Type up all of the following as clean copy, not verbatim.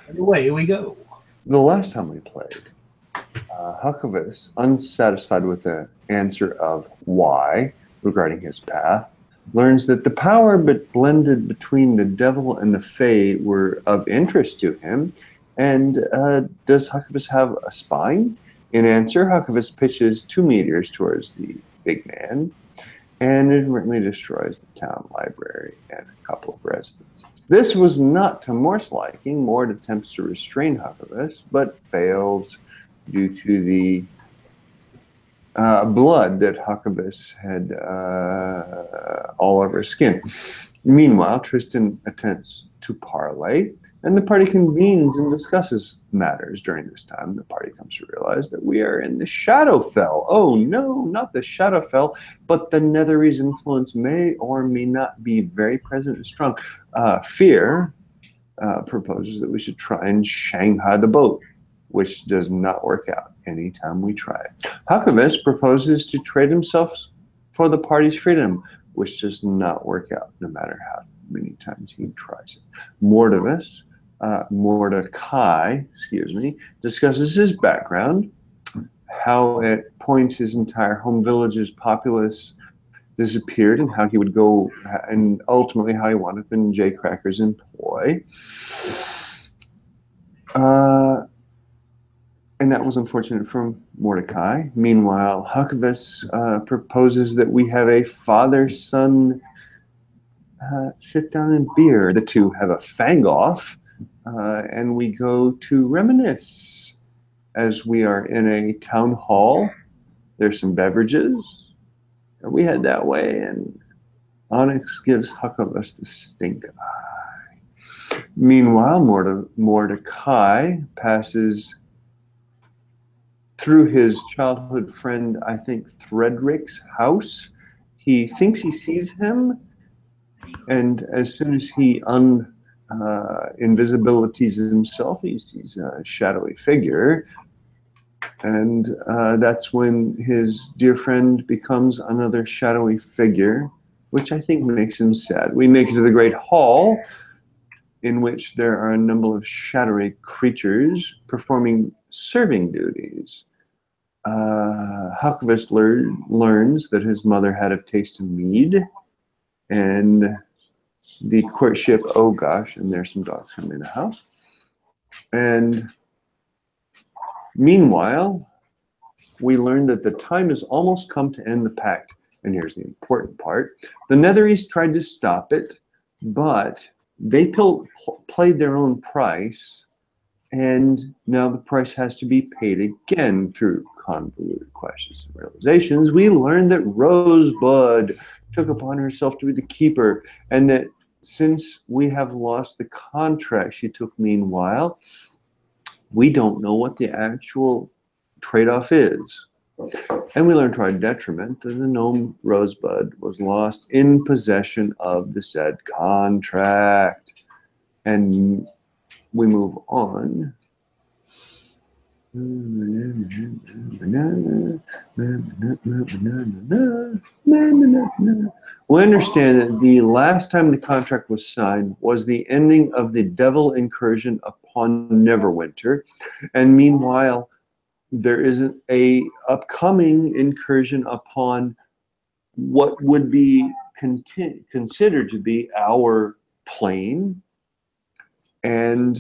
And away we go. The last time we played, Huckleberry, unsatisfied with the answer of why regarding his path, learns that the power but blended between the devil and the fae were of interest to him. And does Huckleberry have a spine? In answer, Huckleberry pitches 2 meteors towards the big man and inadvertently destroys the town library and a couple of residences. This was not to Mort's liking. Mort attempts to restrain Huckleberry, but fails due to the blood that Huckleberry had all over his skin. Meanwhile, Tristan attempts to parley, and the party convenes and discusses matters. During this time, the party comes to realize that we are in the Shadowfell. Oh no, not the Shadowfell, but the Netherese influence may or may not be very present and strong. Fear proposes that we should try and Shanghai the boat, which does not work out anytime we try it. Huckleberry proposes to trade himself for the party's freedom, which does not work out no matter how many times he tries it. Mordecai, discusses his background, how at points his entire home village's populace disappeared, and how he would go, and ultimately how he wound up in Jay Cracker's employ. And that was unfortunate for Mordecai. Meanwhile, Huckleberry proposes that we have a father-son sit down and beer. The two have a fang off, and we go to reminisce as we are in a town hall. There's some beverages, and we head that way, and Onyx gives Huckleberry the stink eye. Meanwhile, Mordecai passes through his childhood friend, I think, Thredrick's house. He thinks he sees him, and as soon as he invisibilities himself, he sees a shadowy figure, and that's when his dear friend becomes another shadowy figure, which I think makes him sad. We make it to the Great Hall, in which there are a number of shadowy creatures performing serving duties. Huckleberry learns that his mother had a taste of mead, and the courtship, oh gosh, and there's some dogs coming in the house. And meanwhile, we learn that the time has almost come to end the pact. And here's the important part. The Netherese tried to stop it, but they played their own price, and now the price has to be paid again through convoluted questions and realizations. We learned that Rosebud took upon herself to be the keeper, and that since we have lost the contract she took meanwhile, we don't know what the actual trade-off is. And we learned to our detriment that the gnome Rosebud was lost in possession of the said contract. And we move on. We understand that the last time the contract was signed was the ending of the devil incursion upon Neverwinter, and meanwhile there isn't a upcoming incursion upon what would be considered to be our plane, and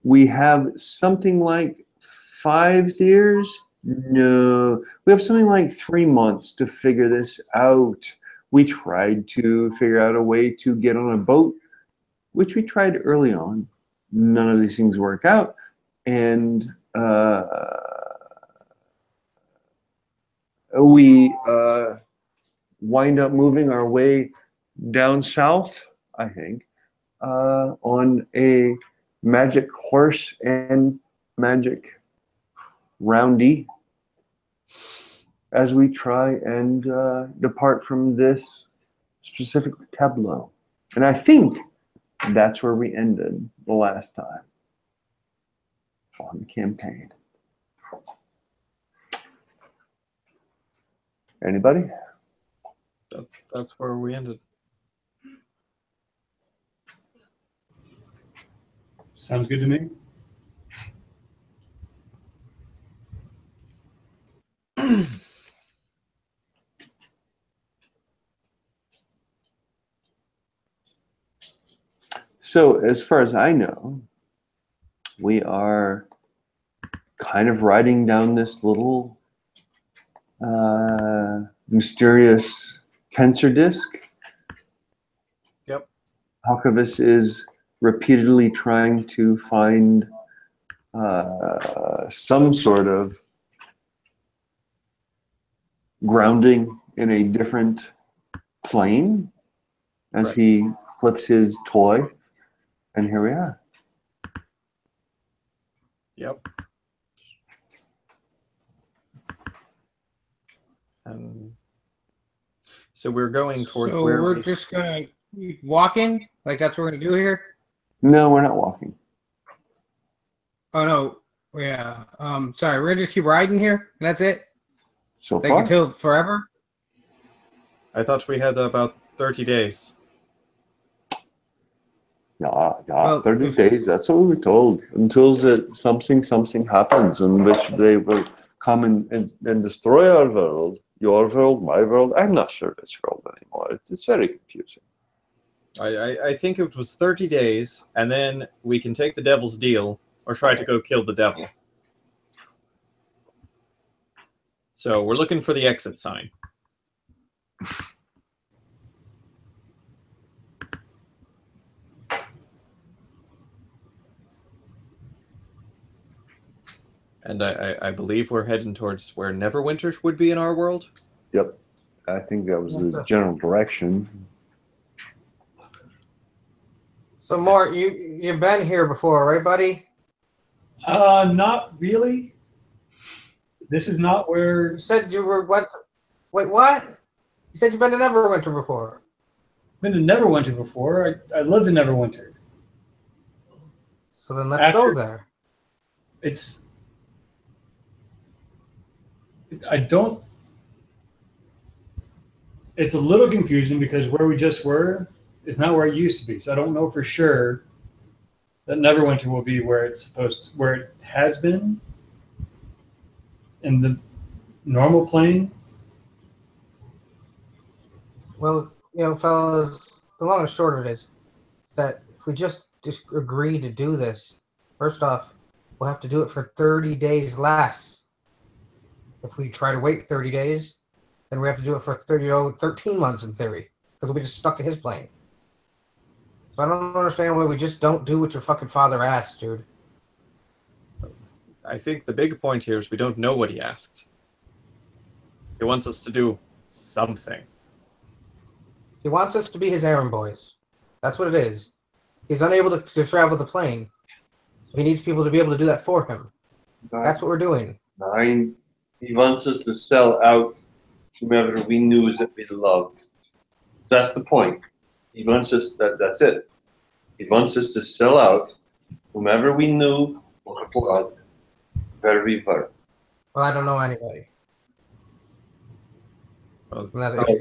we have something like 5 years. No, we have something like 3 months to figure this out. We tried to figure out a way to get on a boat, which we tried early on. None of these things work out, and we wind up moving our way down south, I think, on a magic horse and magic roundy as we try and depart from this specific tableau. And I think that's where we ended the last time on the campaign. Anybody? That's where we ended. Sounds good to me. So as far as I know, we are kind of riding down this little mysterious tensor disk. Yep. Halkovus is repeatedly trying to find some sort of grounding in a different plane as Right. he flips his toy, and here we are. Yep. And so we're going towards So where we're we- just gonna keep walking, like that's what we're gonna do here. No, we're not walking. Oh no, yeah. Sorry, we're gonna just keep riding here. And that's it. So Like far, until forever. I thought we had about 30 days. yeah, Well, 30 if- days. That's what we were told. Until something happens in which they will come and destroy our world, your world, my world. I'm not sure this world anymore. It's very confusing. I think it was 30 days, and then we can take the devil's deal or try to go kill the devil. So we're looking for the exit sign. And I believe we're heading towards where Neverwinter would be in our world. Yep, I think that was Yes, the sir. general direction. So Mort, you've been here before, right, buddy? Not really. This is not where. You said you were what? Wait, what? You said you've been to Neverwinter before. Been to Neverwinter before. I lived in Neverwinter. So then let's go After- there. It's. I don't. It's a little confusing because where we just were is not where it used to be. So I don't know for sure that Neverwinter will be where it's where it has been in the normal plane. Well, fellas, the long and short of it is that if we just agree to do this, first off, we'll have to do it for 30 days less. If we try to wait 30 days, then we have to do it for 13 months in theory, because we'll be just stuck in his plane. So I don't understand why we just don't do what your fucking father asked, dude. I think the big point here is we don't know what he asked. He wants us to do something. He wants us to be his errand boys. That's what it is. He's unable to travel the plane, so he needs people to be able to do that for him. That's what we're doing. 9. He wants us to sell out whomever we knew that we loved. So that's the point. He wants us that's it. He wants us to sell out whomever we knew or loved where we were. Well, I don't know anybody. Well, And that's, Okay.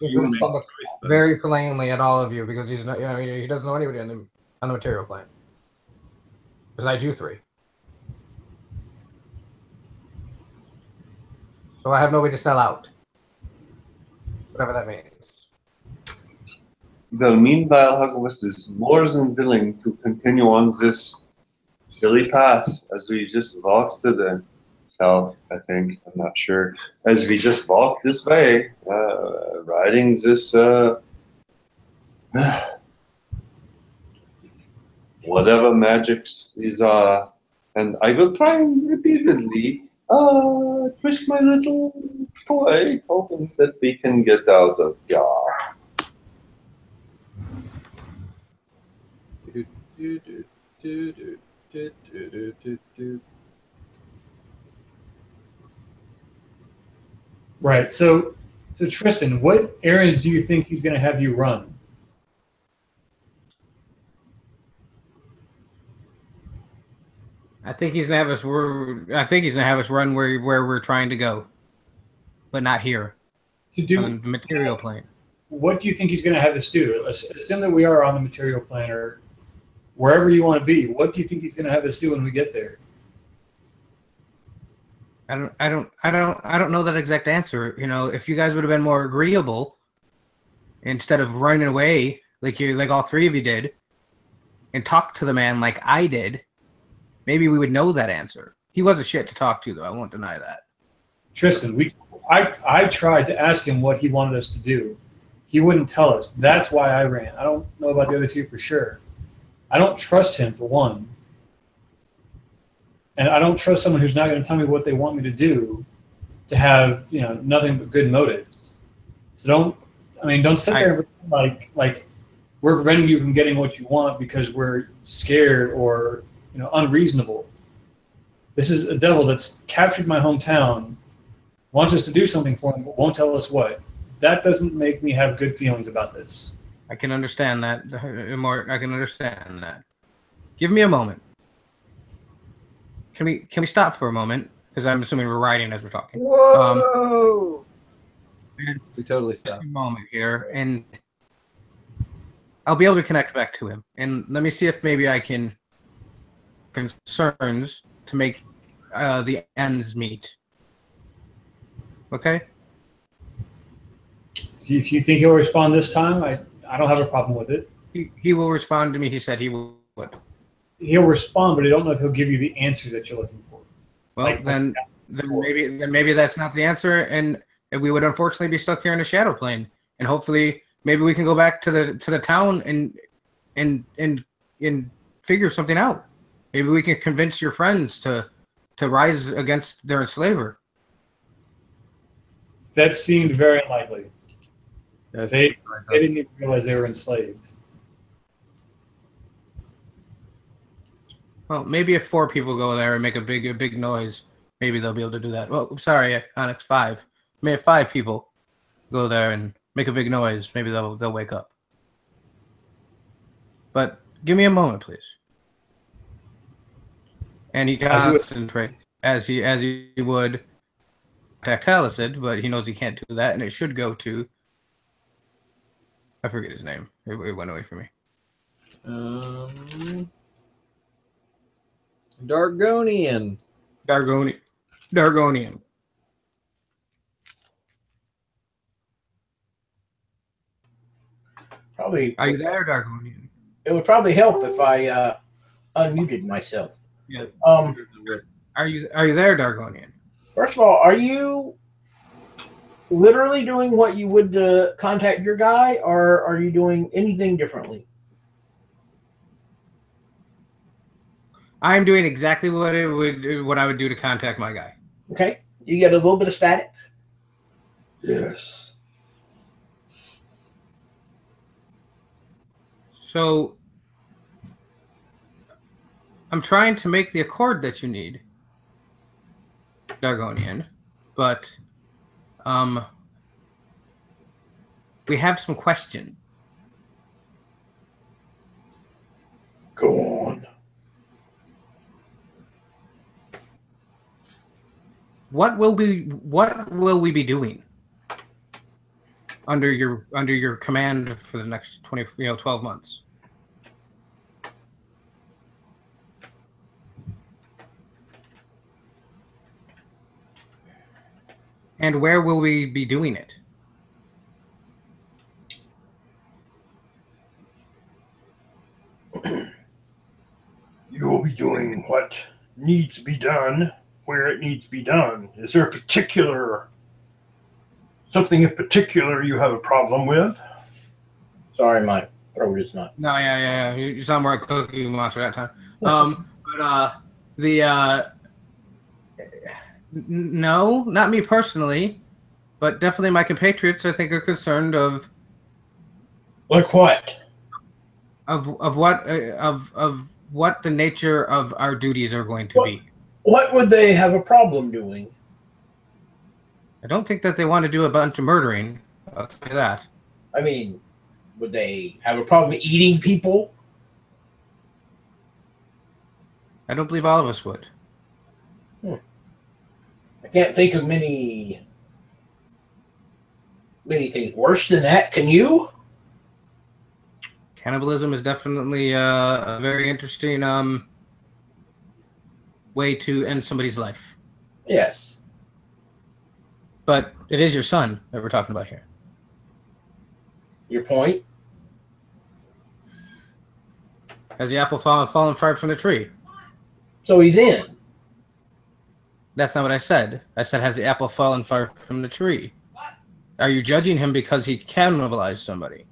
you make the look choice then. very plainly at all of you because he's not. He doesn't know anybody on the material plane. Besides you three. So I have no way to sell out. Whatever that means. Well, meanwhile, Hogwarts is more than willing to continue on this silly path as we just walk to the south, I think. I'm not sure. As we just walk this way, riding this, whatever magics these are. And I will try and repeatedly twist my little toy, hoping that we can get out of here. Right. So Tristan, what errands do you think he's going to have you run? I think he's gonna have us. I think he's gonna have us run where we're trying to go, but not here To do on the material plane. what do you think he's going to have us do? Assume that we are on the material plane or wherever you want to be. What do you think he's going to have us do when we get there? I don't know that exact answer. If you guys would have been more agreeable instead of running away like all three of you did, and talked to the man like I did, maybe we would know that answer. He was a shit to talk to, though. I won't deny that. Tristan, I tried to ask him what he wanted us to do. He wouldn't tell us. That's why I ran. I don't know about the other two for sure. I don't trust him, for one. And I don't trust someone who's not going to tell me what they want me to do to have, nothing but good motives. So don't sit there like we're preventing you from getting what you want because we're scared or, unreasonable. This is a devil that's captured my hometown, wants us to do something for him, but won't tell us what. That doesn't make me have good feelings about this. I can understand that. I can understand that. Give me a moment. Can we stop for a moment? Because I'm assuming we're riding as we're talking. Whoa! We totally Just stopped. a moment here, and I'll be able to connect back to him. And let me see if maybe I can concerns to make the ends meet. Okay? If you think he'll respond this time, I don't have a problem with it. He will respond to me. He said he would. He'll respond, but I don't know if he'll give you the answers that you're looking for. Well, then maybe that's not the answer, and we would unfortunately be stuck here in the shadow plane. And hopefully, maybe we can go back to the town and figure something out. Maybe we can convince your friends to rise against their enslaver. That seemed very unlikely. They didn't even realize they were enslaved. Well, maybe if 4 people go there and make a big noise, maybe they'll be able to do that. Well, sorry, Onyx, 5. Maybe if 5 people go there and make a big noise, maybe they'll wake up. But give me a moment, please. And he concentrates as he would attack Talicid, but he knows he can't do that, and it should go to. I forget his name. It went away from me. Dargonian. Dargonian. Probably. Are you there, Dargonian? It would probably help if I unmuted myself. Yeah. Are you there, Dargonian? First of all, are you literally doing what you would contact your guy, or are you doing anything differently? I'm doing exactly what I would do to contact my guy. Okay. You get a little bit of static? Yes. So I'm trying to make the accord that you need, Dargonian, but we have some questions. Go on. What will we be doing under your command for the next 12 months? And where will we be doing it? You will be doing what needs to be done where it needs to be done. Is there something in particular you have a problem with? Sorry, my throat is not. No, yeah. You sound more like Cookie Monster that time. No, not me personally, but definitely my compatriots, I think, are concerned of. Like what? Of what the nature of our duties are going to be. What would they have a problem doing? I don't think that they want to do a bunch of murdering. I'll tell you that. I mean, would they have a problem eating people? I don't believe all of us would. I can't think of many things worse than that. Can you? Cannibalism is definitely a very interesting way to end somebody's life. Yes. But it is your son that we're talking about here. Your point? Has the apple fallen far from the tree? So he's in. That's not what I said. I said, has the apple fallen far from the tree? Are you judging him because he cannibalized somebody?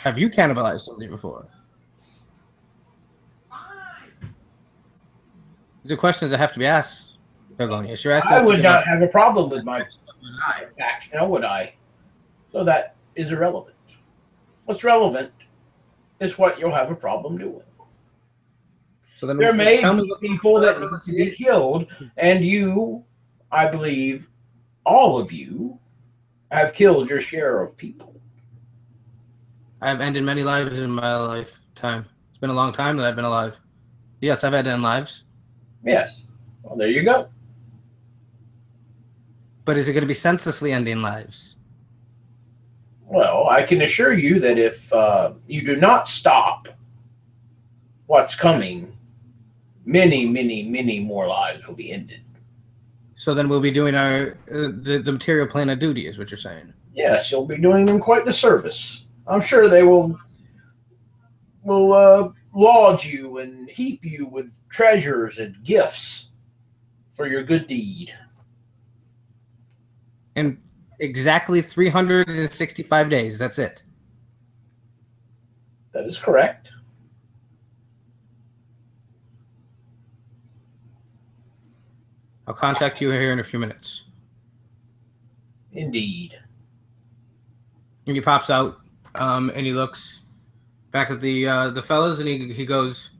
Have you cannibalized somebody before? These are questions that have to be asked, Bergonius. You're asking I us to would give not up- have a problem with my fact, now would I? So that is irrelevant. What's relevant is what you'll have a problem doing. So then There may tell me be what people that need to be killed, and you, I believe, all of you, have killed your share of people. I've ended many lives in my lifetime. It's been a long time that I've been alive. Yes, I've ended lives. Yes. Well, there you go. But is it going to be senselessly ending lives? Well, I can assure you that if you do not stop what's coming, many, many, many more lives will be ended. So then we'll be doing our the material plane of duty, is what you're saying. Yes, you'll be doing them quite the service. I'm sure they will laud you and heap you with treasures and gifts for your good deed. In exactly 365 days. That's it. That is correct. I'll contact you here in a few minutes. Indeed. And he pops out, and he looks back at the fellas, and he goes,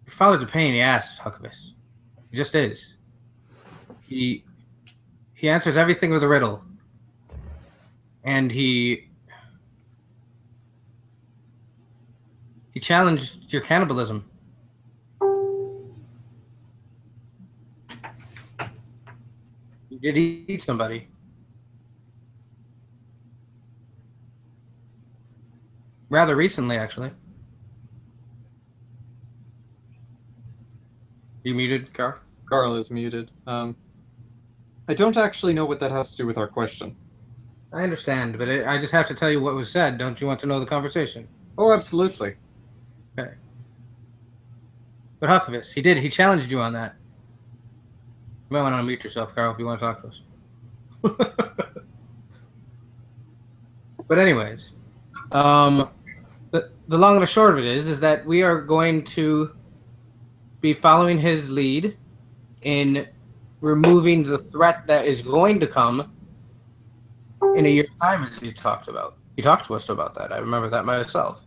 "Your father's a pain in the ass, Huckabee. He just is. He answers everything with a riddle, and he challenged your cannibalism." Did he eat somebody? Rather recently, actually. You muted, Carl? Carl is muted. I don't actually know what that has to do with our question. I understand, but I just have to tell you what was said. Don't you want to know the conversation? Oh, absolutely. Okay. But Huckabee, he challenged you on that. You might want to unmute yourself, Carl, if you want to talk to us. But anyways, the long and the short of it is that we are going to be following his lead in removing the threat that is going to come in a year's time, as you talked about. You talked to us about that. I remember that myself.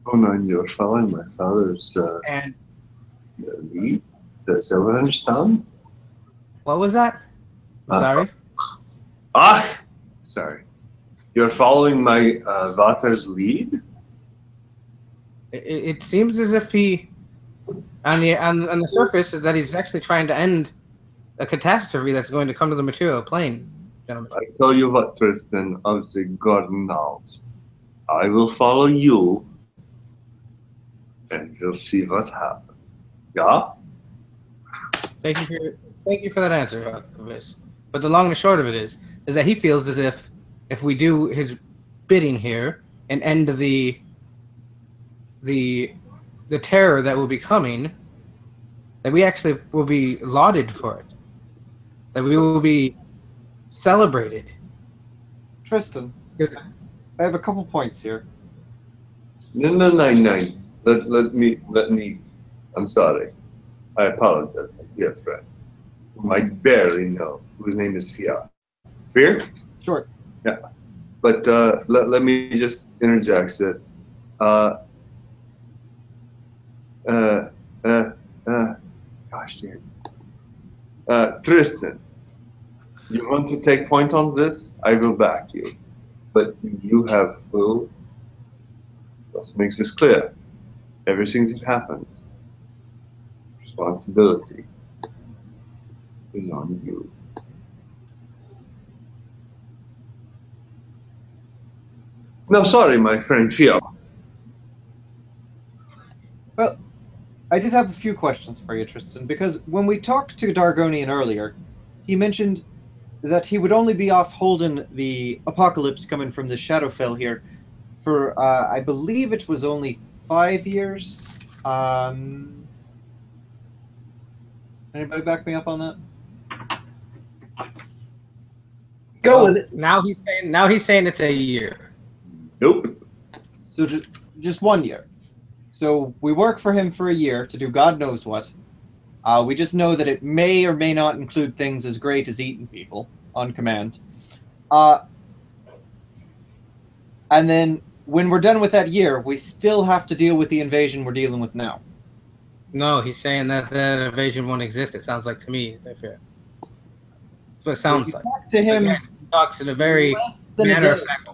Oh no, you're following my father's And lead. Does everyone understand? what was that? I'm sorry. Sorry. You're following my Vata's lead? It seems as if he, on the surface, is that he's actually trying to end a catastrophe that's going to come to the material plane, gentlemen. I tell you what, Tristan, of the Gordonals. I will follow you, and we'll see what happens. Yeah? Thank you for that answer, Huckabee. But the long and short of it is that he feels as if we do his bidding here and end the terror that will be coming, that we actually will be lauded for it, that we will be celebrated. Tristan, I have a couple points here. No. Let me. I'm sorry. I apologize, my dear friend, whom I barely know, whose name is Fiat. Fear? Sure. Yeah. But let me just interject that. Gosh damn. Tristan, you want to take point on this? I will back you. But you have full. Let's make this clear. Everything that happens, responsibility is on you. No, sorry, my friend Fiat. Well, I did have a few questions for you, Tristan, because when we talked to Dargonian earlier, he mentioned that he would only be off holding the apocalypse coming from the Shadowfell here for, I believe it was only 5 years. Anybody back me up on that? Go with it. Now he's saying it's a year. Nope. So just 1 year. So we work for him for a year to do God knows what. We just know that it may or may not include things as great as eating people on command. And then when we're done with that year, we still have to deal with the invasion we're dealing with now. No, he's saying that the invasion won't exist. It sounds like to me. That's what it sounds like. To him, Again, he talks in a very less than a matter of day. fact way.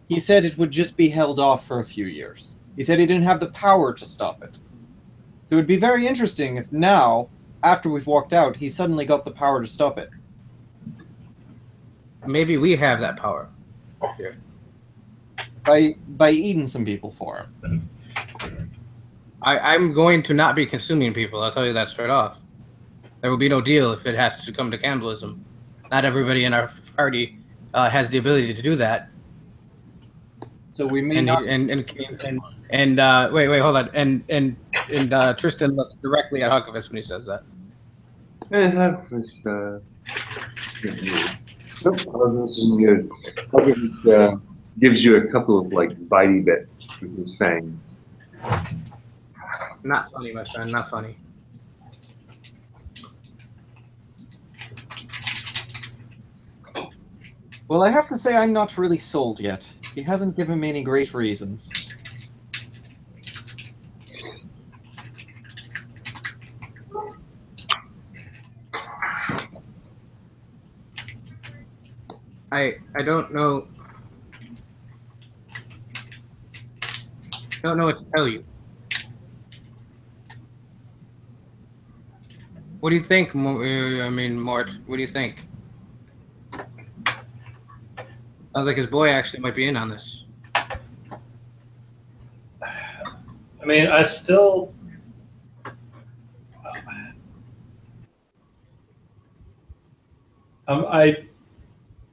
He said it would just be held off for a few years. He said he didn't have the power to stop it. So it would be very interesting if now, after we've walked out, he suddenly got the power to stop it. Maybe we have that power. Here. By eating some people for him. I'm going to not be consuming people. I'll tell you that straight off. There will be no deal if it has to come to cannibalism. Not everybody in our party has the ability to do that. So we may And not. wait, hold on. And Tristan looks directly at Huckleberry when he says that. Huckleberry gives you a couple of like bitey bits with his fang. Not funny, my friend. Not funny. Well, I have to say I'm not really sold yet. He hasn't given me any great reasons. I don't know. Don't know what to tell you. What do you think? Mort. What do you think? Sounds like his boy actually might be in on this. I mean, I still.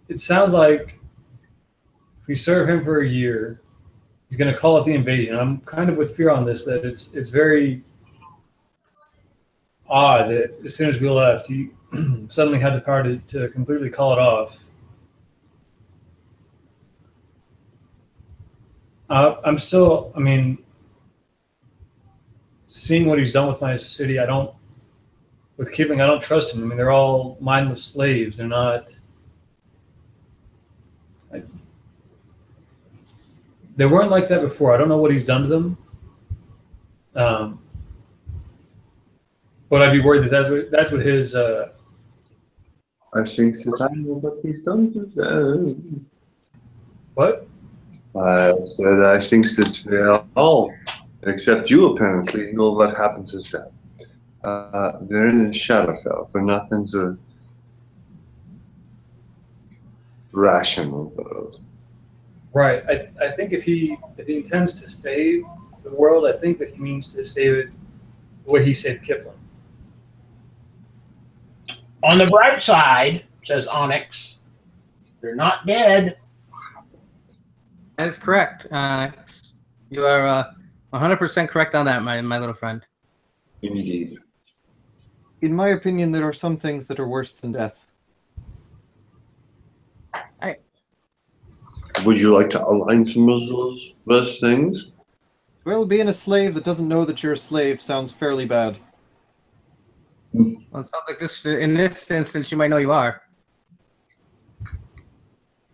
It sounds like if we serve him for a year, he's going to call it the invasion. I'm kind of with fear on this that it's very odd that as soon as we left, he suddenly had the power to completely call it off. I'm still, seeing what he's done with my city, with Kipling, I don't trust him. I mean, they're all mindless slaves. They're not. They weren't like that before. I don't know what he's done to them. But I'd be worried that that's what his. I think that I know what he's done to them. What? I said I think that we all, except you apparently, know what happened to them. They're in the Shadowfell. They're not in the rational world. Right. I think if he intends to save the world, I think that he means to save it the way he saved Kipling. On the bright side, says Onyx, they're not dead. That is correct. You are 100% correct on that, my little friend. Indeed. In my opinion, there are some things that are worse than death. Would you like to outline some of those worst things? Well, being a slave that doesn't know that you're a slave sounds fairly bad. Well, it sounds like in this instance, you might know you are.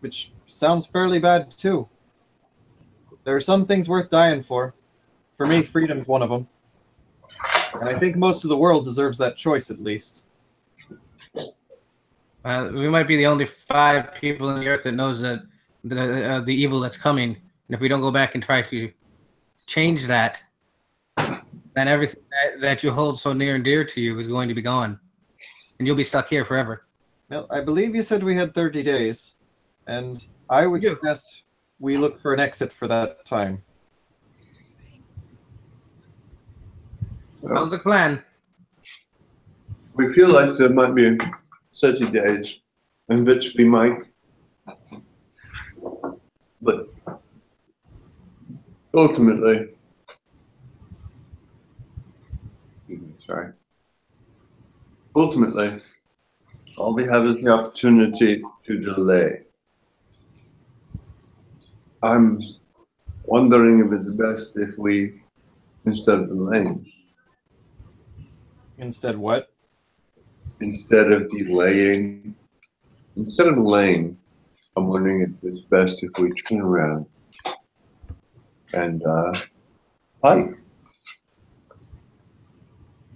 Which sounds fairly bad, too. There are some things worth dying for. For me, freedom's one of them. And I think most of the world deserves that choice, at least. We might be the only 5 people on the earth that knows that the evil that's coming. And if we don't go back and try to change that, then everything that you hold so near and dear to you is going to be gone. And you'll be stuck here forever. Well, I believe you said we had 30 days. And I would suggest we look for an exit for that time. Sounds like a plan. We feel like there might be 30 days eventually Mike. But ultimately, sorry. Ultimately, all we have is the opportunity to delay. I'm wondering if it's best if we, instead of delaying, Instead, what? instead of delaying, I'm wondering if it's best if we turn around and fight.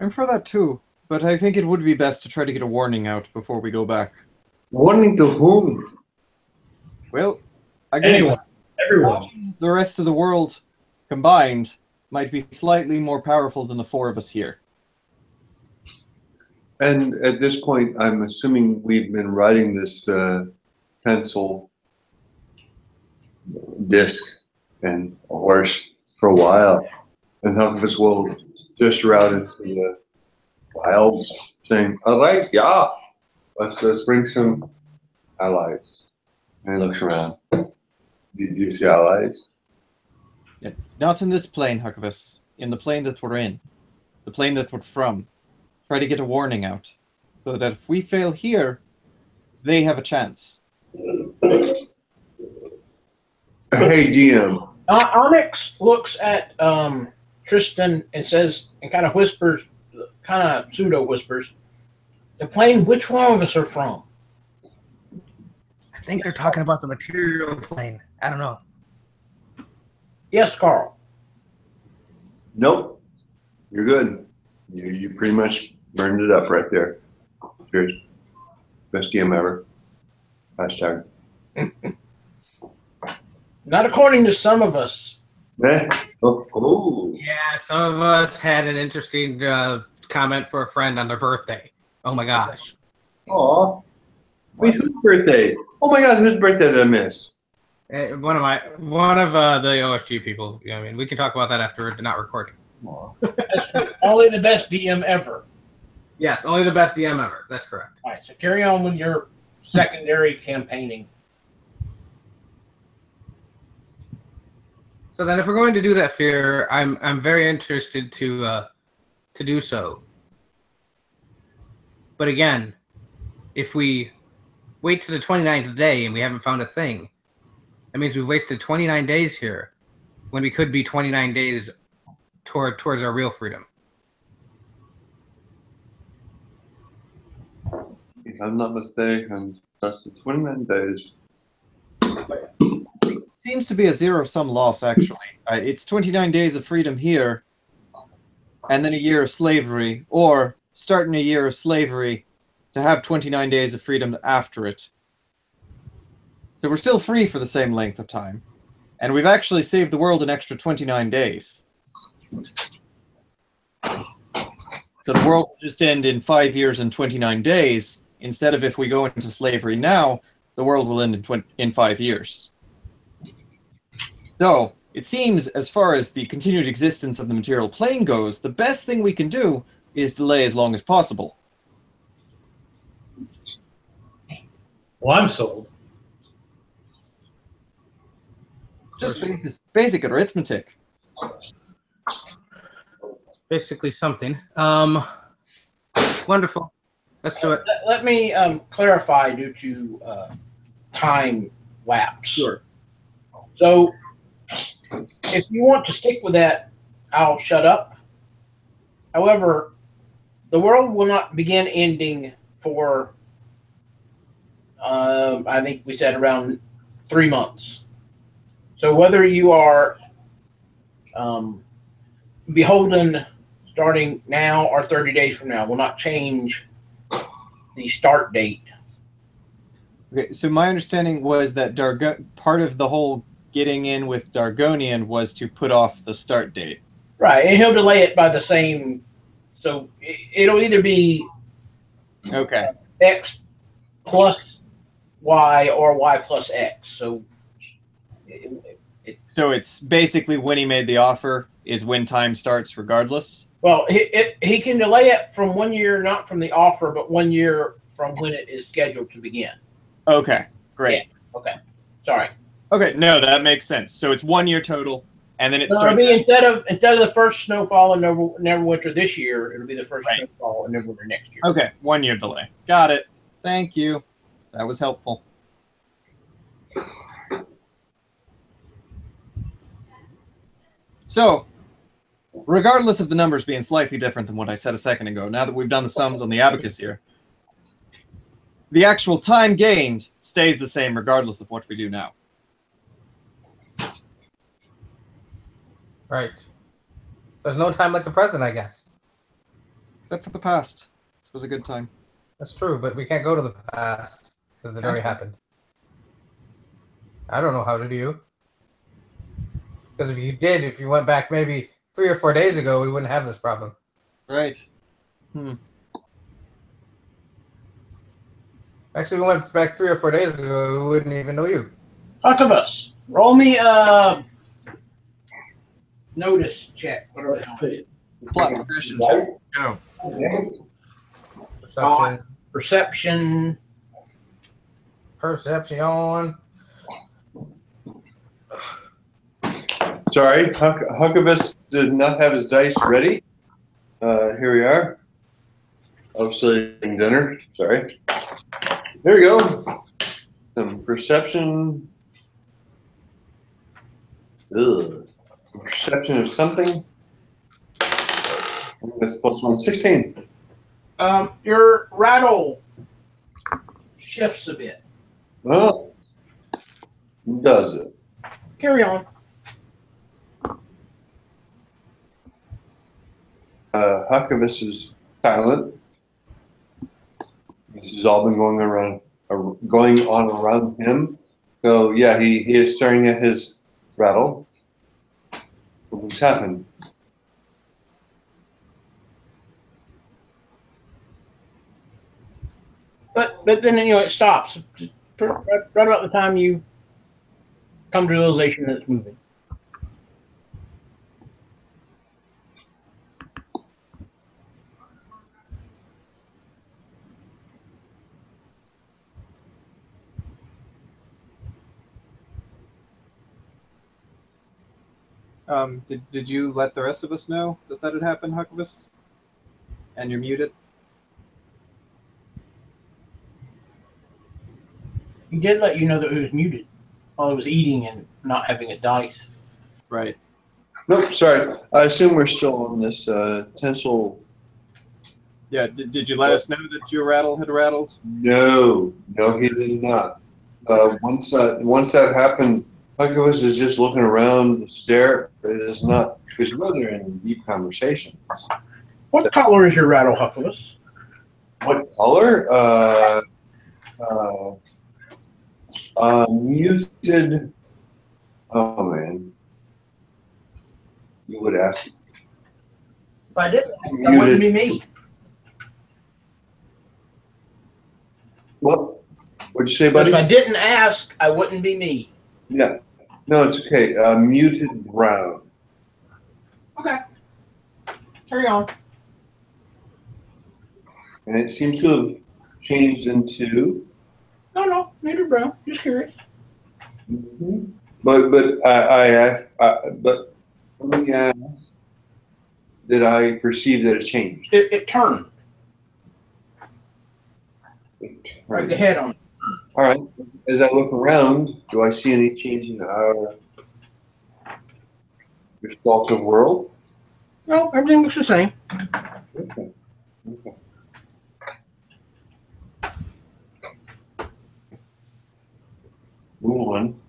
I'm for that too, but I think it would be best to try to get a warning out before we go back. Warning to whom? Well, again, Anyone. Everyone. the rest of the world combined might be slightly more powerful than the four of us here. And at this point, I'm assuming we've been riding this pencil disc and a horse for a while. And Huckfus will just route into the wilds saying, all right, yeah, let's bring some allies. And he looks around. Do you see allies? Not in this plane, Huckabus. In the plane that we're in. The plane that we're from. Try to get a warning out. So that if we fail here, they have a chance. Hey, DM. Onyx looks at Tristan and says, and kind of whispers, kind of pseudo whispers, the plane which one of us are from? I think they're talking about the material plane. I don't know. Yes, Carl. Nope. You're good. You pretty much burned it up right there. Cheers. Best DM ever. Hashtag. Not according to some of us. Oh. Yeah, some of us had an interesting comment for a friend on their birthday. Oh my gosh. Aw. Wait, whose birthday? Oh my god, whose birthday did I miss? One of the OSG people. I mean, we can talk about that after not recording. Only the best DM ever. Yes, only the best DM ever. That's correct. All right, so carry on with your secondary campaigning. So then, if we're going to do that, Fear, I'm very interested to do so. But again, if we wait to the 29th day and we haven't found a thing, that means we've wasted 29 days here, when we could be 29 days towards our real freedom. If I'm not mistaken, that's the 29 days. Seems to be a zero-sum loss, actually. It's 29 days of freedom here, and then a year of slavery, or starting a year of slavery to have 29 days of freedom after it. So we're still free for the same length of time. And we've actually saved the world an extra 29 days. So the world will just end in 5 years and 29 days, instead of if we go into slavery now, the world will end in 5 years. So, it seems, as far as the continued existence of the material plane goes, the best thing we can do is delay as long as possible. Well, I'm sold. Just basic arithmetic. Basically something. Wonderful. Let's do it. Let me clarify due to time lapse. Sure. So, if you want to stick with that, I'll shut up. However, the world will not begin ending for, I think we said around 3 months. So whether you are beholden starting now or 30 days from now will not change the start date. Okay, so my understanding was that part of the whole getting in with Dargonian was to put off the start date. Right, and he'll delay it by the same. So it'll either be Okay. X plus Y or Y plus X. So So it's basically when he made the offer is when time starts regardless? well, he can delay it from 1 year, not from the offer, but 1 year from when it is scheduled to begin. Okay, great. Okay. Sorry. Okay, no, that makes sense. So it's 1 year total, and then it So it'll starts. be instead of the first snowfall and Neverwinter this year, it'll be the first Right. snowfall and Neverwinter next year. Okay, 1 year delay. Got it. Thank you. That was helpful. So, regardless of the numbers being slightly different than what I said a second ago, now that we've done the sums on the abacus here, the actual time gained stays the same regardless of what we do now. Right. There's no time like the present, I guess. Except for the past. It was a good time. That's true, but we can't go to the past because it already happened. I don't know how to do you. Because if you went back maybe 3 or 4 days ago, we wouldn't have this problem. Right. Actually, we went back 3 or 4 days ago, we wouldn't even know you. Octopus, roll me a notice check. Whatever the hell it is. Plot progression check. Go. Perception. Perception. Sorry, Huckabus did not have his dice ready. Here we are. Obviously, eating dinner. Sorry. There we go. Some perception. Ugh. Perception of something. That's plus 1. 16. Your rattle shifts a bit. Well, does it? Carry on. Huckabus is silent. This has all been going on around him. So yeah, he is staring at his rattle. What's happened? But then it stops. Just right about the time you come to realization that it's moving. Did you let the rest of us know that had happened, Huckabus? And you're muted? He did let you know that he was muted while he was eating and not having a dice. Right. Nope, sorry. I assume we're still on this tensile. Yeah, did you let us know that your rattle had rattled? No, he did not. Once that happened, Huckabus is just looking around, stare. It is not, because they're in deep conversation. What color is your rattle, Huckabus? What color? Muted. Oh man, you would ask. If I didn't, that wouldn't be me. What? What'd you say, But buddy? if I didn't ask, I wouldn't be me. Yeah. No, it's okay. Muted brown. Okay. Carry on. And it seems to have changed into. No, muted brown. Just curious. Mm-hmm. But let me ask. Did I perceive that it changed? It turned. Right the head on it. All right. As I look around, do I see any change in our gestalted world? No, everything looks the same. Okay. Move on.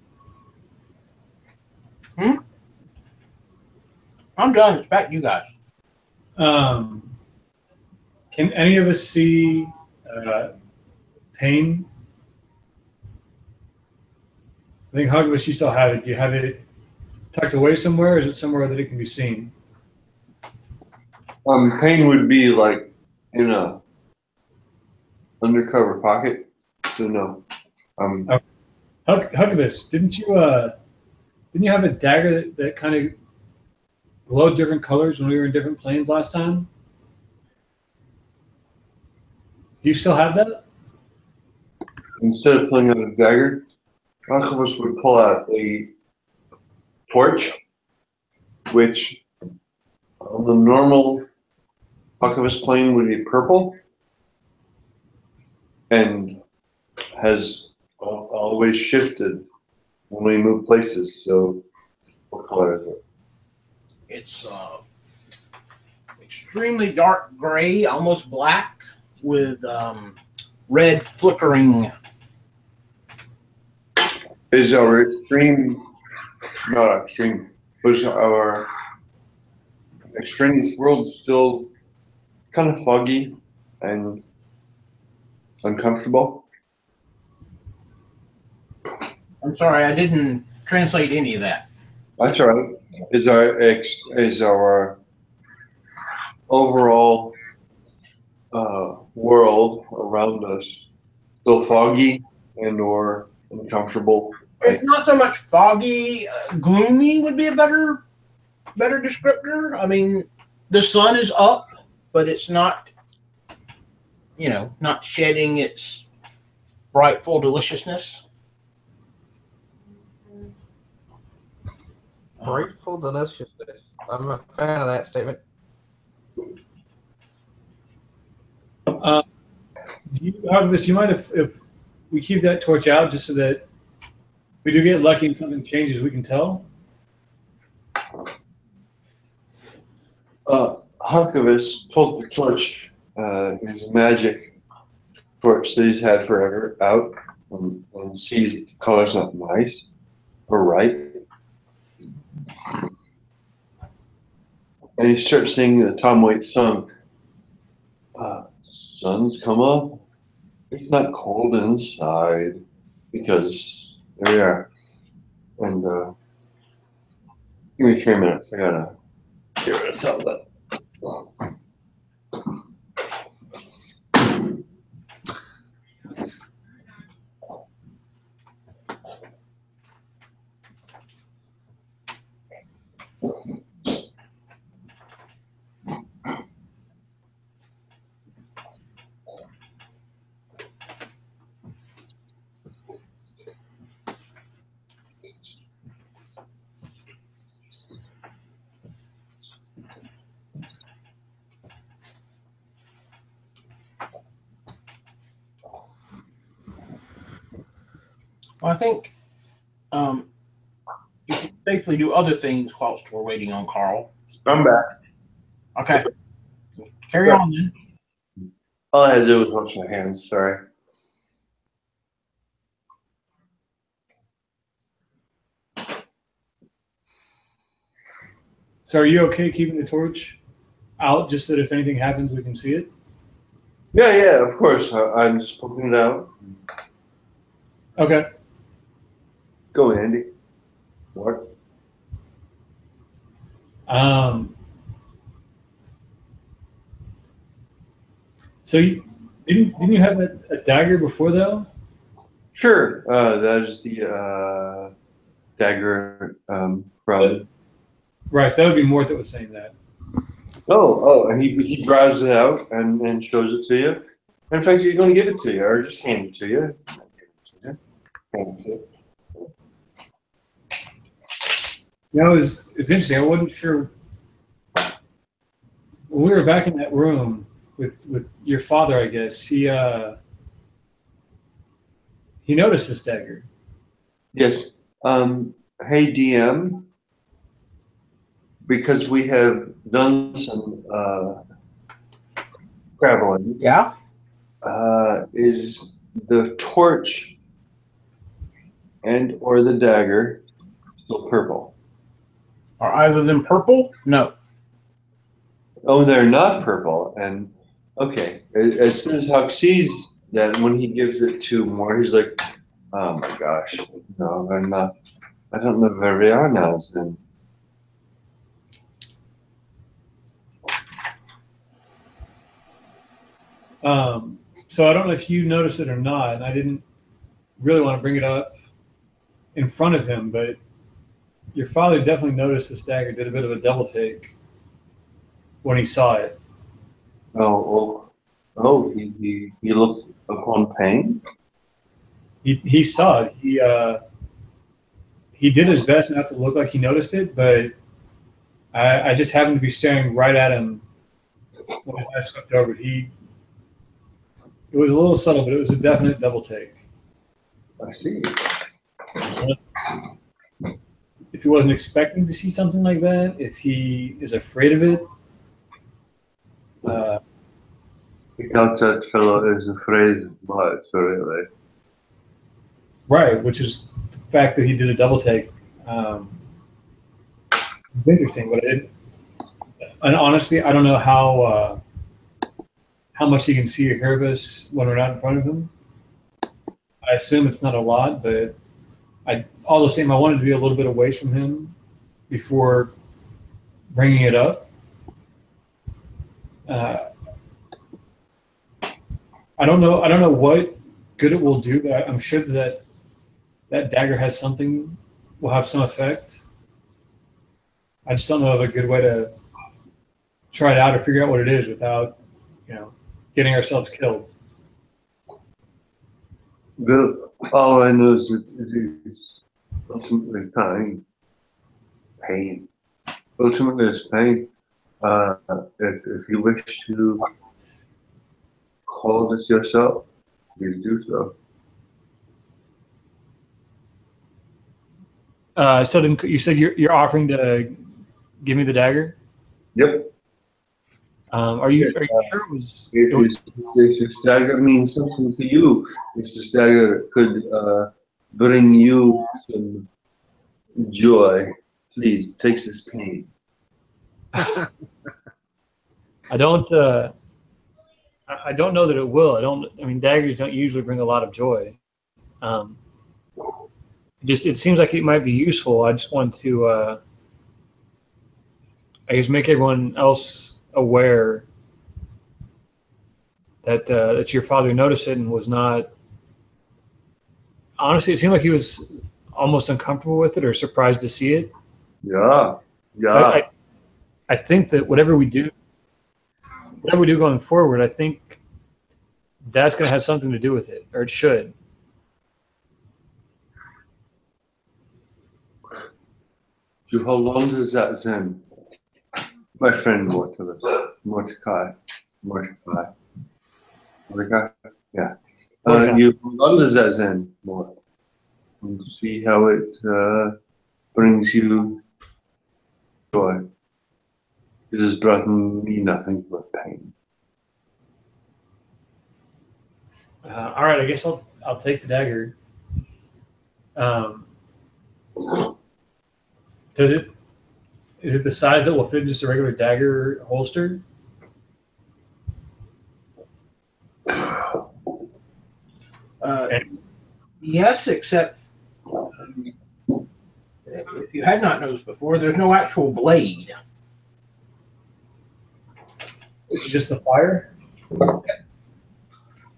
I'm done. It's back to you guys. Can any of us see pain? I think Huckabus, you still have it. Do you have it tucked away somewhere, or is it somewhere that it can be seen? Pain would be like in a undercover pocket. So no. Huckabus, didn't you have a dagger that kind of glowed different colors when we were in different planes last time? Do you still have that? instead of pulling out a dagger, Archivus would pull out a torch, which on the normal Archivus plane would be purple, and has always shifted when we move places. So, what color is it? It's extremely dark gray, almost black, with red flickering. Is our extreme, not extreme, is our extraneous world still kind of foggy and uncomfortable? I'm sorry, I didn't translate any of that. That's all right. Is our overall world around us still foggy and or uncomfortable? It's not so much foggy, gloomy would be a better descriptor. I mean, the sun is up, but it's not, not shedding its brightful deliciousness. Grateful deliciousness. I'm a fan of that statement. Do you mind if we keep that torch out just so that we do get lucky and something changes, we can tell? Hunkivus pulled the torch, his magic torch that he's had forever, out and sees that the color's not nice or right. And he starts singing the Tom Waits song. Sun's come up. It's not cold inside because there we are. And give me 3 minutes. I gotta get rid of some of that. Well, I think you can safely do other things whilst we're waiting on Carl. I'm back. Okay. Carry on then. All I had to do was wash my hands. Sorry. So are you okay keeping the torch out just so that if anything happens, we can see it? Yeah, of course. I'm just poking it out. Okay. Go, Andy. What? So didn't you have a dagger before though? Sure. That is the dagger from. Right. So that would be Mort that was saying that. Oh, and he draws it out and shows it to you. In fact, he's going to give it to you, or just hand it to you. Hand it to you. It's interesting. I wasn't sure when we were back in that room with your father. I guess he noticed this dagger. Yes. Hey, DM. Because we have done some traveling. Yeah. Is the torch and or the dagger still purple? Are either of them purple? No. Oh, they're not purple. And okay, as soon as Huck sees that, when he gives it to Moore, he's like, "Oh my gosh, no, they're not. I don't know where they are now." Then. So I don't know if you noticed it or not, and I didn't really want to bring it up in front of him, but your father definitely noticed this dagger, did a bit of a double take when he saw it. He looked upon pain. he saw it. He did his best not to look like he noticed it, but I just happened to be staring right at him when his eyes swept over. It was a little subtle, but it was a definite double take. I see. If he wasn't expecting to see something like that, if he is afraid of it, The outside fellow is afraid much, really. right, which is the fact that he did a double take. It's interesting, but and honestly, I don't know how much he can see or hear of us when we're not in front of him. I assume it's not a lot, but all the same, I wanted to be a little bit away from him before bringing it up. I don't know what good it will do, but I'm sure that dagger will have some effect. I just don't know of a good way to try it out or figure out what it is without, getting ourselves killed. Good. All I know is that it is ultimately pain. Pain. Ultimately, it's pain. If you wish to call this yourself, please do so. So then you said you're offering to give me the dagger. Yep. Are you sure it was? If this dagger means something to you, if this dagger could bring you some joy, please take this pain. I don't know that it will. I mean, daggers don't usually bring a lot of joy. It seems like it might be useful. I just want to, I guess, make everyone else aware that your father noticed it and was not. Honestly, it seemed like he was almost uncomfortable with it or surprised to see it. Yeah. So I think that whatever we do going forward, I think that's going to have something to do with it, or it should. So how long does that Zen? My friend Mordecai. Yeah. How long does that Zen, Mort? And see how it brings you joy. It has brought me nothing but pain. All right, I guess I'll take the dagger. Is it the size that will fit just a regular dagger holster? Yes, except if you had not noticed before, there's no actual blade. Just the fire?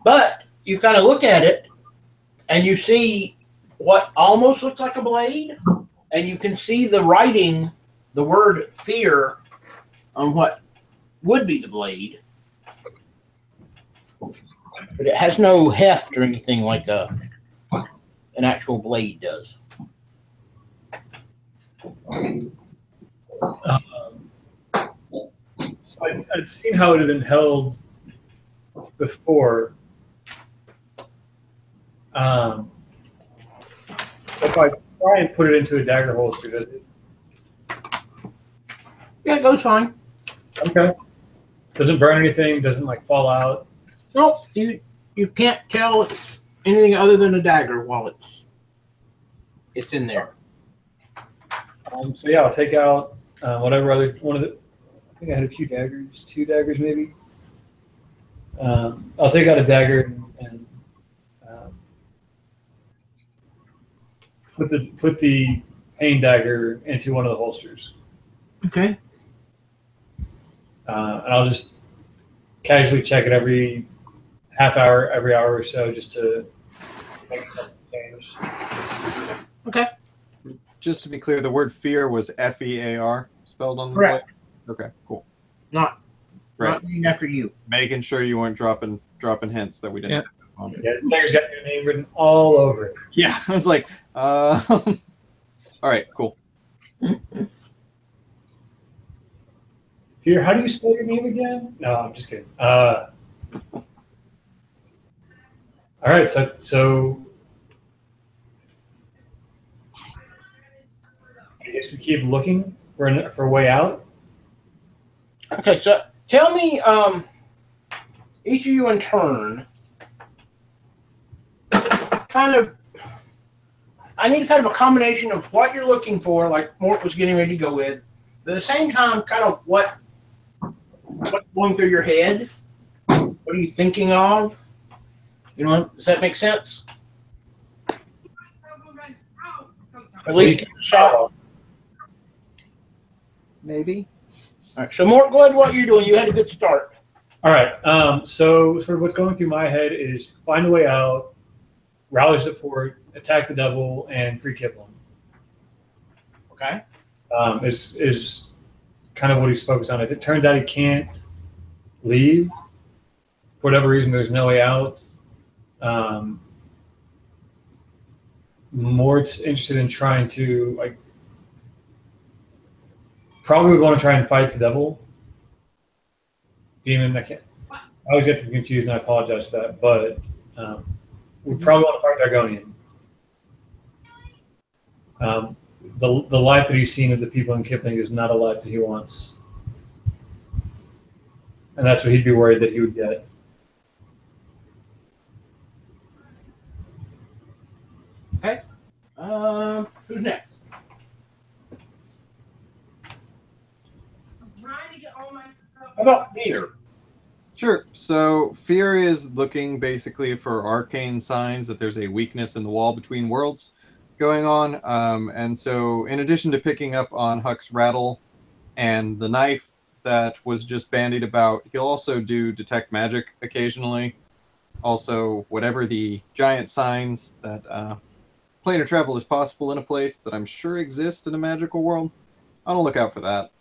But you kind of look at it and you see what almost looks like a blade, and you can see the writing, the word fear, on what would be the blade. But it has no heft or anything like an actual blade does. So I'd seen how it had been held before. If I try and put it into a dagger holster, does it? Yeah, it goes fine. Okay. Doesn't burn anything. Doesn't fall out. Nope, you can't tell it's anything other than a dagger while it's in there. So yeah, I'll take out whatever other one of the. I think I had a few daggers, 2 daggers maybe. I'll take out a dagger and put the pain dagger into one of the holsters. Okay. And I'll just casually check it every half hour, every hour or so, just to make something change. Okay. Just to be clear, the word fear was F-E-A-R spelled on the Correct. blade? Okay, cool. Not Right. named after you. Making sure you weren't dropping hints that we didn't. Yeah, this dagger's got your name written all over it. Yeah, I was like, all right, cool. Fear, how do you spell your name again? No, I'm just kidding. All right, so I guess we keep looking for a way out. Okay, so tell me, each of you in turn, I need kind of a combination of what you're looking for, like Mort was getting ready to go with, but at the same time, kind of what's going through your head. What are you thinking of? You know, does that make sense? At least give it a shot. Maybe. All right, so Mort, go ahead. What you're doing? You had a good start. All right. So sort of what's going through my head is find a way out, rally support, attack the devil, and free Kipling. Okay. Is kind of what he's focused on. If it turns out he can't leave for whatever reason, there's no way out. Mort's interested in trying to probably want to try and fight the devil. Demon, I always get them confused, and I apologize for that. But we probably want to fight Dargonian. The life that he's seen of the people in Kipling is not a life that he wants, and that's what he'd be worried that he would get. Okay. Who's next? How about Fear? Sure. So Fear is looking basically for arcane signs that there's a weakness in the wall between worlds going on. And so in addition to picking up on Huck's rattle and the knife that was just bandied about, he'll also do detect magic occasionally. Also, whatever the giant signs that planar travel is possible in a place that I'm sure exists in a magical world, I'll look out for that.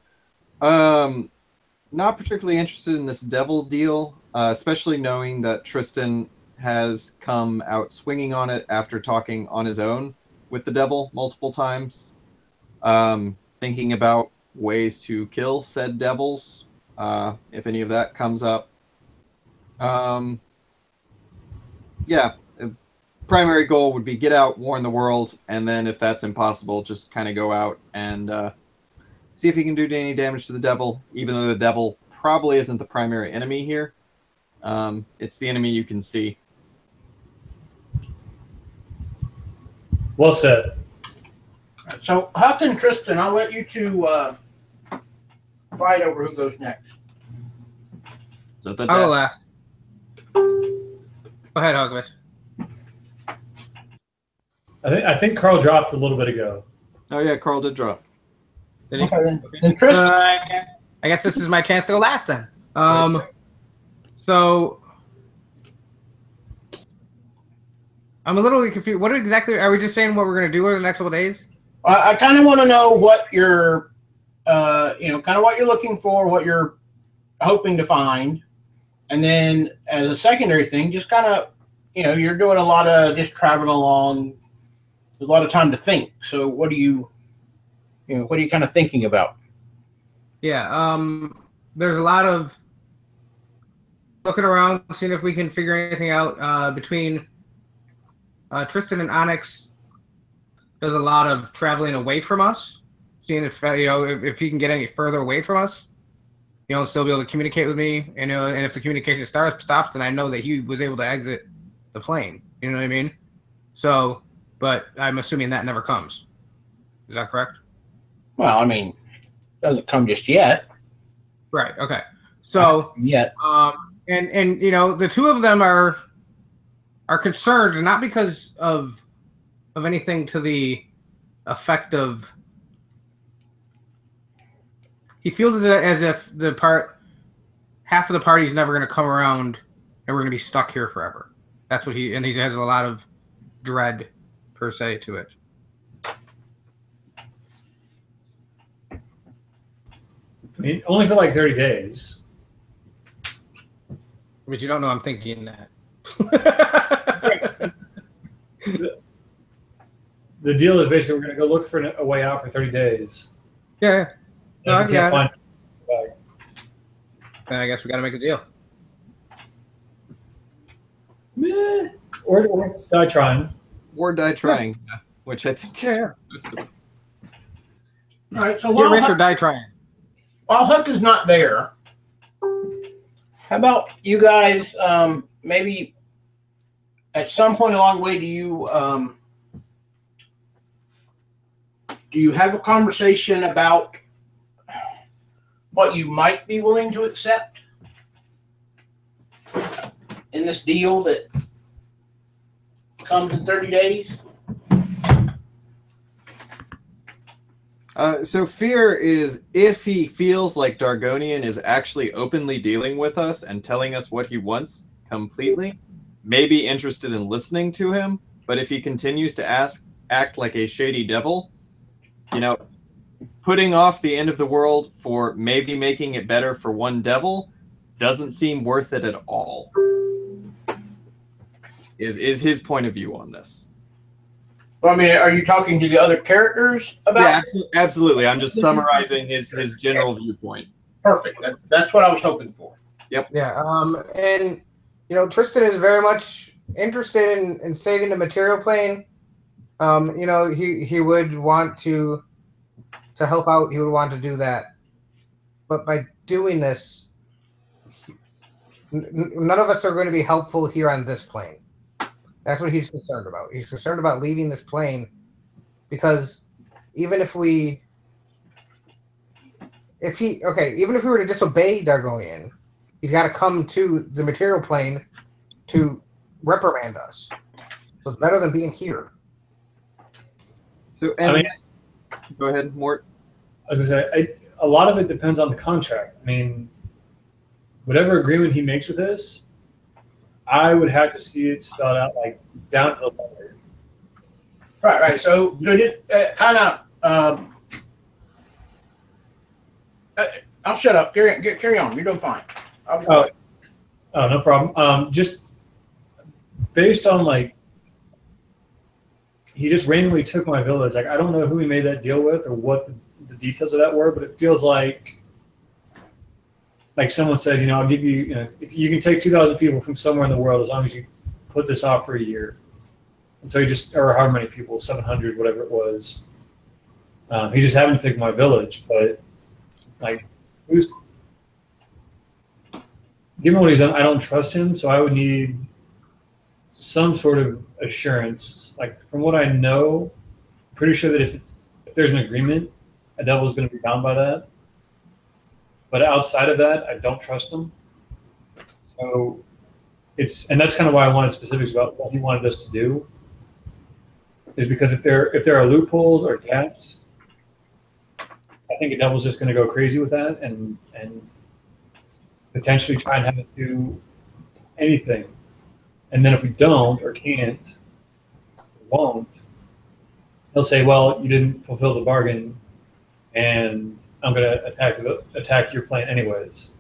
Not particularly interested in this devil deal, especially knowing that Tristan has come out swinging on it after talking on his own with the devil multiple times. Thinking about ways to kill said devils, if any of that comes up. Yeah, primary goal would be get out, warn the world, and then if that's impossible, just kind of go out and see if he can do any damage to the devil, even though the devil probably isn't the primary enemy here. It's the enemy you can see. Well said. So Huck and Tristan, I'll let you two fight over who goes next. So that, I will laugh. Go ahead, Hogwarts. I think Carl dropped a little bit ago. Oh yeah, Carl did drop. Did he? Okay, then Tristan. I guess this is my chance to go last then. So I'm a little confused. What exactly are we just saying? What we're going to do over the next couple of days? I kind of want to know what you're, kind of what you're looking for, what you're hoping to find, and then as a secondary thing, just kind of, you're doing a lot of just traveling along. There's a lot of time to think. So what are you kind of thinking about? Yeah. There's a lot of looking around, seeing if we can figure anything out between Tristan and Onyx. Does a lot of traveling away from us, seeing if he can get any further away from us, still be able to communicate with me, and if the communication stops, then I know that he was able to exit the plane. You know what I mean? So, but I'm assuming that never comes. Is that correct? Well, I mean, it doesn't come just yet. Right. Okay. So yet. And the two of them are concerned not because of anything to the effect of he feels as if half of the party's never going to come around and we're going to be stuck here forever. That's what he has a lot of dread per se to it. I mean, only for like 30 days. But you don't know I'm thinking that. The deal is basically we're going to go look for a way out for 30 days. Yeah. And if we can't find Then I guess we got to make a deal. meh, or die trying. Or die trying, which I think is most of us. All right, so Get while rich or Huck, die trying. while Huck is not there, how about you guys maybe at some point along the way do you have a conversation about what you might be willing to accept in this deal that comes in 30 days? So fear is if he feels like Dargonian is actually openly dealing with us and telling us what he wants completely, maybe interested in listening to him, but if he continues to act like a shady devil, you know, putting off the end of the world for maybe making it better for one devil doesn't seem worth it at all. Is his point of view on this. Well, I mean, are you talking to the other characters about? Yeah, absolutely. I'm just summarizing his general viewpoint. Perfect. That's what I was hoping for. Yeah. And you know, Tristan is very much interested in saving the material plane. You know, he would want to help out. He would want to do that, but by doing this, none of us are going to be helpful here on this plane. That's what he's concerned about. He's concerned about leaving this plane because even if we were to disobey Dargonian, he's got to come to the material plane to reprimand us. So it's better than being here. So, go ahead, Mort. As I say, a lot of it depends on the contract. I mean, whatever agreement he makes with us, I would have to see it spelled out like down to the letter. Right. So just kind of. I'll shut up. Carry on. You're doing fine. Oh, no problem. Just based on like, he just randomly took my village. Like, I don't know who he made that deal with or what the details of that were, but it feels like someone said, you know, I'll give you, if you can take 2,000 people from somewhere in the world as long as you put this off for a year. And so he just, or how many people, 700, whatever it was. He just happened to pick my village, but like, given what he's done, I don't trust him, so I would need some sort of assurance. Like, from what I know, I'm pretty sure that if there's an agreement, a devil is going to be bound by that. But outside of that, I don't trust him. So and that's kind of why I wanted specifics about what he wanted us to do. Is because if there are loopholes or gaps, I think a devil's just going to go crazy with that and potentially try and have it do anything. And then if we don't or can't, or won't, he'll say, "Well, you didn't fulfill the bargain, and I'm going to attack your plane anyways."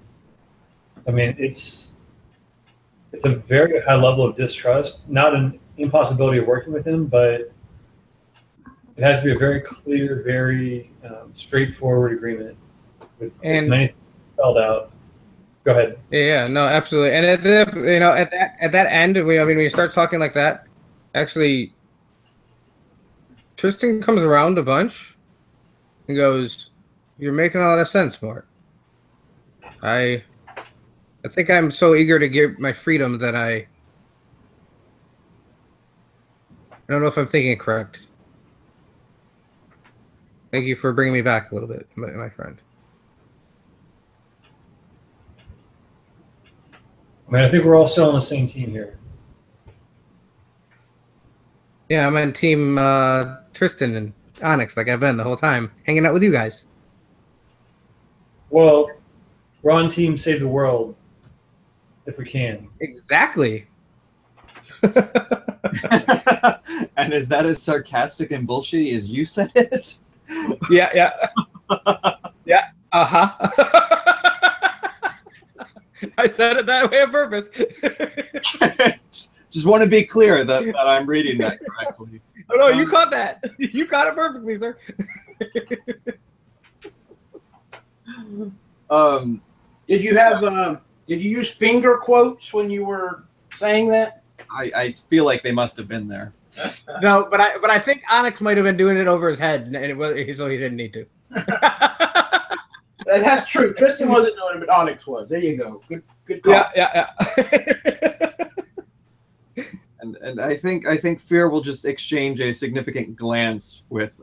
I mean, it's a very high level of distrust. Not an impossibility of working with him, but it has to be a very clear, very straightforward agreement with as many things spelled out. Go ahead. Yeah, no, absolutely. And at that end, when you start talking like that, actually, Tristan comes around a bunch and goes, "You're making a lot of sense, Mort. I think I'm so eager to get my freedom that I don't know if I'm thinking correct. Thank you for bringing me back a little bit, my friend." I mean, I think we're all still on the same team here. Yeah, I'm on team Tristan and Onyx, like I've been the whole time, hanging out with you guys. Well, we're on team Save the World, if we can. Exactly. And is that as sarcastic and bullshitty as you said it? Yeah. Yeah. I said it that way on purpose. Just want to be clear that I'm reading that correctly. Oh no, you caught that. You caught it perfectly, sir. Did you have? Did you use finger quotes when you were saying that? I feel like they must have been there. No, but I think Onyx might have been doing it over his head, and it was so he didn't need to. That's true. Tristan wasn't doing it, but Onyx was. There you go. Good call. Yeah. And I think Fear will just exchange a significant glance with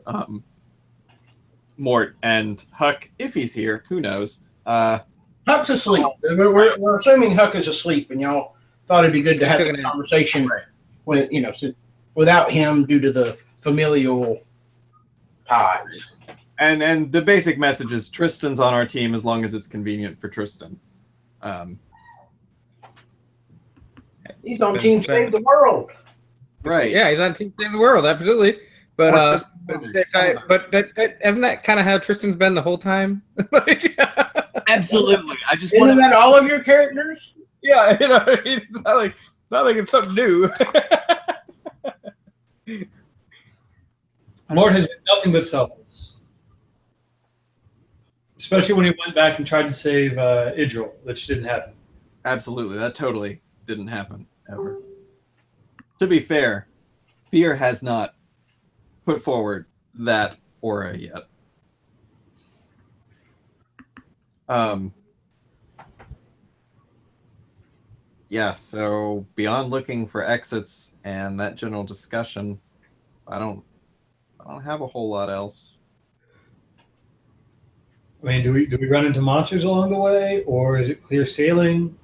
Mort and Huck, if he's here. Who knows? Huck's asleep. We're assuming Huck is asleep, and y'all thought it'd be good to have a conversation with without him due to the familial ties. And the basic message is Tristan's on our team as long as it's convenient for Tristan. He's on Team Save the World. Right. Yeah, he's on Team Save the World, absolutely. But isn't that kind of how Tristan's been the whole time? Absolutely. I just Isn't that all of your characters? Yeah, it's not like it's something new. Mort has been nothing but selfless. Especially when he went back and tried to save Idril, which didn't happen. Absolutely. That totally didn't happen, ever. To be fair, Fear has not put forward that aura yet. Yeah, so beyond looking for exits and that general discussion, I don't have a whole lot else. I mean, do we run into monsters along the way, or is it clear sailing?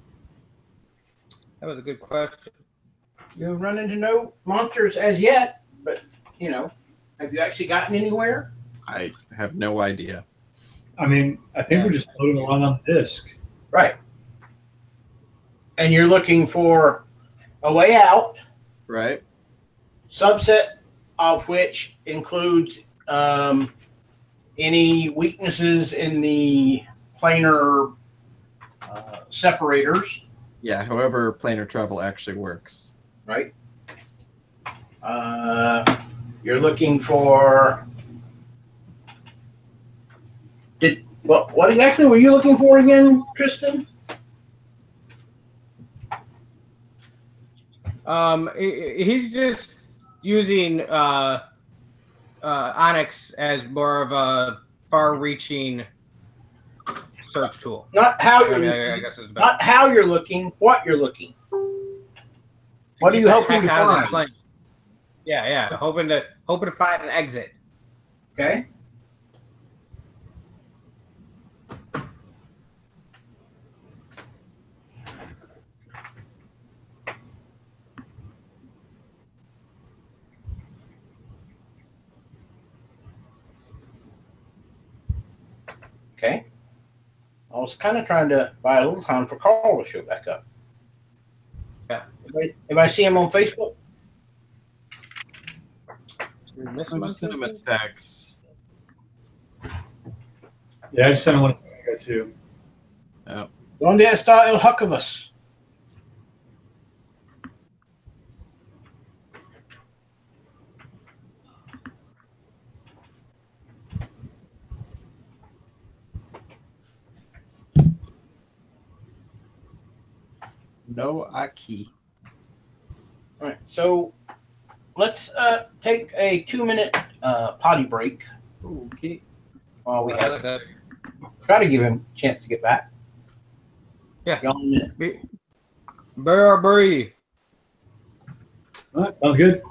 That was a good question. You've run into no monsters as yet, but have you actually gotten anywhere? I have no idea. I mean, I think we're just floating along on the disc. Right. And you're looking for a way out. Right. Subset of which includes any weaknesses in the planar separators. Yeah, however planar travel actually works. Right. You're looking for. What exactly were you looking for again, Tristan? He's just using Onyx as more of a far-reaching search tool. Not how you're I looking. guess it's better. Not how you're looking. What you're looking. What are you hoping to Heck out of this find? plane. Yeah. Hoping to find an exit. Okay. Okay. I was kind of trying to buy a little time for Carl to show back up. Yeah. Anybody see him on Facebook? I just sent him a text. Yeah, I just sent one to you guys too. ¿Dónde está el Huckabus? No Aki. All right, so let's take a 2-minute potty break Okay. while we have try to give him a chance to get back. Yeah. Y'all in a minute. Burberry. All right, sounds good.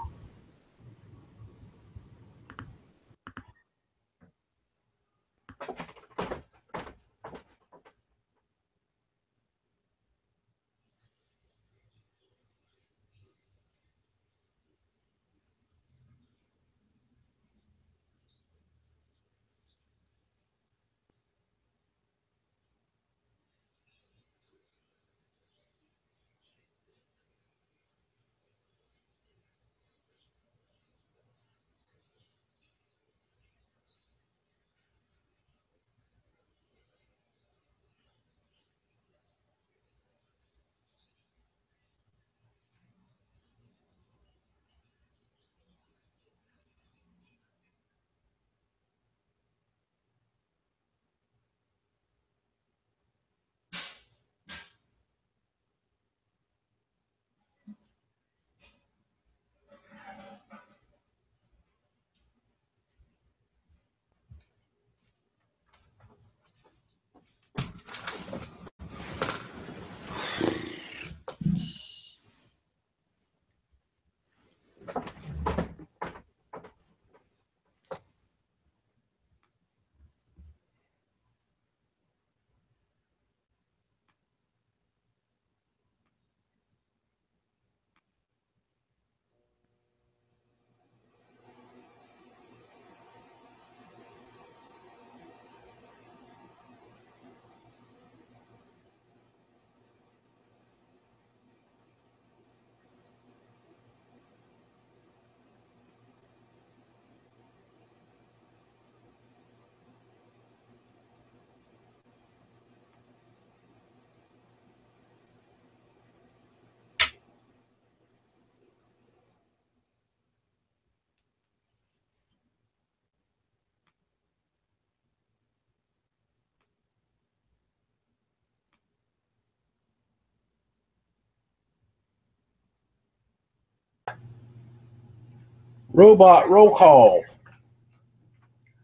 Robot roll call.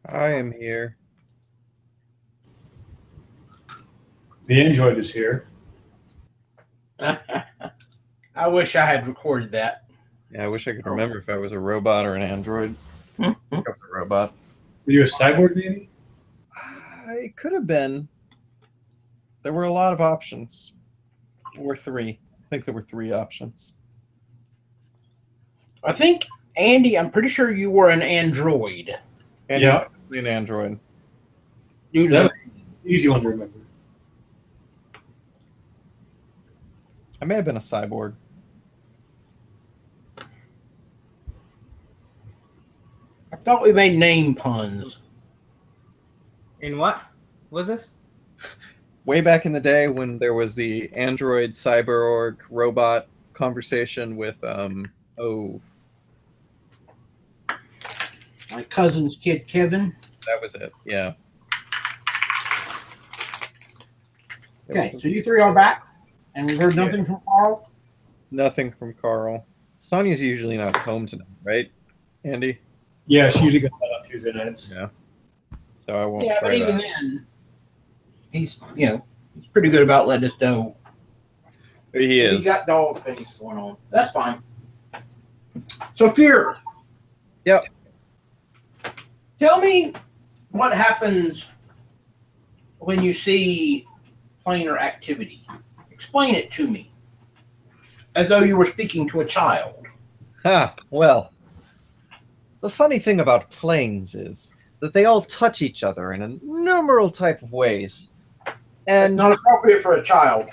I am here. The android is here. I wish I had recorded that. Yeah, I wish I could remember if I was a robot or an android. I think I was a robot. Were you a cyborg, maybe? I could have been. There were a lot of options. Or three. I think there were three options. I think, Andy, I'm pretty sure you were an android. And Yeah. an android. Due to That was an easy one to remember. I may have been a cyborg. I thought we made name puns. In what was this? Way back in the day when there was the android cyborg robot conversation with My cousin's kid, Kevin. that was it. Yeah. Okay, so you three are back, and we heard nothing from Carl. Nothing from Carl. Sonia's usually not home tonight, right, Andy? Yeah, she usually goes out on Tuesday nights. Yeah. So I won't Yeah, try but even that. then, he's pretty good about letting us know. He He's is. got dog things going on. That's fine. So, Fear. Yep. Tell me what happens when you see planar activity. Explain it to me. As though you were speaking to a child. Well, the funny thing about planes is that they all touch each other in a numeral type of ways. And Not appropriate for a child.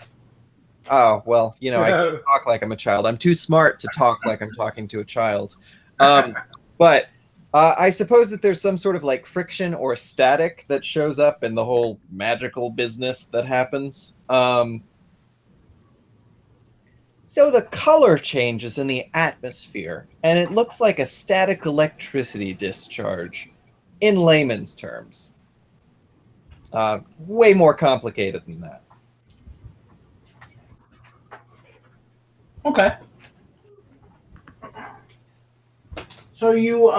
oh, well, you know, I can't talk like I'm a child. I'm too smart to talk like I'm talking to a child. But I suppose that there's some sort of like friction or static that shows up in the whole magical business that happens. So the color changes in the atmosphere, and it looks like a static electricity discharge, in layman's terms. Way more complicated than that. Okay. So you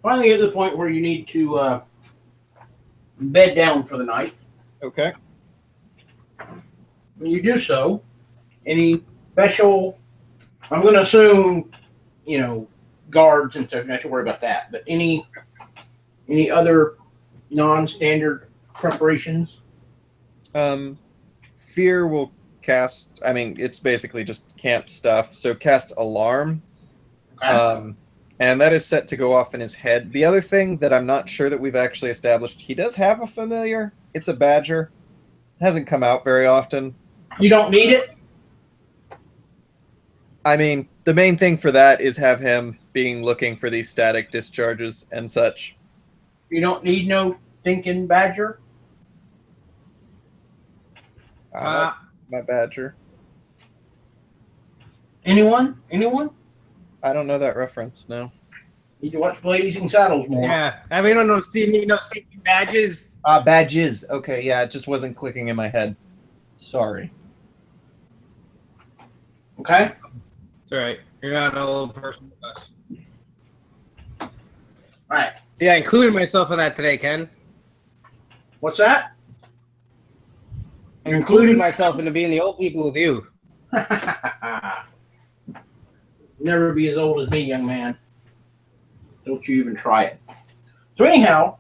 finally get to the point where you need to bed down for the night. Okay. When you do so, any special, I'm going to assume, guards and stuff, you don't have to worry about that, but any other non-standard preparations? Fear will cast, I mean, it's basically just camp stuff, so cast Alarm. Okay. And that is set to go off in his head. The other thing that I'm not sure that we've actually established, he does have a familiar. It's a badger. It hasn't come out very often. You don't need it? I mean, the main thing for that is have him looking for these static discharges and such. You don't need no thinking badger? I like my badger. Anyone? I don't know that reference, no. Need to watch Blazing Saddles more. Yeah, I mean, I don't know. Safety badges. Badges. Okay, yeah, it just wasn't clicking in my head. Sorry. Okay? It's all right. You're not a little person with us. All right. Yeah, I included myself in that today, Ken. What's that? I included myself into being the old people with you. Never be as old as me, young man. Don't you even try it. So anyhow,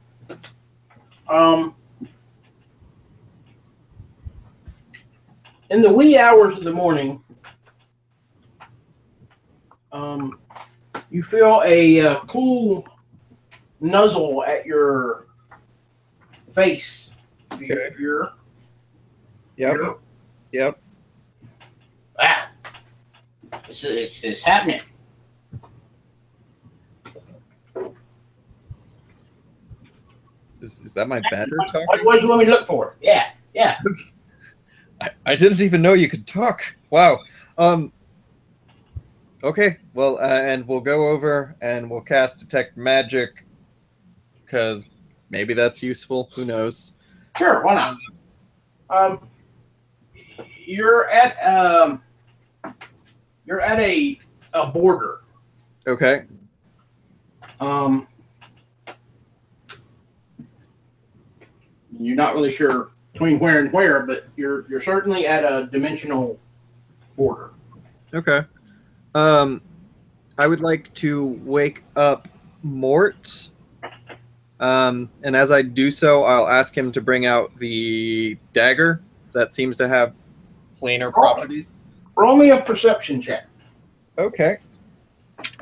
in the wee hours of the morning, you feel a cool nuzzle at your face. If you're Yep. It's happening. Is that my badger talking? What do you want me to look for? Yeah. I didn't even know you could talk. Wow. Okay. Well, and we'll go over and we'll cast Detect Magic because maybe that's useful. Who knows? Sure, why not? You're at a a border. Okay. You're not really sure between where and where, but you're certainly at a dimensional border. Okay. I would like to wake up Mort. And as I do so, I'll ask him to bring out the dagger that seems to have planar properties. Roll me a perception check. Okay.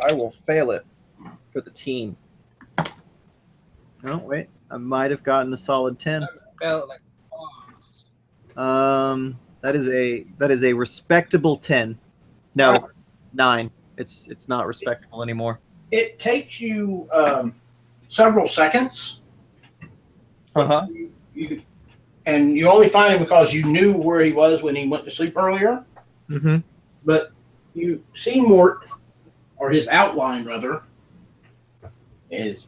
I will fail it for the team. Oh, wait. I might have gotten a solid 10. Felt like That is a respectable 10. No, 9. It's not respectable anymore. It takes you several seconds. Uh-huh. And you only find him because you knew where he was when he went to sleep earlier. Mm-hmm. But you see Mort, or his outline rather, is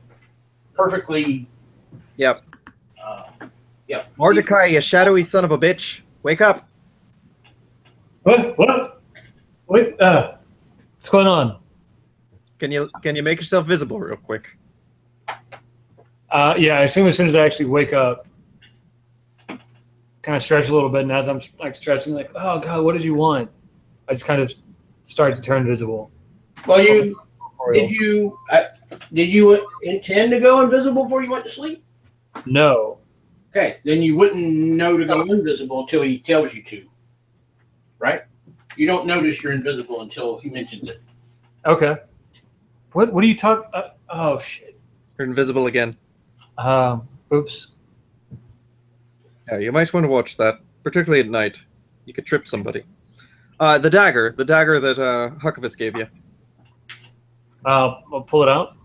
perfectly. Yep. Yep. Mordecai, you shadowy son of a bitch. Wake up. What? Wait, what's going on? Can you make yourself visible real quick? Yeah, I assume as soon as I actually wake up, kind of stretch a little bit, and as I'm like stretching, like, oh god, what did you want? I just kind of start to turn visible. Well, did you intend to go invisible before you went to sleep? No. Okay, then you wouldn't know to go invisible until he tells you to, right? You don't notice you're invisible until he mentions it. Okay. What are you talking? Oh shit. You're invisible again. Oops. Yeah, you might want to watch that, particularly at night. You could trip somebody. The dagger that Huckabus gave you. I'll pull it out.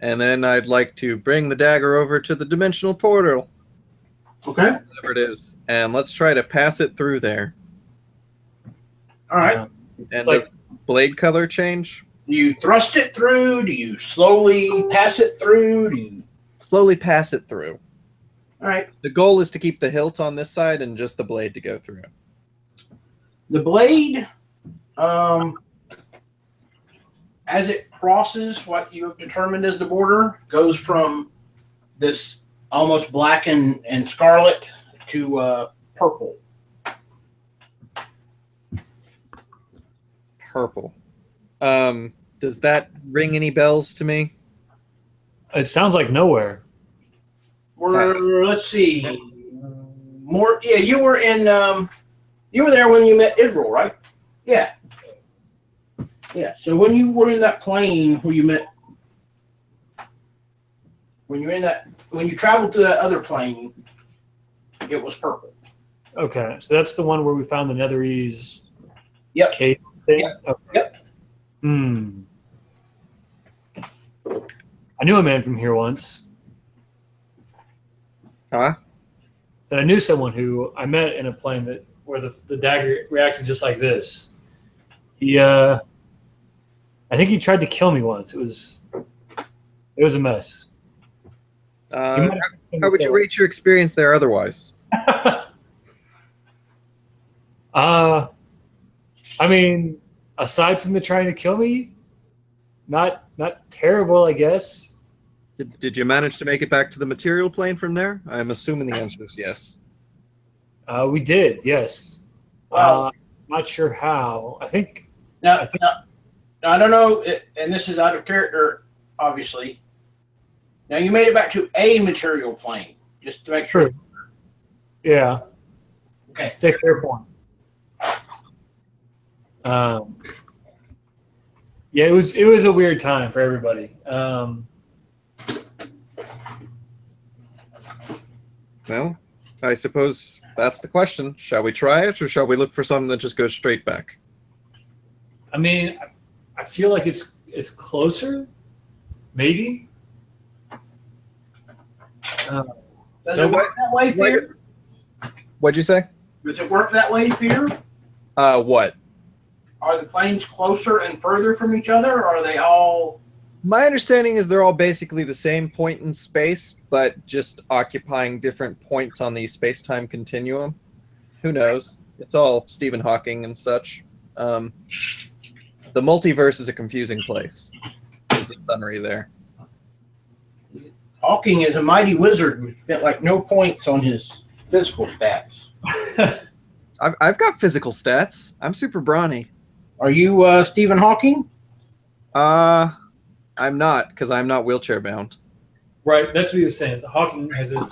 And then I'd like to bring the dagger over to the dimensional portal, Okay. whatever it is, and let's try to pass it through there. All right. And like- does blade color change? Do you thrust it through? Do you slowly pass it through? Do you... Slowly pass it through. All right. The goal is to keep the hilt on this side and just the blade to go through. The blade, as it crosses what you have determined as the border, goes from this almost black and scarlet to purple. Purple. Does that ring any bells to me? It sounds like nowhere. Let's see. Yeah, you were there when you met Idril, right? Yeah. Yeah. So when you were in that plane where you met, when you traveled to that other plane, it was purple. Okay, so that's the one where we found the Netherese. Yep. Cave thing. Yep. Okay. Yep. I knew a man from here once. Huh? That I knew someone who I met in a plane where the dagger reacted just like this. He, I think he tried to kill me once. It was a mess. How would you rate your experience there otherwise? I mean, aside from the trying to kill me, not terrible, I guess. Did you manage to make it back to the material plane from there? I'm assuming the answer is yes. We did, yes. Wow. Not sure how. I think. Now, I don't know, and this is out of character, obviously. Now, you made it back to a material plane, just to make sure. True. Yeah. Okay. It's a fair point. Yeah, it was a weird time for everybody. Well, I suppose that's the question. Shall we try it, or shall we look for something that just goes straight back? I mean, I feel like it's closer, maybe. Does it work that way, Fear? What'd you say? Does it work that way, Fear? What? Are the planes closer and further from each other, or are they all... My understanding is they're all basically the same point in space, but just occupying different points on the space-time continuum. Who knows? It's all Stephen Hawking and such. The multiverse is a confusing place. Is the summary there? Hawking is a mighty wizard who spent like no points on his physical stats. I've got physical stats. I'm super brawny. Are you Stephen Hawking? I'm not, because I'm not wheelchair bound. Right, that's what he was saying. Hawking has a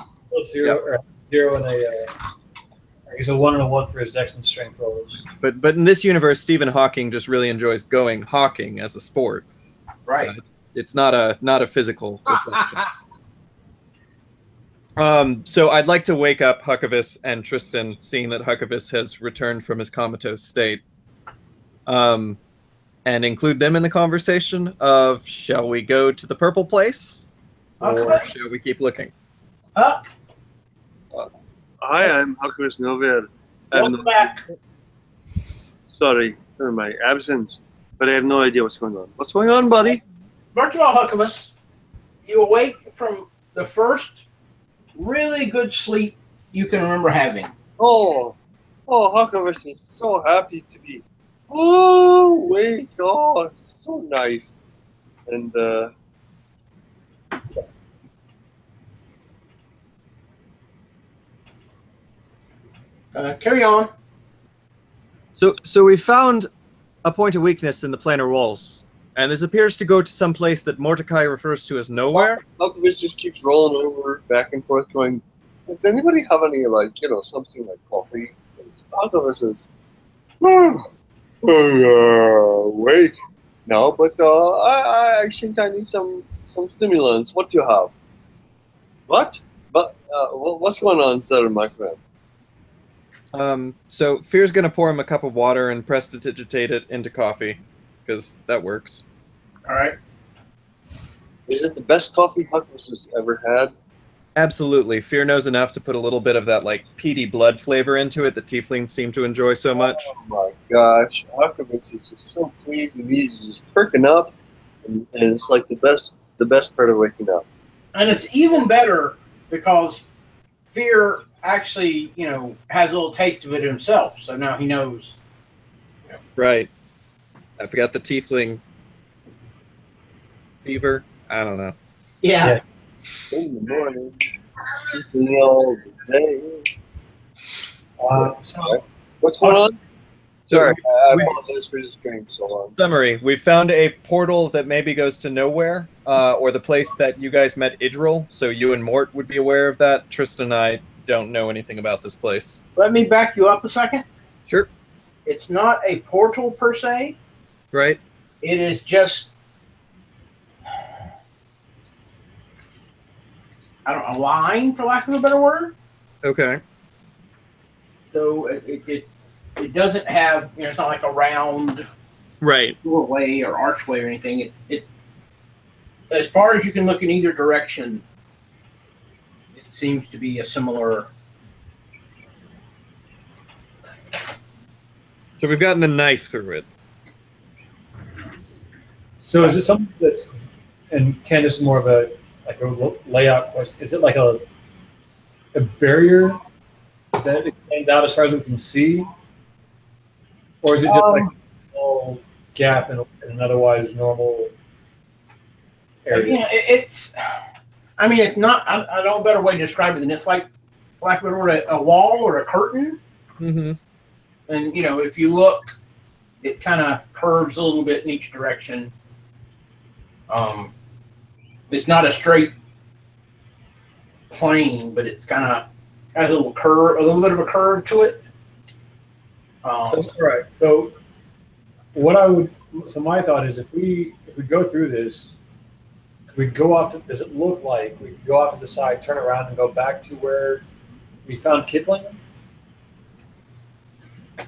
zero, or 0 and he's a 1 and a 1 for his dex and strength rolls. But in this universe, Stephen Hawking just really enjoys going hawking as a sport. Right. It's not a physical reflection. So I'd like to wake up Huckavis and Tristan, seeing that Huckavis has returned from his comatose state, and include them in the conversation of, shall we go to the purple place, or shall we keep looking? Up. Hi, I'm Huckavis Nover. Welcome back. Sorry for my absence, but I have no idea what's going on. What's going on, buddy? First of all, Huckavis, you awake from the first really good sleep you can remember having. Oh, Huckavis is so happy to be. Oh, wait, oh, it's so nice. And, Carry on. So we found a point of weakness in the planar walls, and this appears to go to some place that Mordecai refers to as nowhere. Huckavis just keeps rolling over back and forth going, does anybody have any, like, something like coffee? Huckavis is, wait. No, but I think I need some stimulants. What do you have? What? But what's going on, sir, my friend? So Fear's gonna pour him a cup of water and prestidigitate it into coffee, because that works. All right. Is it the best coffee Huckavis has ever had? Absolutely. Fear knows enough to put a little bit of that like peaty blood flavor into it that tieflings seem to enjoy so much. Oh my gosh, Huckavis is just so pleased and he's just perking up, and it's like the best part of waking up. And it's even better because Fear actually, has a little taste of it himself. So now he knows. Right. I forgot the tiefling fever. I don't know. Yeah. In the morning, kissing all the day. What's going on? Sorry, I apologize for just being so long. Summary: we found a portal that maybe goes to nowhere, or the place that you guys met Idril. So you and Mort would be aware of that. Tristan and I don't know anything about this place. Let me back you up a second. Sure. It's not a portal per se. Right. It is just a line, for lack of a better word. Okay. So it doesn't have, it's not like a round Right. doorway or archway or anything. It as far as you can look in either direction, it seems to be a similar. So we've gotten a knife through it. So is it something that's, and Ken, this is more of a layout question. Is it like a barrier that extends out as far as we can see? Or is it just like a small gap in an otherwise normal area? Yeah, it's not, I don't know a better way to describe it than it's like a better word, a wall or a curtain. Mm-hmm. And, if you look, it kind of curves a little bit in each direction. It's not a straight plane, but it's kind of has a little curve, a little bit of a curve to it. Right. So my thought is if we go through this, could we go off does it look like we could go off to the side, turn around and go back to where we found Kipling?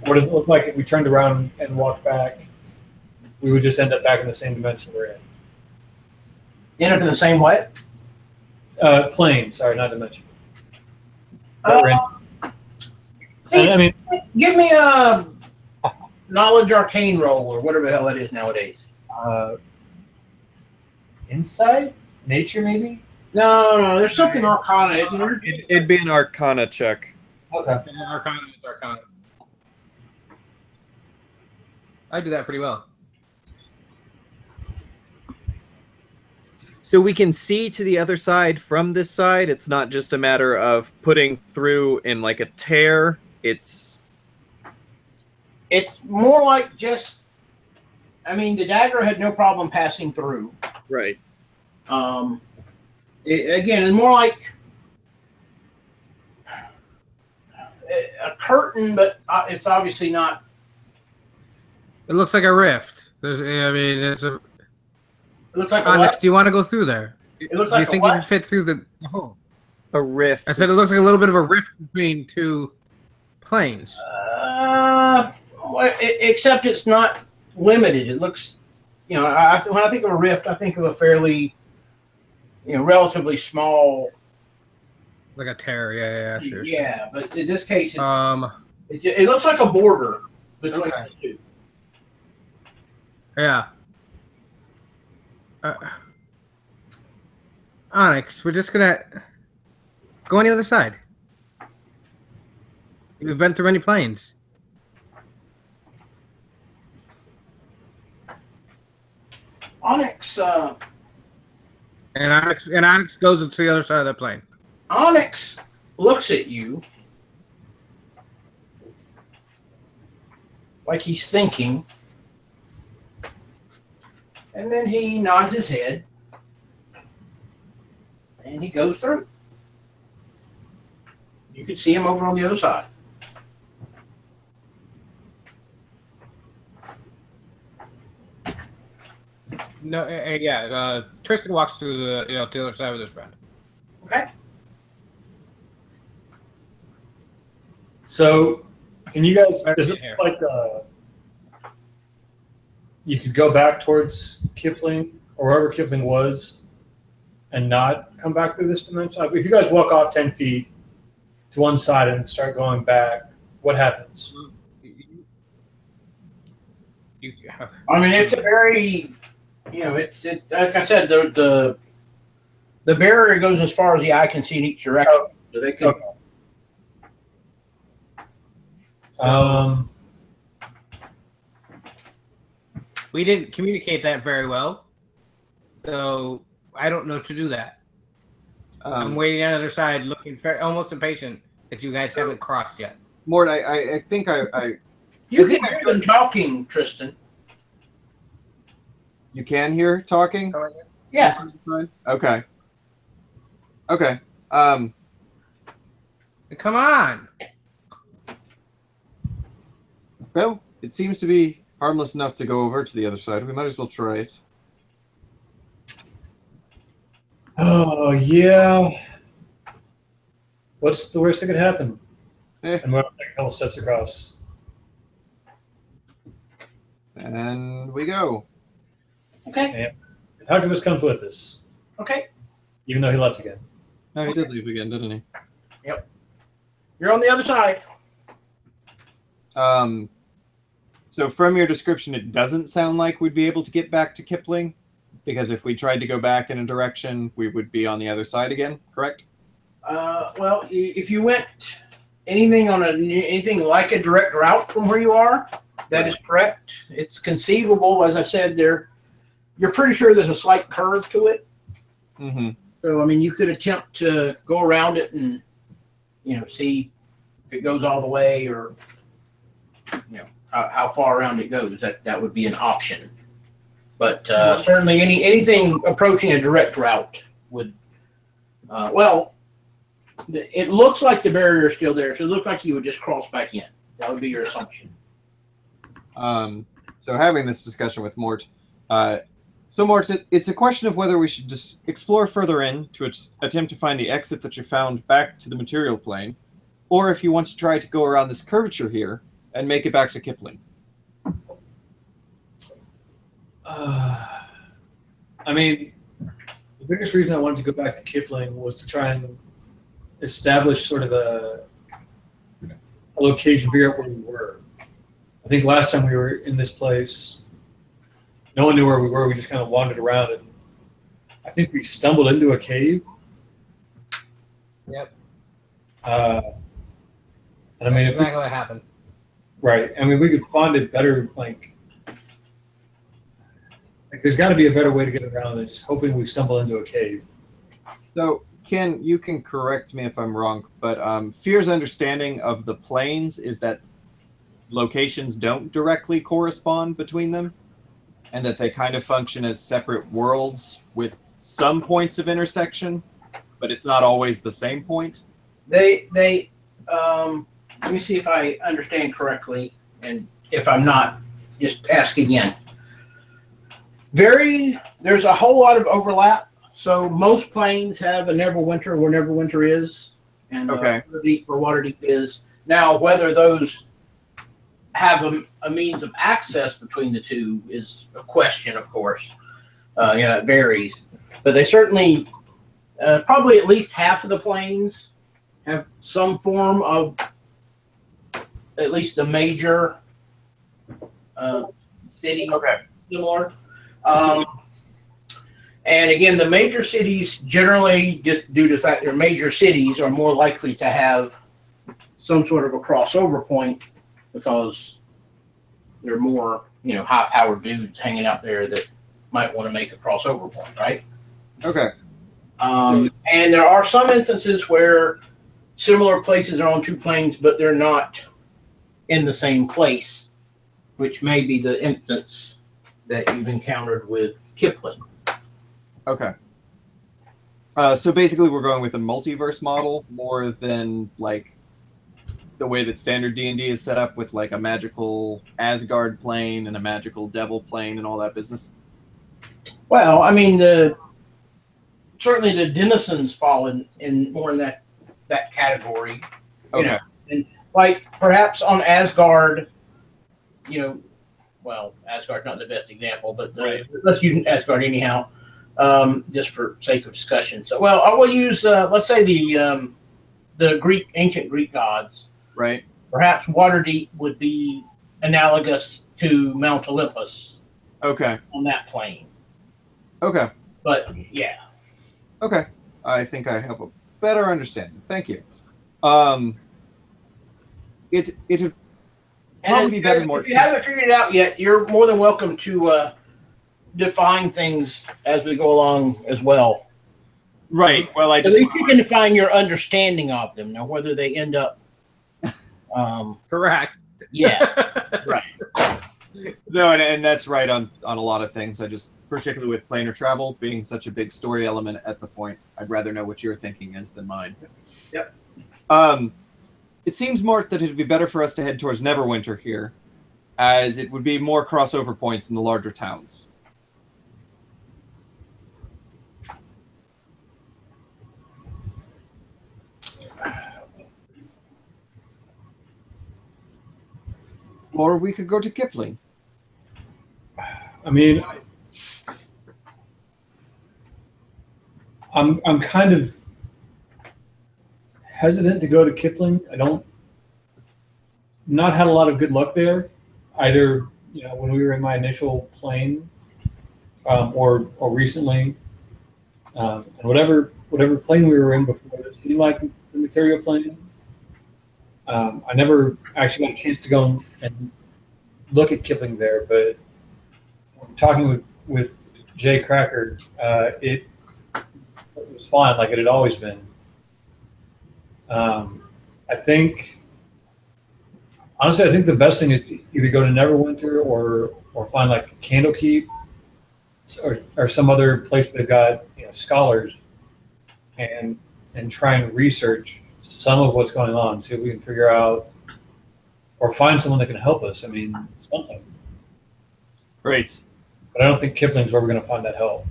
Or does it look like if we turned around and walked back, we would just end up back in the same dimension we're in? End up in the same way? Plane, sorry, not dimension. Give me a knowledge arcane roll or whatever the hell it is nowadays. Insight? Nature, maybe? No, there's something arcana. It'd be an Arcana check. Okay. Arcana. I do that pretty well. So we can see to the other side from this side. It's not just a matter of putting through in like a tear. It's more like just. I mean, the dagger had no problem passing through. right. Again, it's more like a curtain, but it's obviously not. It looks like a rift. It's a. It looks like Onyx, a do you want to go through there? It looks Do you like think a you what? can fit through the hole? A rift. I said it looks like a little bit of a rift between two planes. Except it's not limited. It looks, when I think of a rift, I think of a fairly, relatively small. Like a tear, yeah. Sure. Yeah, but in this case, Um, it looks like a border between Okay. the two. yeah. Onyx, we're just gonna go on the other side. We've been through many planes. Onyx, And Onyx goes to the other side of the plane. Onyx looks at you like he's thinking, and then he nods his head, and he goes through. You can see him over on the other side. No, yeah. Tristan walks through to the other side with his friend. Okay. So, can you guys? Better Does get it here. look like you could go back towards Kipling or wherever Kipling was, and not come back through this dimension? If you guys walk off 10 feet to one side and start going back, what happens? I mean, it's a very, it's like I said, the barrier goes as far as the eye can see in each direction. So they could. Okay. We didn't communicate that very well, so I don't know to do that. I'm waiting on the other side, looking almost impatient that you guys haven't crossed yet. Mort, I think I You can hear them talking, Tristan. you can hear talking. Yeah. Okay. Okay. Come on. Well, it seems to be harmless enough to go over to the other side. We might as well try it. Oh yeah. What's the worst that could happen? Eh. And we'll take a couple steps across. And we go. Okay. And Harkivus comes with us, Okay. even though he left again. Oh, he did leave again, didn't he? You're on the other side. So from your description, it doesn't sound like we'd be able to get back to Kipling, because if we tried to go back in a direction, we would be on the other side again, correct? Well, if you went anything anything like a direct route from where you are, that is correct. It's conceivable, as I said, you're pretty sure there's a slight curve to it. Mm-hmm. So, I mean, you could attempt to go around it and, see if it goes all the way or, how far around it goes. That would be an option. But certainly anything approaching a direct route would, it looks like the barrier is still there. So it looks like you would just cross back in. That would be your assumption. So having this discussion with Mort, Mort, it's a question of whether we should just explore further in to attempt to find the exit that you found back to the material plane, or if you want to try to go around this curvature here and make it back to Kipling. I mean, the biggest reason I wanted to go back to Kipling was to try and establish sort of a location, figure out where we were. I think last time we were in this place, no one knew where we were. We just kind of wandered around, and I think we stumbled into a cave. Yep. And I mean, That's exactly what happened. right. I mean, we could find it better. Like, Like, there's got to be a better way to get around than just hoping we stumble into a cave. So, Ken, you can correct me if I'm wrong, but Fear's understanding of the planes is that locations don't directly correspond between them, and that they kind of function as separate worlds with some points of intersection, but it's not always the same point. They let me see if I understand correctly, and if I'm not, just ask again. There's a whole lot of overlap. So most planes have a Neverwinter where Neverwinter is, and Okay. Waterdeep where Waterdeep is. Now, whether those have a means of access between the two is a question, of course. It varies, but they certainly, probably at least half of the planes have some form of at least a major city similar. And again, the major cities generally, just due to the fact they're major cities, are more likely to have some sort of a crossover point because there are more, high-powered dudes hanging out there that might want to make a crossover point, right? Okay. And there are some instances where similar places are on two planes, but they're not in the same place, which may be the instance that you've encountered with Kipling. Okay. So basically we're going with a multiverse model more than like the way that standard D&D is set up with like a magical Asgard plane and a magical devil plane and all that business. Well, I mean, certainly the denizens fall in more in that category. Okay. And like perhaps on Asgard, well, Asgard's not the best example, but let's use Asgard anyhow, just for sake of discussion. So, well, I will use let's say the ancient Greek gods. Right. Perhaps Waterdeep would be analogous to Mount Olympus. Okay. On that plane. Okay. But yeah. Okay. I think I have a better understanding. Thank you. It would probably be better more. If you haven't figured it out yet, you're more than welcome to define things as we go along as well. Right. Well, at least you can define your understanding of them. Now, whether they end up correct. Yeah. Right. No, and that's right on a lot of things. I just, particularly with planar travel being such a big story element at the point, I'd rather know what your thinking is than mine. Yep. It seems, Mort, that it would be better for us to head towards Neverwinter here, as it would be more crossover points in the larger towns. Or we could go to Kipling. I mean, I'm kind of hesitant to go to Kipling. Not had a lot of good luck there, either when we were in my initial plane, or recently, and whatever plane we were in before. It seemed like the material plane. I never actually got a chance to go and look at Kipling there, but talking with Jay Cracker, it was fine, like it had always been. I think the best thing is to either go to Neverwinter or find like Candlekeep or some other place that got scholars and try and research some of what's going on, see if we can figure out or find someone that can help us. I mean, something. Right. But I don't think Kipling's where we're going to find that help.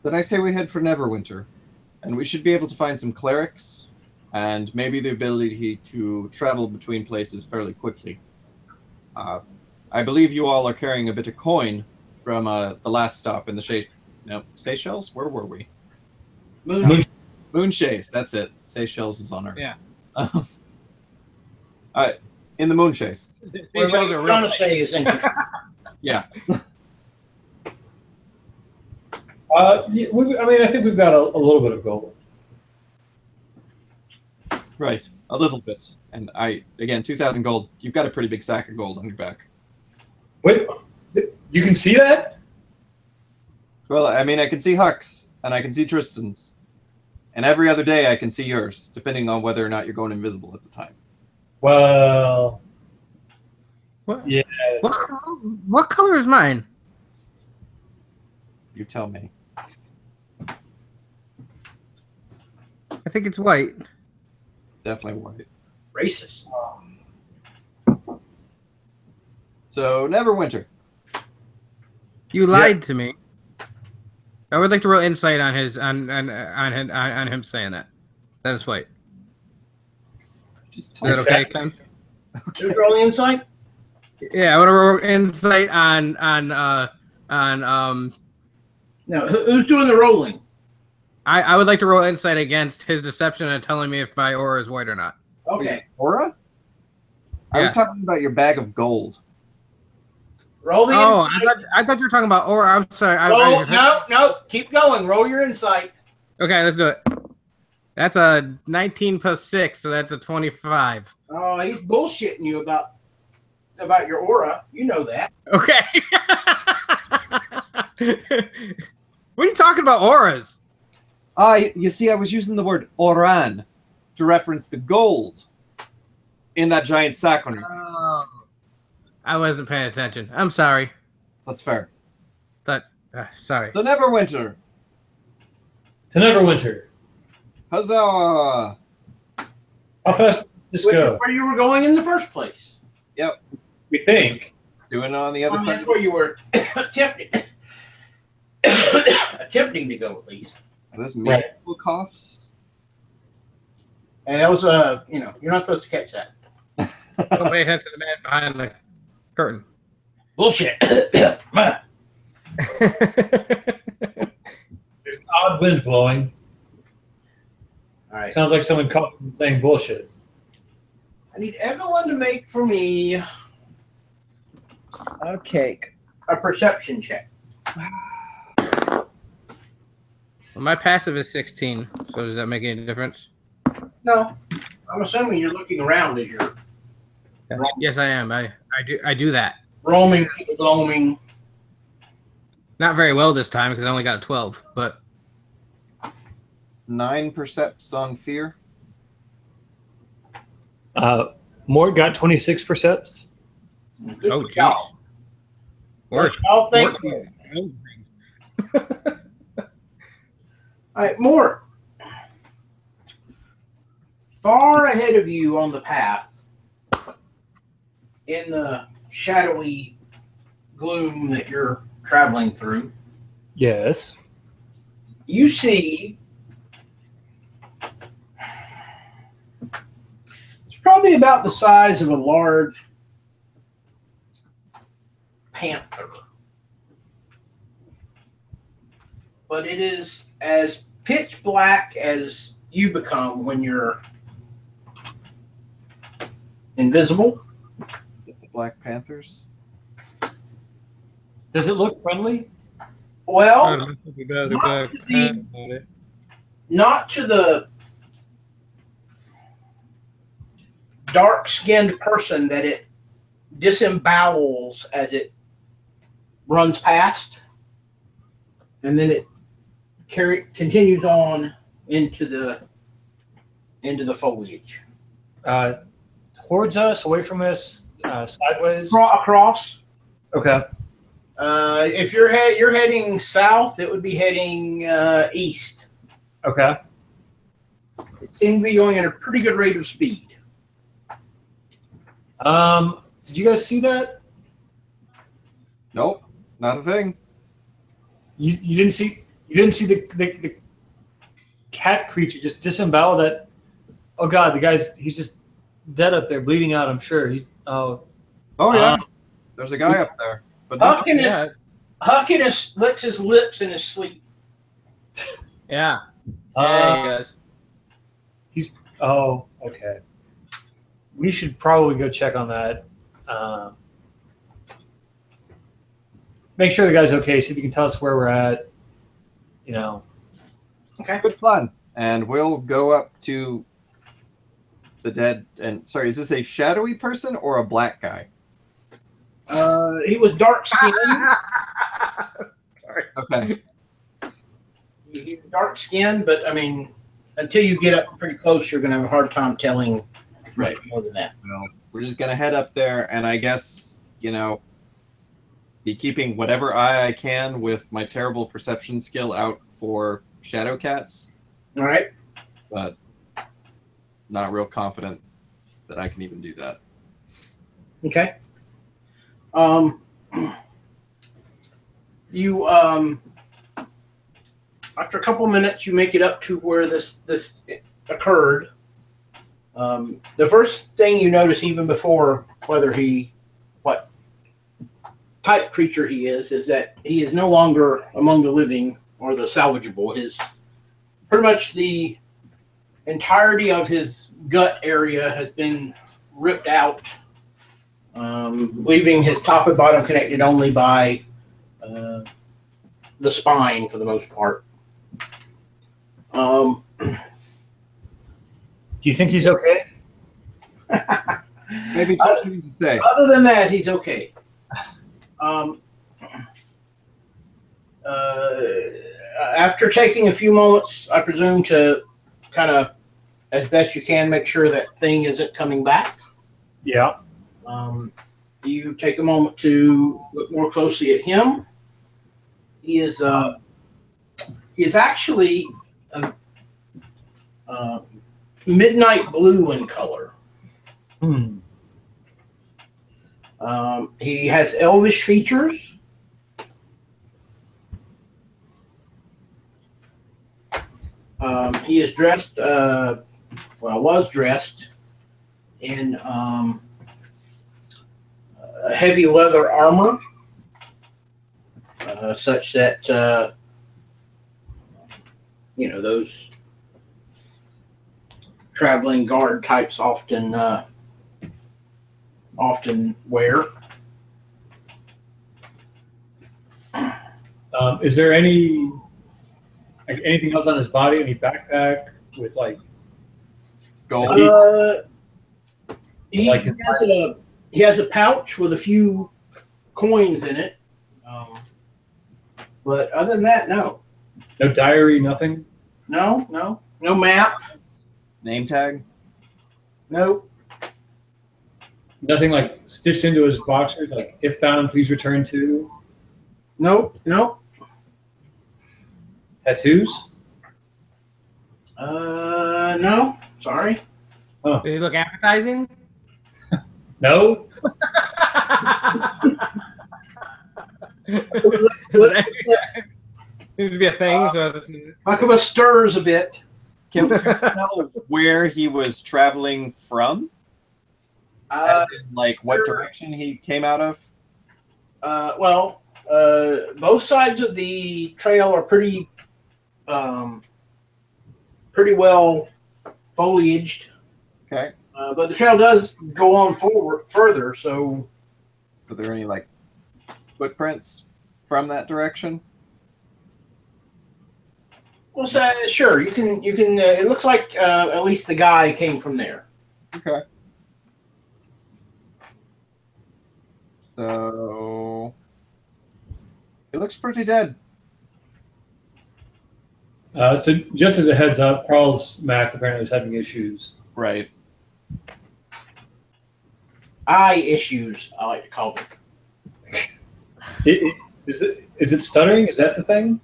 Then I say we head for Neverwinter, and we should be able to find some clerics and maybe the ability to travel between places fairly quickly. I believe you all are carrying a bit of coin from the last stop in the Seychelles? Where were we? Moonchase, that's it. Seychelles is on Earth. Yeah. In the Moonchase. Seychelles are real. Say is interesting. Yeah. I think we've got a little bit of gold. Right, a little bit. And 2,000 gold. You've got a pretty big sack of gold on your back. Wait, you can see that? Well, I mean, I can see Huck's, and I can see Tristan's. And every other day I can see yours, depending on whether or not you're going invisible at the time. Well, What? yeah. What color is mine? You tell me. I think it's white. It's definitely white. Racist. So, Neverwinter. You lied to me. I would like to roll insight on his on him saying that. That is white. Just Is that okay, Ken? Who's rolling insight? Yeah, I want to roll insight on No, who's doing the rolling? I would like to roll insight against his deception and telling me if my aura is white or not. Okay. Aura? I was talking about your bag of gold. Roll the Oh, insight. I thought you were talking about aura. I'm sorry. No. Keep going. Roll your insight. Okay, let's do it. That's a 19 plus 6, so that's a 25. Oh, he's bullshitting you about your aura. You know that. Okay. What are you talking about, auras? You see, I was using the word Oran to reference the gold in that giant sack on you. Oh, I wasn't paying attention. I'm sorry. That's fair. Sorry. So Neverwinter. To Neverwinter. Huzzah! How fast does this go? Where you were going in the first place. We think. Doing it on the other I mean, side. that's where you were attempting to go at least. Are those Right. meatball coughs? And that was you're not supposed to catch that. Don't pay attention to the man behind the curtain. Bullshit. There's an odd wind blowing. All right. Sounds like someone caught him saying bullshit. I need everyone to make for me Okay. a perception check. Well, my passive is 16, so does that make any difference? No, I'm assuming you're looking around as you're Yes, I am. I do that. roaming, gloaming. Not very well this time because I only got a 12, but 9 percepts on fear. Mort got 26 percepts. Good oh for jeez. y'all. Or Y'all think. All right, Mort. Far ahead of you on the path, in the shadowy gloom that you're traveling through, Yes. you see it's probably about the size of a large panther. But it is as pitch black as you become when you're invisible. The Black Panthers. Does it look friendly? Well, Not not to the dark-skinned person that it disembowels as it runs past, and then it continues on into the foliage. Towards us, away from us, sideways. Across. Okay. If you're heading south, it would be heading east. Okay. It seems to be going at a pretty good rate of speed. Did you guys see that? Nope, not a thing. You didn't see the cat creature just disembowel that. Oh God, he's just dead up there, bleeding out. I'm sure he's. Oh yeah, there's a guy up there. But Huckiness licks his lips in his sleep. Yeah. Yeah, he does. Oh, okay. We should probably go check on that. Make sure the guy's okay. See if you can tell us where we're at. You know. Okay. good plan. And we'll go up to the dead. And sorry, is this a shadowy person or a black guy? He was dark skinned. Okay. He's dark skinned, but I mean, until you get up pretty close, you're going to have a hard time telling Right. more than that. Well, we're just gonna head up there, and I guess be keeping whatever eye I can with my terrible perception skill out for shadow cats, All right. but not real confident that I can even do that. Okay. You after a couple minutes, you make it up to where this occurred. The first thing you notice, even before what type creature he is that he is no longer among the living or the salvageable. His pretty much the entirety of his gut area has been ripped out, leaving his top and bottom connected only by the spine for the most part. Do you think he's okay? Maybe too soon to say. Other than that, he's okay. After taking a few moments, I presume, to kind of, as best you can, make sure that thing isn't coming back, Yeah. you take a moment to look more closely at him. He is actually midnight blue in color. He has elvish features. He is dressed, was dressed in heavy leather armor, such that, those traveling guard types often wear. Is there anything else on his body? Any backpack with Gold. He has a pouch with a few coins in it. But other than that, no. No diary, nothing? No map. Name tag. No. Nothing stitched into his boxers, if found, please return to? Nope. Tattoos? No. Sorry. Does he look appetizing? No? Seems to be a thing. Huckava stirs a bit. Can we tell where he was traveling from? What direction he came out of? Both sides of the trail are pretty well foliaged. Okay. But the trail does go on further. So, Are there any footprints from that direction? well, sure. You can. It looks like at least the guy came from there. Okay. So he looks pretty dead. So just as a heads up, Carl's Mac apparently is having issues. Right. Eye issues, I like to call them. Is it stuttering? Is that the thing?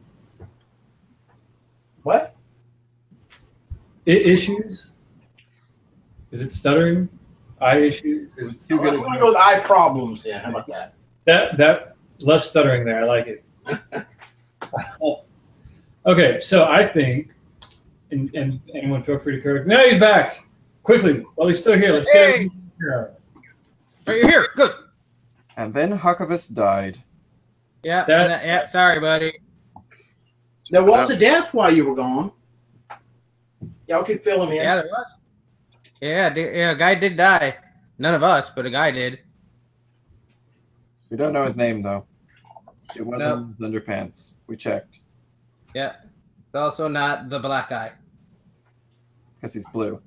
What? Issues? Is it stuttering? Eye issues? It's I'm too good. going to go with eye problems then. How about that? That less stuttering there. I like it. Okay, so I think, and anyone feel free to correct. No, he's back. Quickly, while he's still here, let's get him here. Oh, you're here. Good. And then Huckavus died. Yeah. Sorry, buddy. There was a death while you were gone. Y'all could fill him in. Yeah, there was. Yeah, a guy did die. None of us, but a guy did. We don't know his name though. It wasn't his underpants. We checked. Yeah. It's also not the black guy. Because he's blue.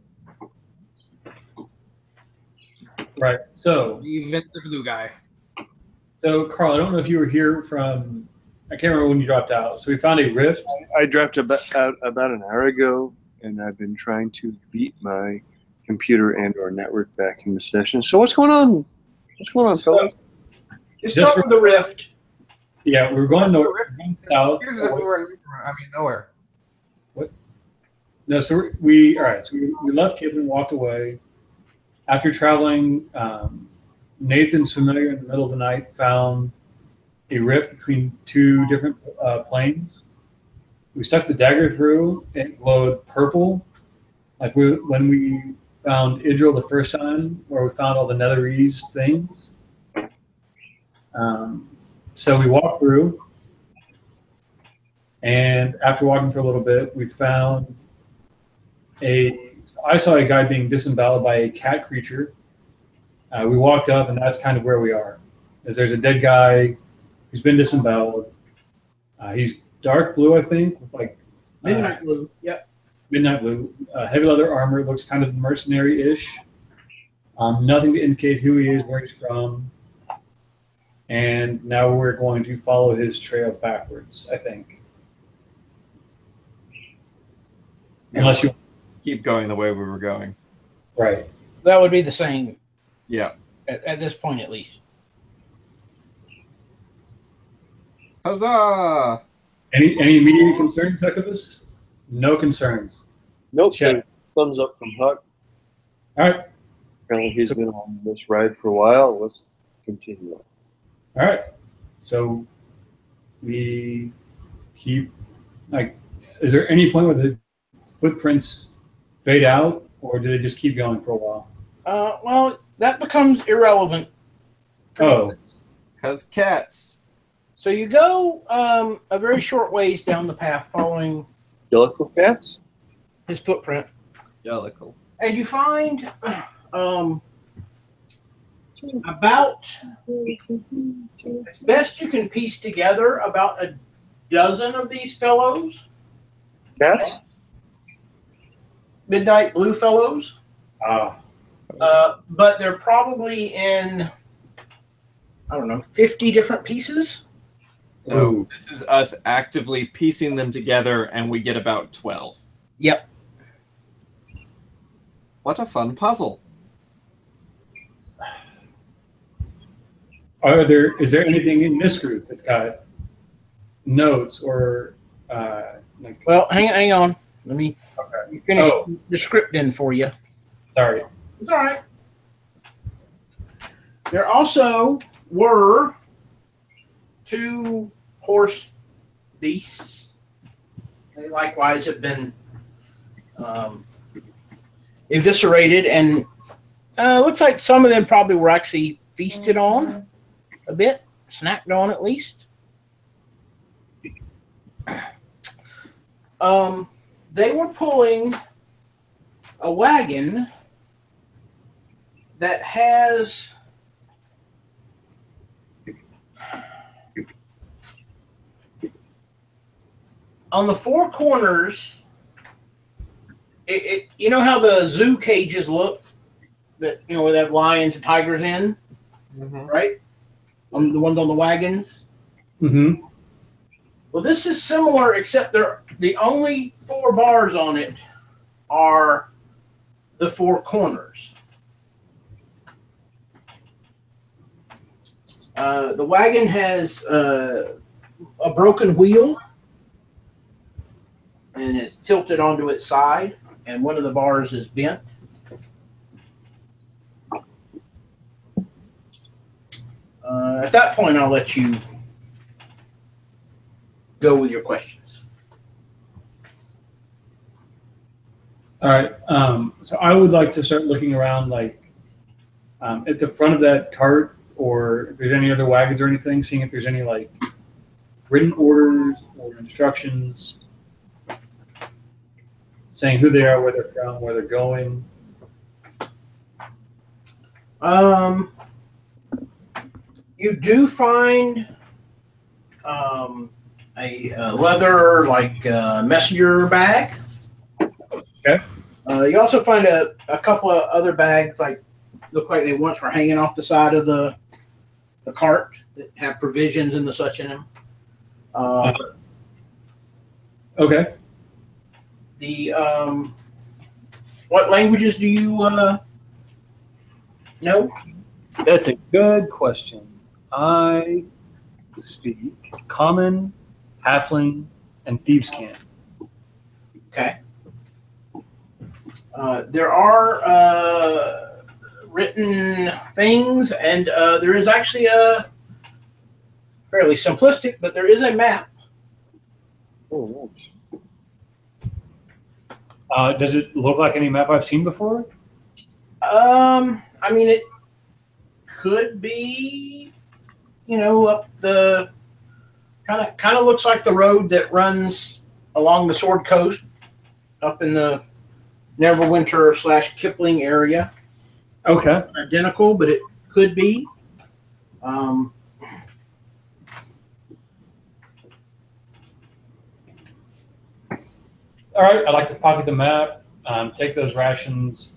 Right. So Even the blue guy. Carl, I don't know if you were here from I can't remember when you dropped out. So we found a rift. I dropped about an hour ago, and I've been trying to beat my computer and/or network back into session. So what's going on? What's going on, fellas? Just start with the rift. Yeah, we're going north, south. Here's if we were nowhere. No, so we left Kibben, walked away. After traveling, Nathan's familiar in the middle of the night found a rift between two different planes. We stuck the dagger through. It glowed purple, like when we found Idril the first time, where we found all the Netherese things. So we walked through, and after walking for a little bit, we found I saw a guy being disemboweled by a cat creature. We walked up, and that's kind of where we are. There's a dead guy who's been disemboweled. He's dark blue, I think, with like Midnight blue. Yep. Midnight blue. Heavy leather armor, looks kind of mercenary-ish. Nothing to indicate who he is, where he's from. And now we're going to follow his trail backwards, I think. Unless you keep going the way we were going. right. That would be the same Yeah. at this point, at least. Huzzah! Any immediate concerns, Huckabus? No concerns. Nope. Check. Thumbs up from Huck. All right. Apparently he's been on this ride for a while. Let's continue on. All right. So we keep is there any point where the footprints fade out, or do they just keep going for a while? Well, that becomes irrelevant. Oh, Because cats. So you go a very short ways down the path following Jellicle cats? his footprint, Jellicle. and you find about, as best you can piece together, about a dozen of these fellows, Cats? midnight blue fellows, ah, but they're probably in, I don't know, 50 different pieces. So this is us actively piecing them together, and we get about 12. Yep. What a fun puzzle. is there anything in this group that's got notes or Well, hang on. Let me finish Oh. the script in for you. sorry. It's all right. There also were 2 horse beasts. They likewise have been eviscerated, and looks like some of them probably were actually feasted on a bit, snacked on at least. They were pulling a wagon that has on the 4 corners, you know how the zoo cages look, that where they have lions and tigers in, right? On the ones on the wagons. Mm-hmm. Well, this is similar, except the only 4 bars on it are the 4 corners. The wagon has a broken wheel, and it's tilted onto its side, and one of the bars is bent. At that point, I'll let you go with your questions. All right. So I would like to start looking around, at the front of that cart, or if there's any other wagons or anything, seeing if there's any written orders or instructions saying who they are, where they're from, where they're going. You do find a leather messenger bag. Okay. You also find a couple of other bags look like they once were hanging off the side of the cart that have provisions and the such in them. Okay. The what languages do you know? That's a good question. I speak Common, Halfling, and Thieves' Cant. Okay. There are written things, and there is actually a fairly simplistic, but there is a map. Oh, nice. Does it look like any map I've seen before? I mean, it could be, up the kind of looks like the road that runs along the Sword Coast, up in the Neverwinter / Kipling area. Okay. Identical, but it could be. All right. I'd like to pocket the map, take those rations.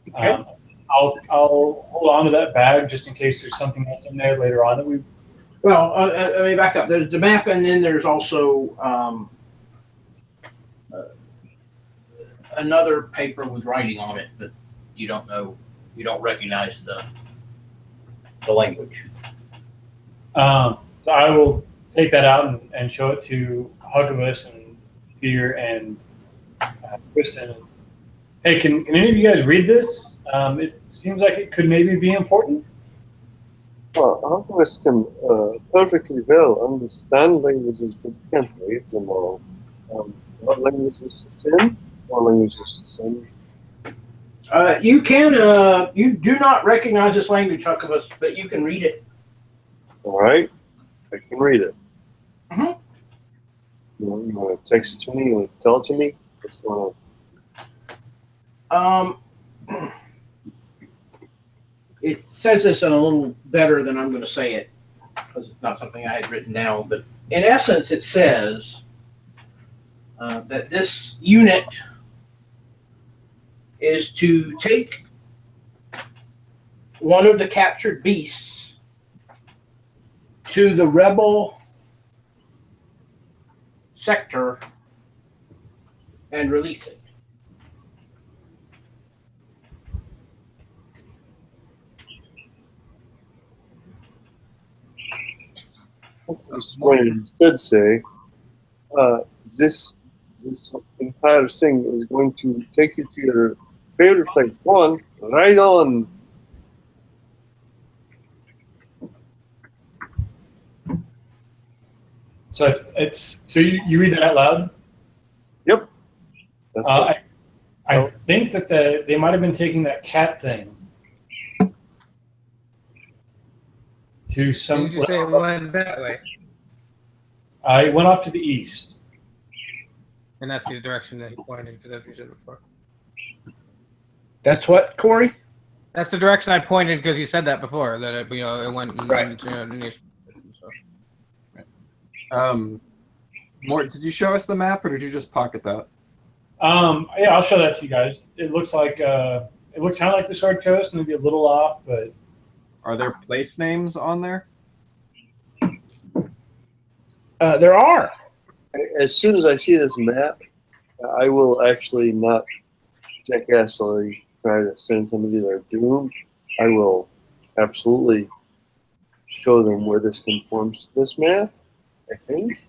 Okay. I'll hold on to that bag just in case there's something else in there later on that we. Well, let me back up. There's the map, and then there's also another paper with writing on it, but you don't know, you don't recognize the language. So I will take that out and show it to Huggabus and Fear and Kristen. Hey, can any of you guys read this? It seems like it could maybe be important. Well, Alchemists can perfectly well understand languages, but you can't read them all. What language is this in? What language is this in? You do not recognize this language, Huckabus, but you can read it. All right, I can read it. Mhm. You want to text it to me? You want to tell it to me? What's going on? It says this in a little better than I'm going to say it, because it's not something I had written down. But in essence, it says that this unit is to take one of the captured beasts to the rebel sector and release it. This is what it instead say. This entire thing is going to take you to your favorite place. Go on, right on. So so you read that out loud? Yep. That's right. I think that they might have been taking that cat thing to some. Did you say it went that way? I went off to the east. And that's the direction that he pointed, because that's what you said before. That's what, Corey? That's the direction I pointed because you said that before, that it went Right. into Mort, did you show us the map, or did you just pocket that? Yeah, I'll show that to you guys. It looks like it looks kind of like the Sword Coast, maybe a little off, but Are there place names on there? There are. As soon as I see this map, I will actually not jackassly try to send somebody their doom. I will absolutely show them where this conforms to this map, I think.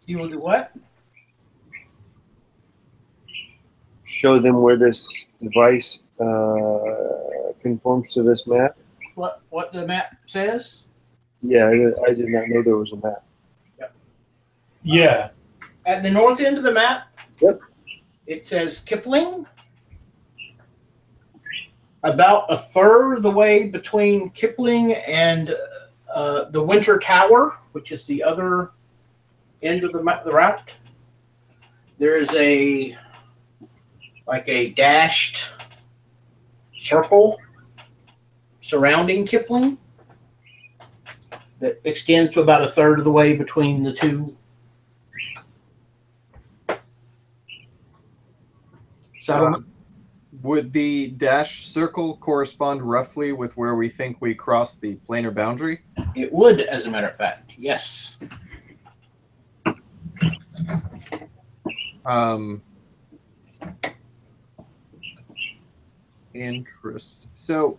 You will do what? Show them where this device conforms to this map. What the map says? Yeah, I did not know there was a map. yeah. At the north end of the map, Yep. it says Kipling. About a third of the way between Kipling and the Winter Tower, which is the other end of the route, there is a dashed circle surrounding Kipling that extends to about a third of the way between the two. Settlement. Would the dash circle correspond roughly with where we think we crossed the planar boundary? It would, as a matter of fact. Yes. Interest. So,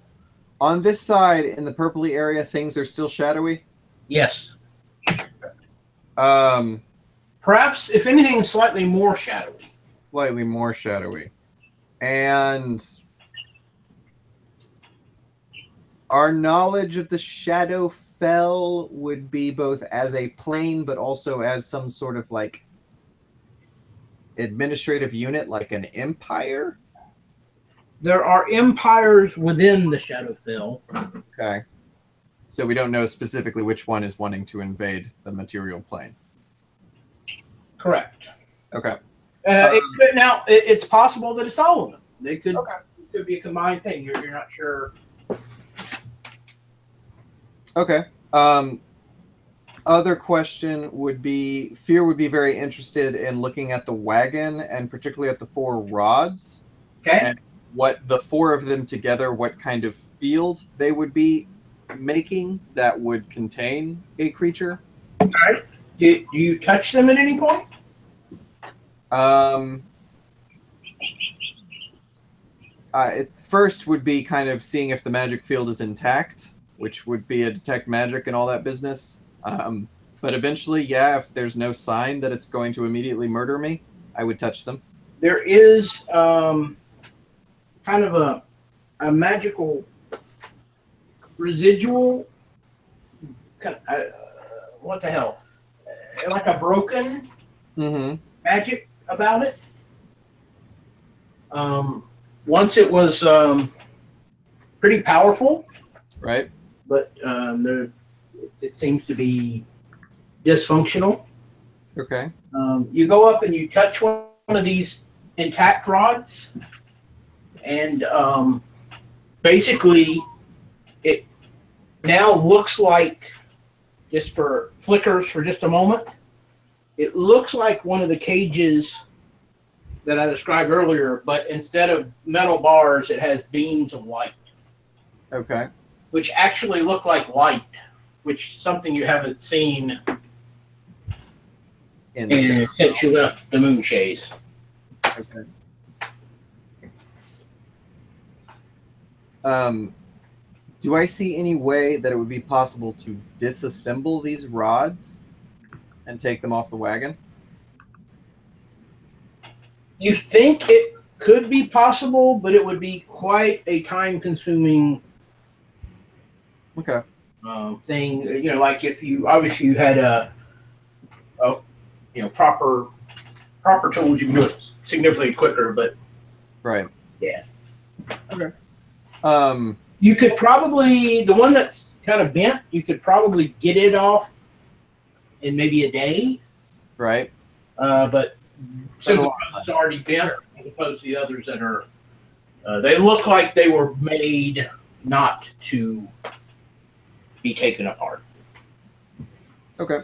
on this side, in the purpley area, things are still shadowy? Yes. Perhaps, if anything, slightly more shadowy. Slightly more shadowy. And our knowledge of the Shadowfell would be both as a plane, but also as some sort of like administrative unit, like an empire. There are empires within the Shadowfell. Okay. So we don't know specifically which one is wanting to invade the material plane. Correct. Okay. It's possible that it's all of them. They could. Okay. It could be a combined thing. You're not sure. Okay. Other question would be, Fear would be very interested in looking at the wagon and particularly at the 4 rods. Okay. And what the 4 of them together, what kind of field they would be making that would contain a creature. Okay. Do you touch them at any point? It first would be kind of seeing if the magic field is intact, which would be a detect magic and all that business. But eventually, yeah, if there's no sign that it's going to immediately murder me, I would touch them. There is kind of a magical residual. What the hell? Like a broken magic about it. Once it was pretty powerful, right? But it seems to be dysfunctional. Okay. You go up and you touch one of these intact rods, and basically it now looks like, just for flickers for just a moment, it looks like one of the cages that I described earlier, but instead of metal bars, it has beams of light. Okay. Which actually look like light, which is something you haven't seen since you left the Moonshades. Okay. Do I see any way that it would be possible to disassemble these rods and take them off the wagon? You think it could be possible, but it would be quite a time-consuming thing. You know, like if you obviously had a proper tools, you can do it significantly quicker. But right, yeah, okay. You could probably, the one that's kind of bent, you could probably get it off in maybe a day. Right. But since it's already bent, as opposed to the others that are, they look like they were made not to be taken apart. Okay.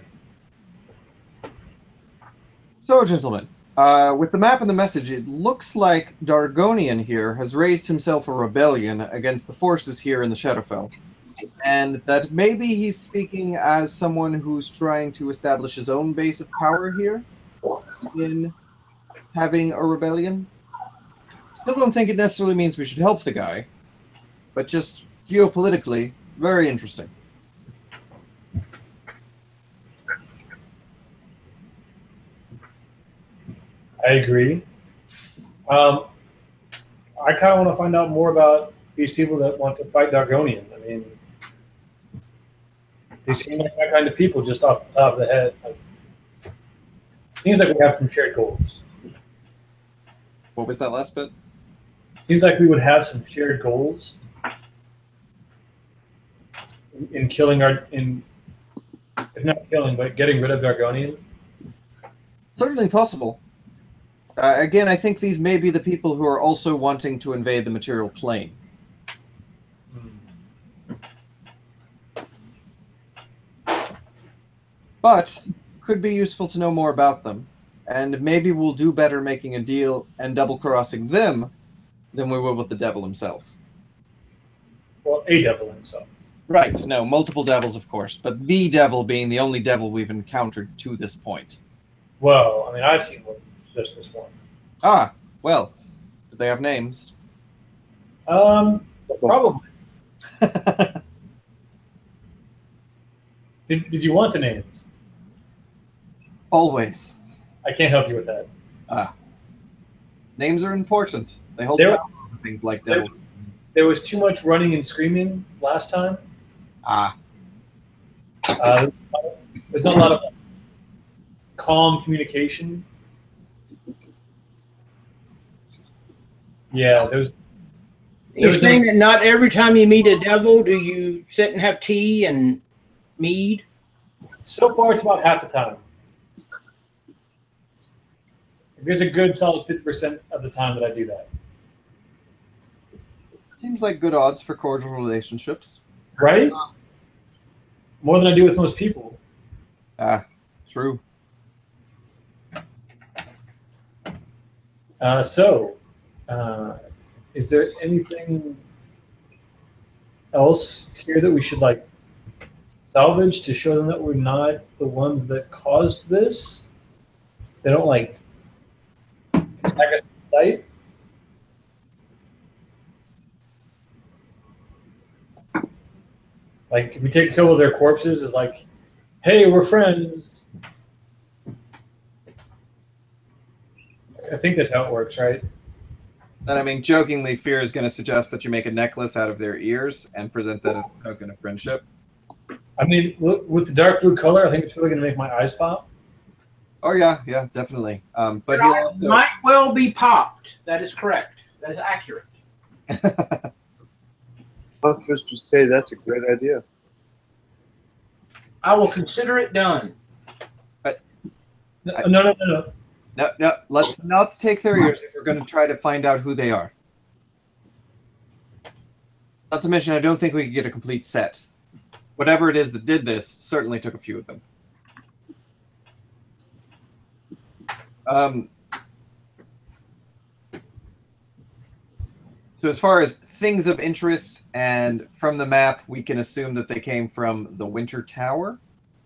So, gentlemen, with the map and the message, it looks like Dargonian here has raised himself a rebellion against the forces here in the Shadowfell. And that maybe he's speaking as someone who's trying to establish his own base of power here in having a rebellion. Still don't think it necessarily means we should help the guy, but just geopolitically, very interesting. I agree. I kind of want to find out more about these people that want to fight Dargonian. I mean, they seem like that kind of people just off the top of the head. Seems like we have some shared goals. What was that last bit? Seems like we would have some shared goals in killing if not killing, but getting rid of Dargonian. Certainly possible. Again, I think these may be the people who are also wanting to invade the material plane. But could be useful to know more about them, and maybe we'll do better making a deal and double-crossing them than we will with the devil himself. Well, a devil himself. Right, no, multiple devils, of course, but the devil being the only devil we've encountered to this point. Well, I mean, I've seen one, just this one. Ah, well, do they have names? Probably. Did you want the names? Always. I can't help you with that. Names are important. They hold There- power over things like devils. There was too much running and screaming last time. Ah, There's not a lot of calm communication. Yeah, there's. You're saying that not every time you meet a devil do you sit and have tea and mead? So far, it's about half the time. There's a good solid 50% of the time that I do that. seems like good odds for cordial relationships. Right? More than I do with most people. Ah, true. Is there anything else here that we should like salvage to show them that we're not the ones that caused this? So they don't like attack us on sight? Like if we take a couple of their corpses, it's like, hey, we're friends. I think that's how it works, right? And I mean, jokingly, Fear is going to suggest that you make a necklace out of their ears and present that as a token of friendship. I mean, with the dark blue color, I think it's really going to make my eyes pop. Oh yeah, yeah, definitely. But Your he'll eyes also might well be popped. That is correct. That is accurate. Let's just say that's a great idea. I will consider it done. No. no. Let's take their ears if we're going to try to find out who they are. Not to mention, I don't think we could get a complete set. Whatever it is that did this certainly took a few of them. So as far as things of interest and from the map, we can assume that they came from the Winter Tower.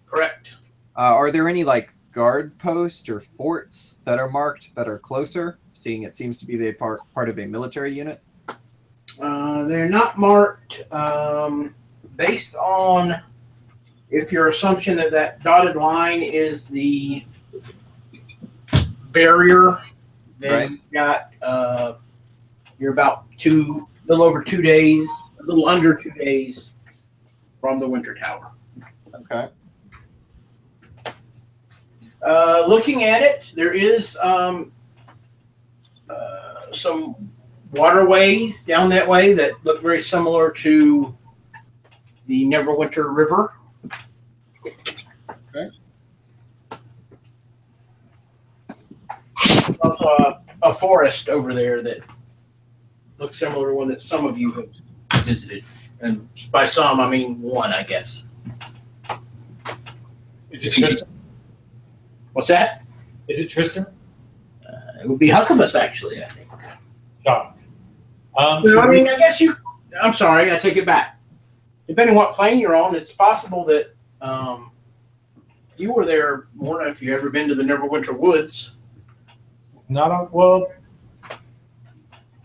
Correct. Are there any like guard posts or forts that are marked that are closer, seeing it seems to be the part of a military unit? They're not marked based on if your assumption that that dotted line is the barrier, then Right. you've got you're about a little over 2 days, a little under 2 days from the Winter Tower. Okay. Looking at it, there is some waterways down that way that look very similar to the Neverwinter River. Okay. There's also a forest over there that looks similar to one that some of you have visited. And by some, I mean one, I guess. Is it Tristan? What's that? Is it Tristan? It would be Huckabus, actually, I think. Shocked. No, So I mean, I guess I'm sorry, I take it back. Depending on what plane you're on, it's possible that you were there more if you've ever been to the Neverwinter Woods.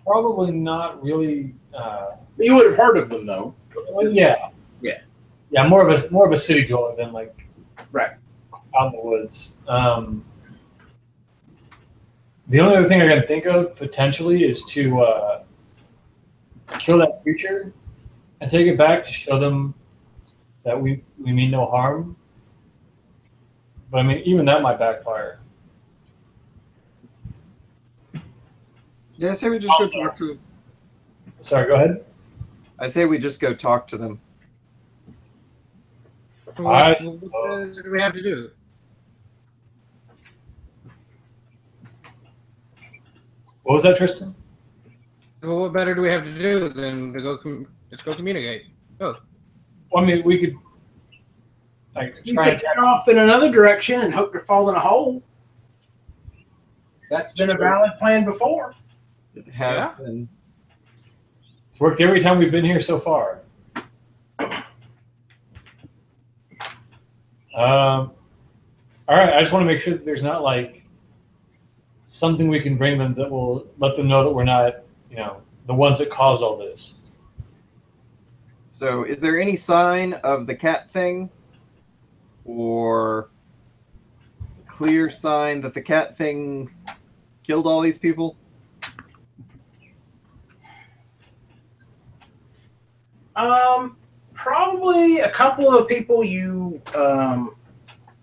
probably not really. You would have heard of them, though. Well, yeah. Yeah. Yeah, more of a city dweller than like Right. out in the woods. The only other thing I can think of potentially is to kill that creature and take it back to show them that we mean no harm. But I mean, even that might backfire. Yeah, I say we just go talk to. Sorry, go ahead. I say we just go talk to them. What do we have to do? What was that, Tristan? Well, what better do we have to do than to go? Let's go communicate. Oh, Well, I mean, we could like You try could and head off in another direction and hope to fall in a hole. That's been a valid plan before. It has Yeah. been. it's worked every time we've been here so far. All right. I just want to make sure that there's not like something we can bring them that will let them know that we're not, the ones that caused all this. So, is there any sign of the cat thing, or clear sign that the cat thing killed all these people? Probably a couple of people you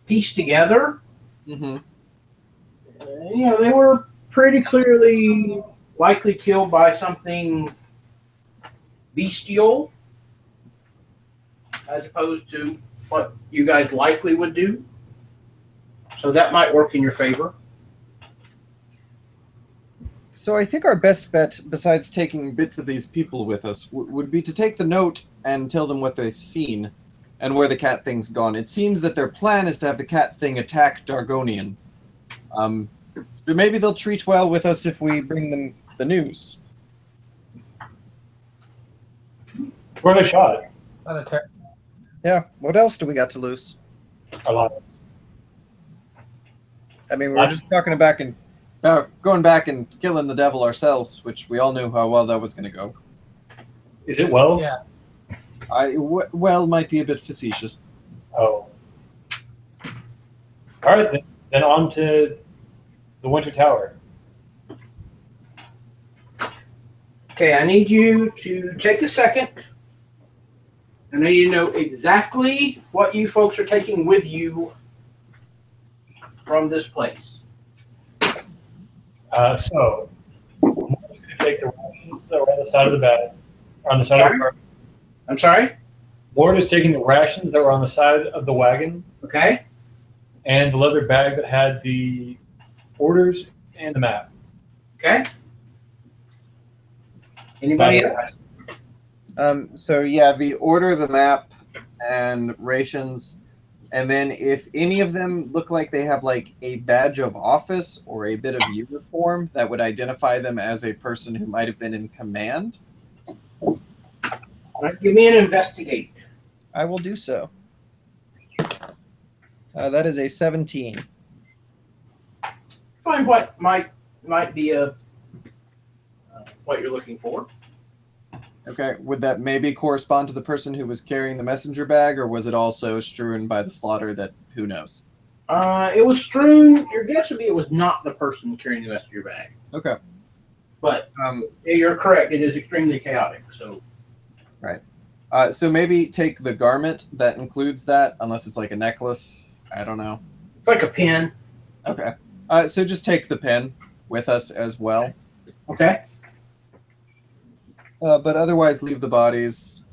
pieced together. Mm-hmm. They were pretty clearly likely killed by something bestial, as opposed to what you guys likely would do. So that might work in your favor. So I think our best bet, besides taking bits of these people with us, would be to take the note and tell them what they've seen and where the cat thing's gone. It seems that their plan is to have the cat thing attack Dargonian. So maybe they'll treat well with us if we bring them the news. Where they shot? Yeah, what else do we got to lose? A lot. I mean, we're just talking about going back and killing the devil ourselves, which we all knew how well that was going to go. Is it well? Yeah. Well might be a bit facetious. Oh. All right, then on to the Winter Tower. Okay, I need you to take a second. I need you to know exactly what you folks are taking with you from this place. So, I'm just going to take the rations that are on the side of the bed, on the side of the car. I'm sorry? Ward is taking the rations that were on the side of the wagon Okay. and the leather bag that had the orders and the map. Okay. Anybody else? So yeah, the order, the map, and rations, and then if any of them look like they have like a badge of office or a bit of uniform that would identify them as a person who might have been in command. All right, give me an investigate. I will do so. That is a 17. Find what might be what you're looking for. Okay, would that maybe correspond to the person who was carrying the messenger bag, or was it also strewn by the slaughter that who knows? It was strewn. Your guess would be it was not the person carrying the messenger bag. Okay. But you're correct. It is extremely chaotic. So. Right. So maybe take the garment that includes that, unless it's like a necklace. I don't know. It's like a pin. Okay. So just take the pin with us as well. Okay. But otherwise, leave the bodies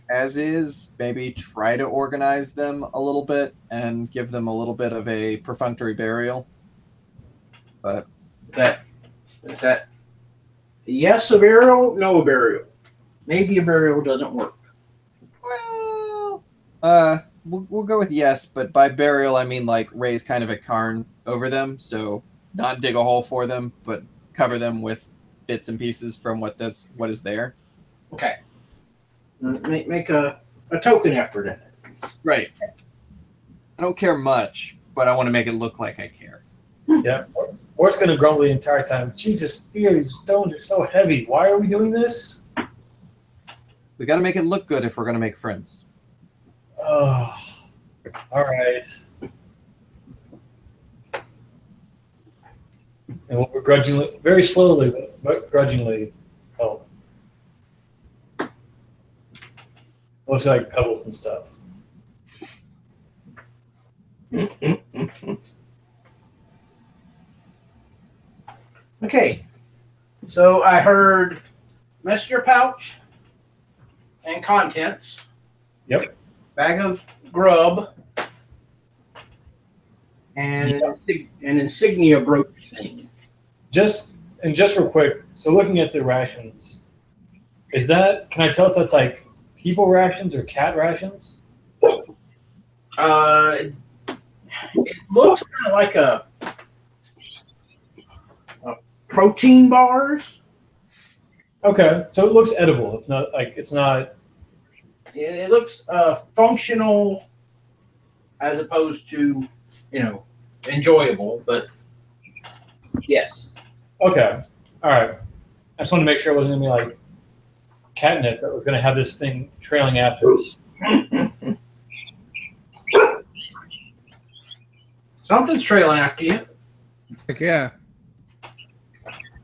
as is. Maybe try to organize them a little bit and give them a little bit of a perfunctory burial. But is that yes, a burial, no, a burial. Maybe a burial doesn't work. Well, we'll go with yes, but by burial I mean like raise kind of a cairn over them, so not dig a hole for them, but cover them with bits and pieces from what is there. Okay. Make a token effort in it. Right. I don't care much, but I want to make it look like I care. Yeah. Mort's going to grumble the entire time. Jesus, these stones are so heavy. Why are we doing this? We got to make it look good if we're going to make friends. Oh, all right. And we'll begrudgingly, very slowly, but grudgingly help. Looks like pebbles and stuff. Okay. So I heard messenger pouch and contents. Yep. Bag of grub. And an insignia brooch thing. Just real quick, so looking at the rations, can I tell if that's like people rations or cat rations? It looks kind of like a protein bars. Okay, so it looks edible. It's not like it's not. It looks functional as opposed to, enjoyable. But yes. Okay. All right. I just wanted to make sure it wasn't going to be like catnip that was going to have this thing trailing after us. Something's trailing after you. Heck yeah.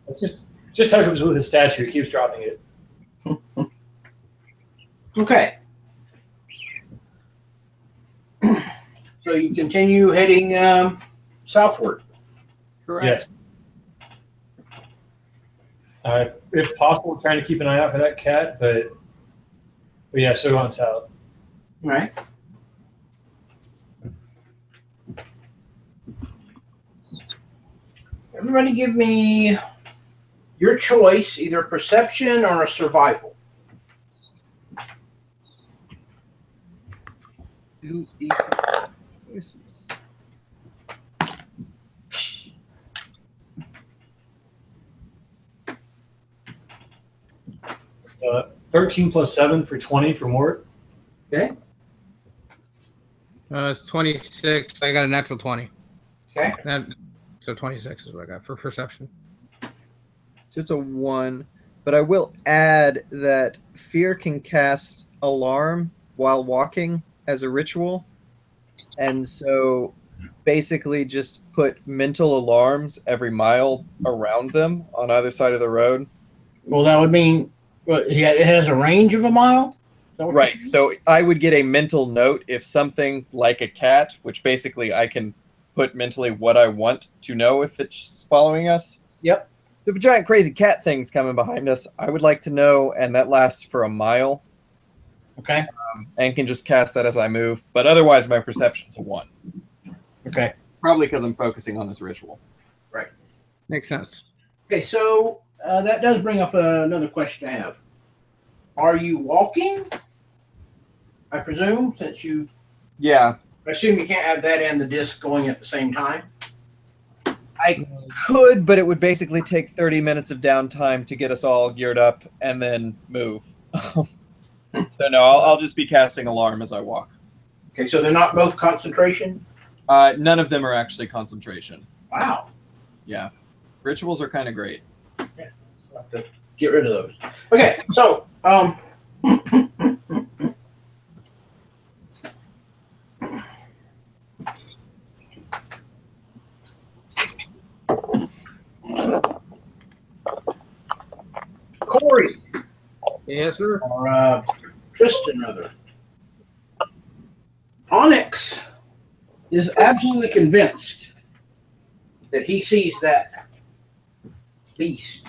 It's just how it comes with his statue. He keeps dropping it. Okay. So you continue heading southward. Yes. If possible, trying to keep an eye out for that cat, but yeah, so going south. All right. Everybody give me your choice, either perception or a survival. Choices. 13 plus 7 for 20 for Mort. Okay. It's 26. I got a natural 20. Okay. So 26 is what I got for perception. So it's a 1. But I will add that fear can cast alarm while walking as a ritual. And so basically just put mental alarms every mile around them on either side of the road. Well, that would mean it has a range of a mile? Is that what you're Right. saying? So I would get a mental note if something like a cat, which basically I can put mentally what I want to know if it's following us. Yep. If a giant crazy cat thing's coming behind us, I would like to know, and that lasts for a mile. Okay. And can just cast that as I move. But otherwise, my perception's a 1. Okay. Probably because I'm focusing on this ritual. Makes sense. Okay, so that does bring up another question I have. Are you walking? I presume, since you... Yeah. I assume you can't have that and the disc going at the same time? I could, but it would basically take 30 minutes of downtime to get us all geared up and then move. So no, I'll just be casting alarm as I walk. Okay, so they're not both concentration? None of them are actually concentration. Wow. Yeah. Rituals are kind of great. I'll have to get rid of those. Okay, so Corey Yes, sir. or Tristan, rather. Onyx is absolutely convinced that he sees that beast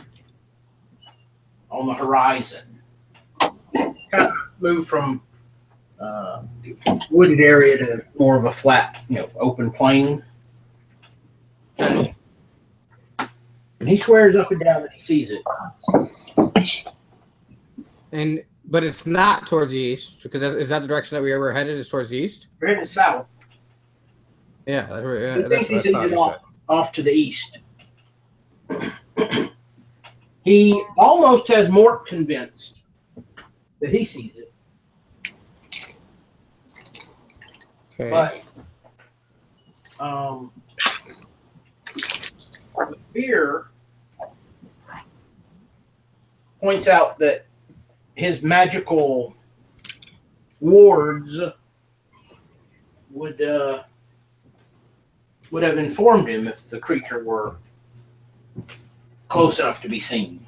on the horizon. Kind of move from wooded area to more of a flat, open plain. And he swears up and down that he sees it. But it's not towards the east, because is that the direction that we were headed? Is towards the east? We're headed south. Yeah, He thinks he's headed off to the east. He almost has Mort convinced that he sees it. Okay. But Fear points out that his magical wards would have informed him if the creature were close enough to be seen.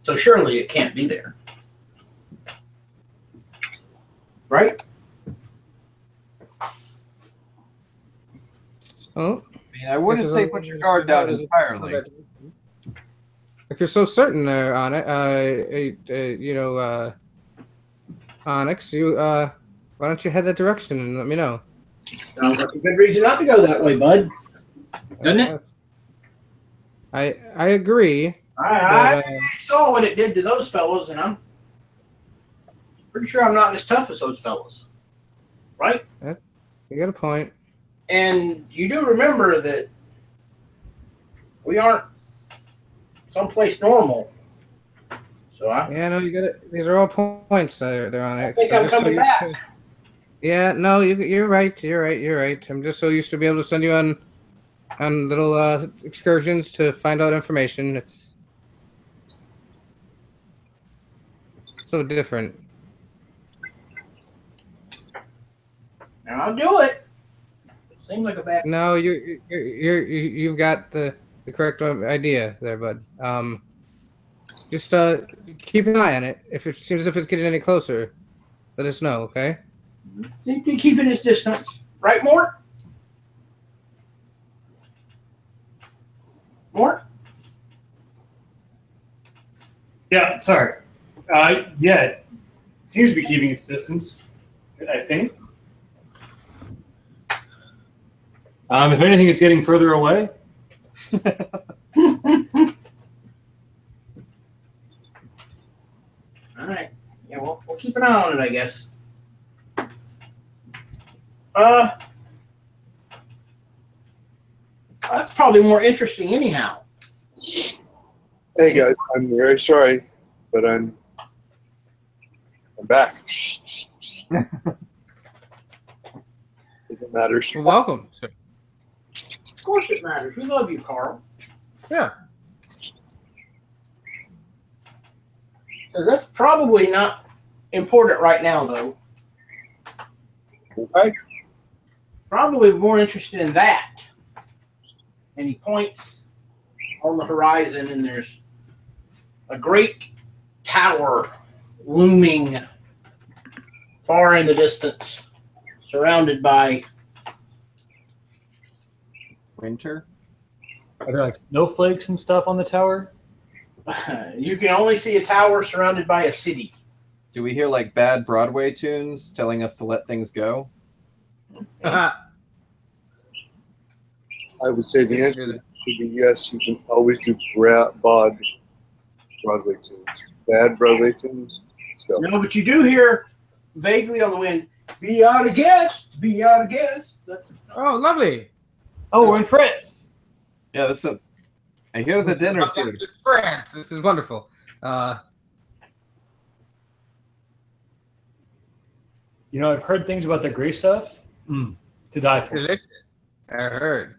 So surely it can't be there. Right? Oh, I mean, I wouldn't say put your guard down entirely. If you're so certain on it, Onyx, why don't you head that direction and let me know? Sounds like a good reason not to go that way, bud. Doesn't it? I agree. I saw what it did to those fellows, and I'm pretty sure I'm not as tough as those fellows. Right? You got a point. And you do remember that we aren't someplace normal. So Yeah, no, you got it. These are all points there on it. I think I'm coming back. Yeah, no, you're right. You're right. You're right. I'm just so used to be able to send you on little excursions to find out information. It's so different. And I'll do it. Seems like a bad. No, you've got the correct idea there, bud. Just keep an eye on it. If it seems as if it's getting any closer, let us know, okay? Seems to be keeping his distance. Right, Mort? Mort? Yeah, sorry. Yeah, it seems to be keeping its distance, I think. If anything, it's getting further away. All right. Yeah, we'll keep an eye on it, I guess. That's probably more interesting anyhow. Hey guys, I'm very sorry, but I'm back. If it matters. You're welcome, sir. Of course it matters. We love you, Carl. Yeah. So that's probably not important right now, though. Okay. Probably more interested in that. And he points on the horizon, and there's a great tower looming far in the distance, surrounded by Winter. Are there like snowflakes and stuff on the tower? you can only see a tower surrounded by a city. Do we hear like bad Broadway tunes telling us to let things go? I would say the answer should be yes. You can always do Broadway tunes. Bad Broadway tunes. Let's go. No, but you do hear vaguely on the wind, "Be our guest, be our guest." That's Oh, lovely. Oh, we're in France. Yeah, that's a. I hear the dinner's here. France. This is wonderful. You know, I've heard things about the gray stuff. To die for. Delicious. I heard.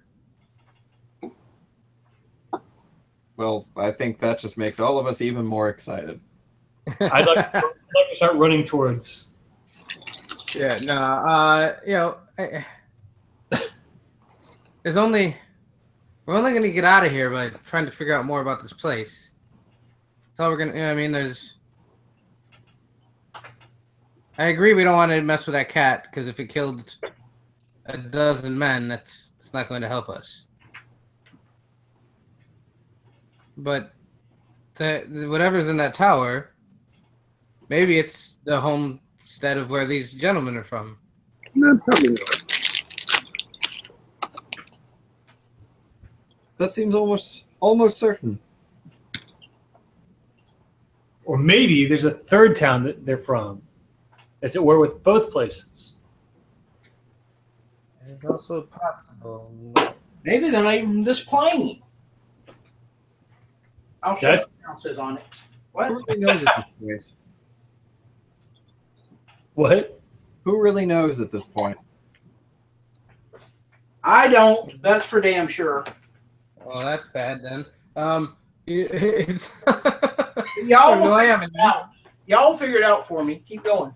Well, I think that just makes all of us even more excited. I'd like to start running towards. Yeah, no, we're only going to get out of here by trying to figure out more about this place. That's all we're going to, I mean, I agree we don't want to mess with that cat, because if it killed a dozen men, it's not going to help us. But whatever's in that tower, maybe it's the homestead of where these gentlemen are from. No, probably not. That seems almost certain. Or maybe there's a third town that they're from. It's at war with both places. It's also possible. maybe they're not even this plane. I'll show That's- what else is on it. Who What? really knows at this point? What? Who really knows at this point? I don't. That's for damn sure. Well, that's bad then. It's Y'all no, will I figure am. it out. Y'all figure it out for me. Keep going.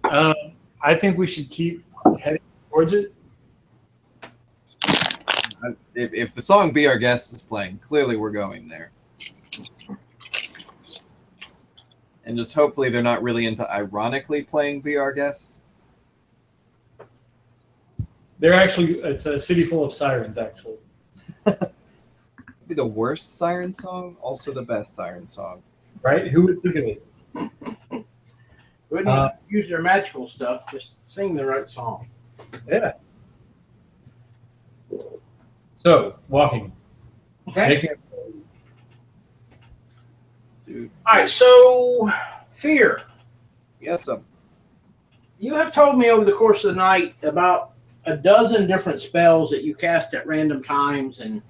I think we should keep heading towards it. If the song "Be Our Guest" is playing, clearly we're going there. And just hopefully they're not really into ironically playing "Be Our Guest." They're actually, it's a city full of sirens, actually. Be the worst siren song, also the best siren song. Right? Who would think of it? Wouldn't use their magical stuff. Just sing the right song. Yeah. So, walking. Okay. Making Dude, All right. So, fear. yes, You have told me over the course of the night about a dozen different spells that you cast at random times, and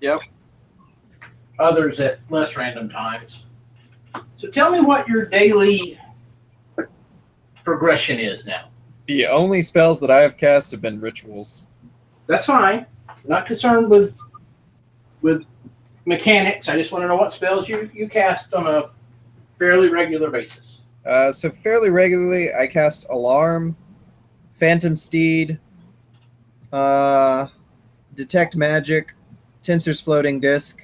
Yep. others at less random times. So tell me what your daily progression is now. The only spells that I have cast have been rituals. That's fine. I'm not concerned with mechanics. I just want to know what spells you cast on a fairly regular basis. So fairly regularly, I cast Alarm, Phantom Steed, Detect Magic, Tinser's Floating Disc.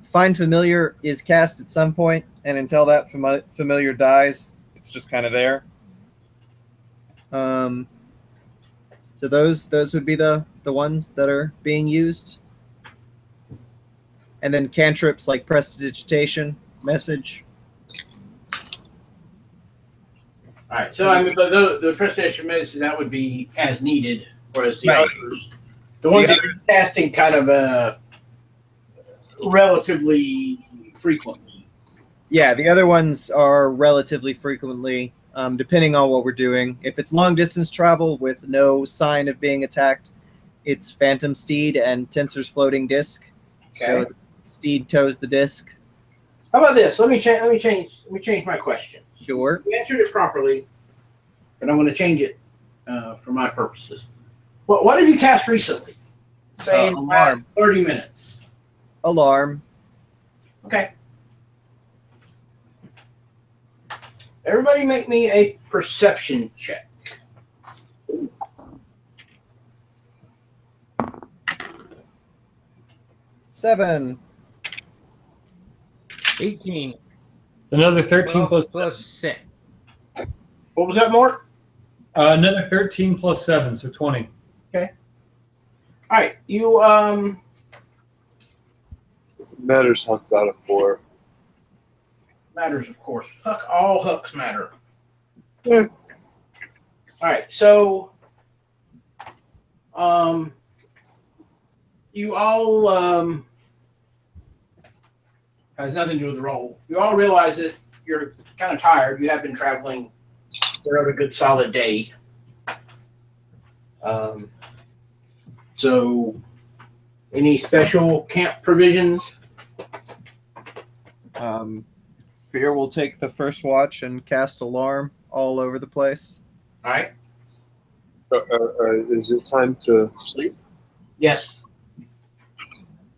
Find Familiar is cast at some point, and until that familiar dies, it's just kind of there. So those would be the ones that are being used. And then cantrips like Prestidigitation, Message. All right. So I mean, but the Prestidigitation message that would be as needed, whereas the Right. others, the ones that are casting kind of relatively frequently. Yeah, the other ones are relatively frequently, depending on what we're doing. If it's long distance travel with no sign of being attacked, it's Phantom Steed and Tinser's Floating Disc. So Okay. Steed tows the disc. How about this? Let me change my question. Sure. You answered it properly, but I'm going to change it for my purposes. What have you cast recently? Say in the last Alarm. 30 minutes. Alarm. Okay. Everybody make me a perception check. Seven. 18. Another 13 plus plus 6. What was that, Mark? another 13 plus 7, so 20. All right. You Matters Huck got it for. matters, of course. All hooks matter. Yeah. All right. So you all has nothing to do with the roll. You all realize that you're kind of tired. You have been traveling for a good solid day. So any special camp provisions? Fear will take the first watch and cast Alarm all over the place. All right. Is it time to sleep? Yes.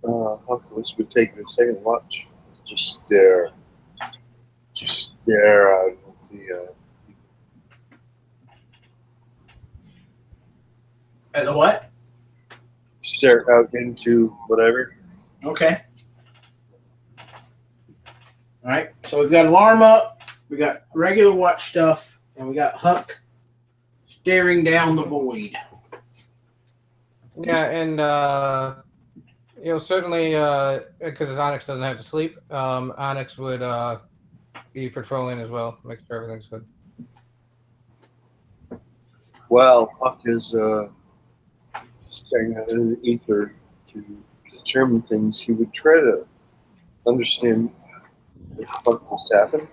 Huckles would take the second watch. Just stare. Just stare out of the. At the what? Stare out into whatever. Okay. All right. So we've got Alarm up, we got regular watch stuff, and we got Huck staring down the void. Yeah, and certainly because Onyx doesn't have to sleep, Onyx would be patrolling as well, make sure everything's good. Well, Huck is staring out into the ether to determine things. He would try to understand what the fuck just happened.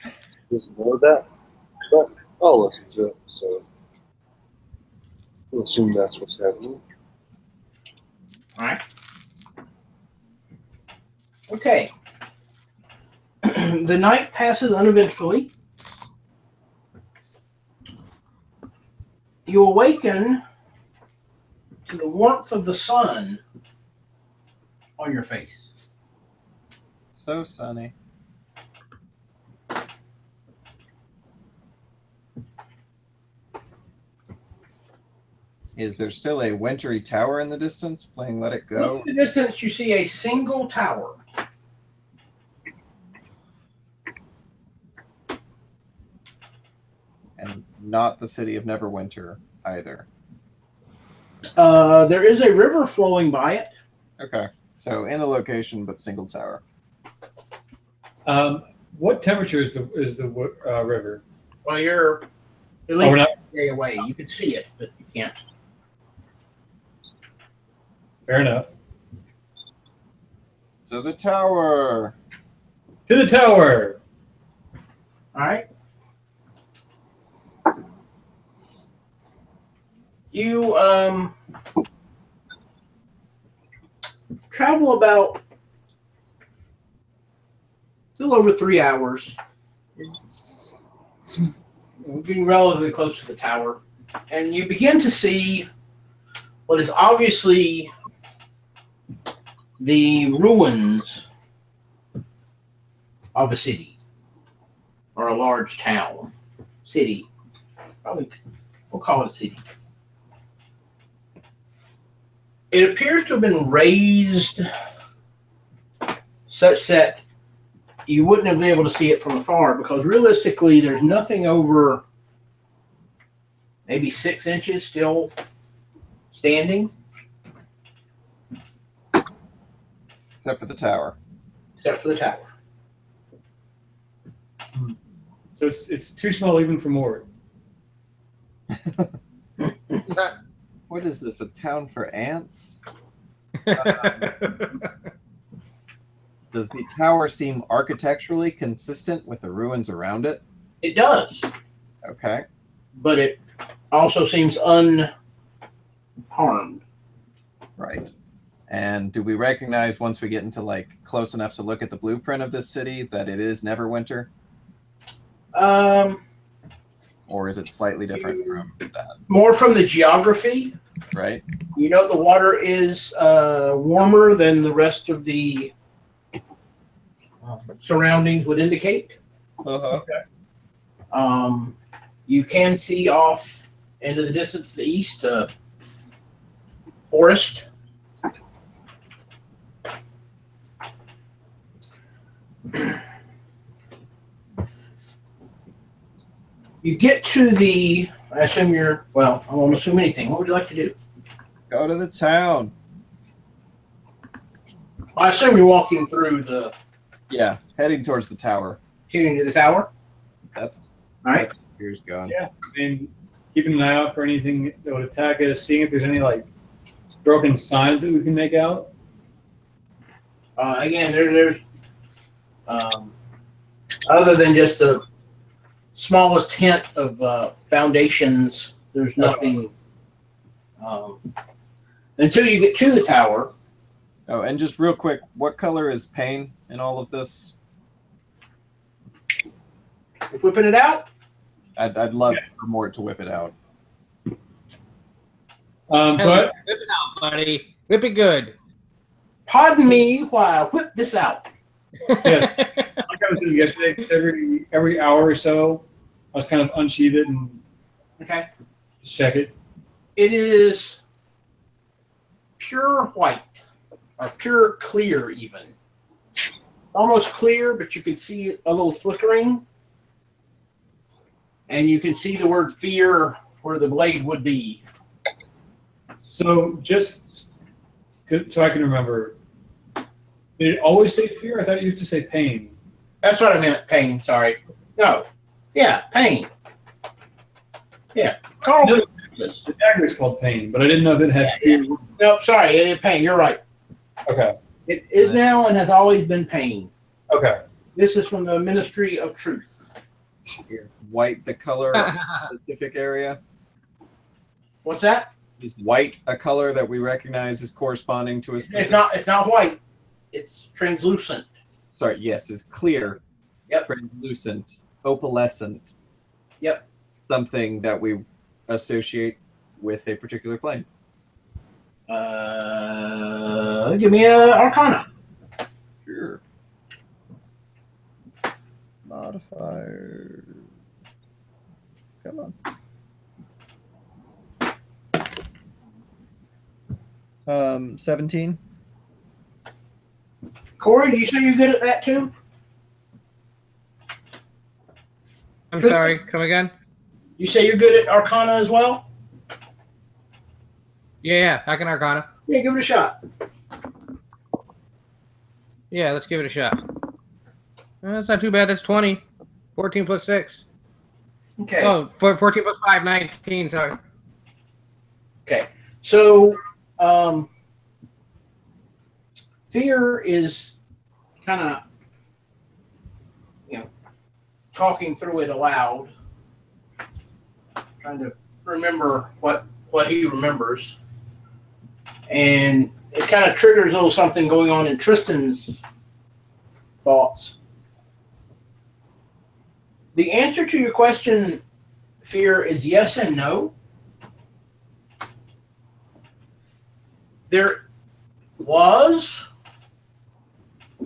He doesn't know that, but I'll listen to it. So we'll assume that's what's happening. All right. Okay. The night passes uneventfully. You awaken to the warmth of the sun on your face. So sunny. Is there still a wintry tower in the distance playing Let It Go? In the distance, you see a single tower. And not the city of Neverwinter either. There is a river flowing by it. Okay. So in the location, but single tower. What temperature is the river? Well, you're at Oh, least we're not. a day away. You can see it, but you can't. Fair enough. So the tower. To the tower. All right. You travel about a little over 3 hours. We're getting relatively close to the tower, and you begin to see what is obviously the ruins of a city or a large town. City. Probably we'll call it a city. It appears to have been raised such that you wouldn't have been able to see it from afar, because realistically there's nothing over maybe 6 inches still standing. Except for the tower. Except for the tower. So it's too small even for Mort. What is this? A town for ants? Does the tower seem architecturally consistent with the ruins around it? It does, Okay. but it also seems unharmed. Right. And do we recognize once we get into like close enough to look at the blueprint of this city that it is Neverwinter? Or is it slightly different from that? More from the geography. Right. You know, the water is warmer than the rest of the surroundings would indicate. Uh-huh. You can see off into the distance to the east forest. You get to the, I assume you're, well, I won't assume anything. What would you like to do? Go to the town. I assume you're walking through the, Yeah, heading towards the tower. heading to the tower. That's All right. here's going. Yeah. I mean, keeping an eye out for anything that would attack us, seeing if there's any like broken signs that we can make out. Again, there's other than just the smallest hint of foundations, there's nothing until you get to the tower. Oh, and just real quick, what color is pain in all of this? Whipping it out. I'd love for Mort to whip it out. So I, Whip it out, buddy. Whip it good. Pardon me while I whip this out. yes, like I was doing yesterday, every hour or so, I was kind of unsheath it and Okay. just check it. It is pure white, or pure clear even. Almost clear, but you can see a little flickering. And you can see the word fear where the blade would be. So just so I can remember, did it always say fear? I thought it used to say pain. That's what I meant, pain, sorry. No. Yeah, pain. Yeah. Carl. No, the dagger is called pain, but I didn't know if it had fear. No, sorry, pain, you're right. Okay. It is now and has always been pain. Okay. This is from the Ministry of Truth. White the color of the specific area? What's that? Is white a color that we recognize as corresponding to a specific? It's not white. It's translucent. Sorry, yes, is clear. Yep. Translucent, opalescent. Yep. Something that we associate with a particular plane. Give me a Arcana. Sure. Modifier. Come on. 17. Corey, do you say you're good at that too? I'm sorry. Come again? You say you're good at Arcana as well? Yeah, I can Arcana. Yeah, give it a shot. Yeah, let's give it a shot. That's not too bad. That's 20. 14 plus 6. Okay. Oh, 14 plus 5, 19. Sorry. Okay. So, fear is kind of, talking through it aloud, trying to remember what he remembers. And it kind of triggers a little something going on in Tristan's thoughts. the answer to your question, Fear, is yes and no. There was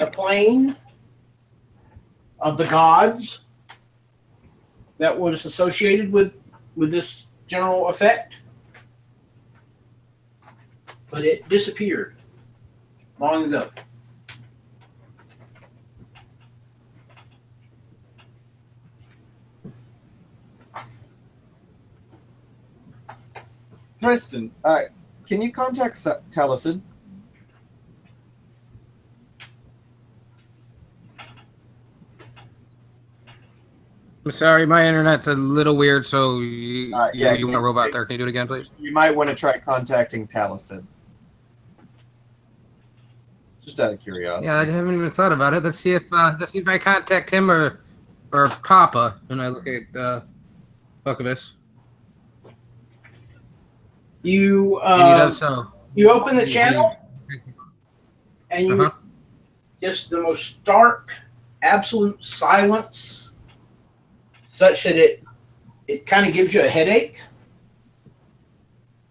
a plane of the gods that was associated with this general effect, but it disappeared long ago. Preston, can you contact Taliesin? I'm sorry, my internet's a little weird, so you want a robot there. Can you do it again, please? You might want to try contacting Taliesin. Just out of curiosity. Yeah, I haven't even thought about it. Let's see if I contact him or Papa when I look at Buckavis. You And he does so. you open the channel, and you just the most stark, absolute silence, such that it kind of gives you a headache.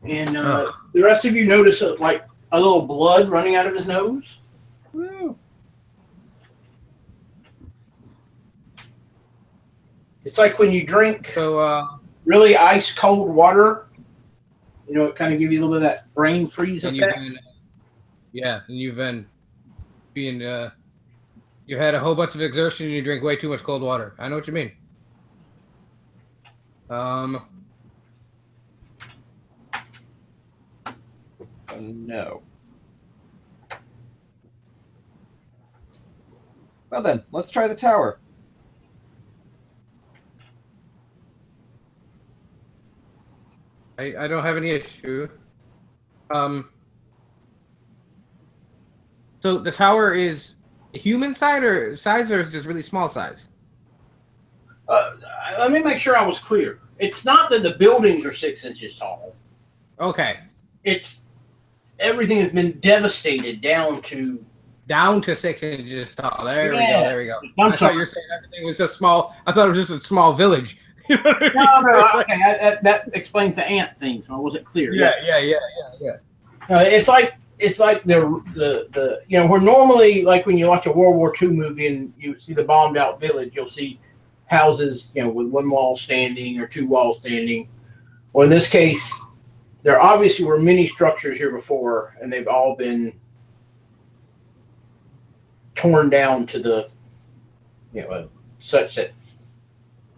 And the rest of you notice like a little blood running out of his nose. Woo. It's like when you drink really ice cold water. You know, it kind of gives you a little bit of that brain freeze effect. And you've been being you've had a whole bunch of exertion and you drink way too much cold water. I know what you mean. No. Well then, let's try the tower. I don't have any issue. So the tower is human size or is just really small size? Let me make sure I was clear. It's not that the buildings are 6 inches tall. Okay. It's everything has been devastated down to 6 inches tall. There we go. There we go. I'm I sorry. thought you were saying everything was just small. I thought it was just a small village. You know what I mean? No, okay. That explains the ant thing. So I wasn't clear. Yeah. It's like the you know, where normally, like when you watch a World War II movie and you see the bombed out village, you'll see houses, you know, with one wall standing or two walls standing. Well, in this case, there obviously were many structures here before, and they've all been torn down to the, you know, such that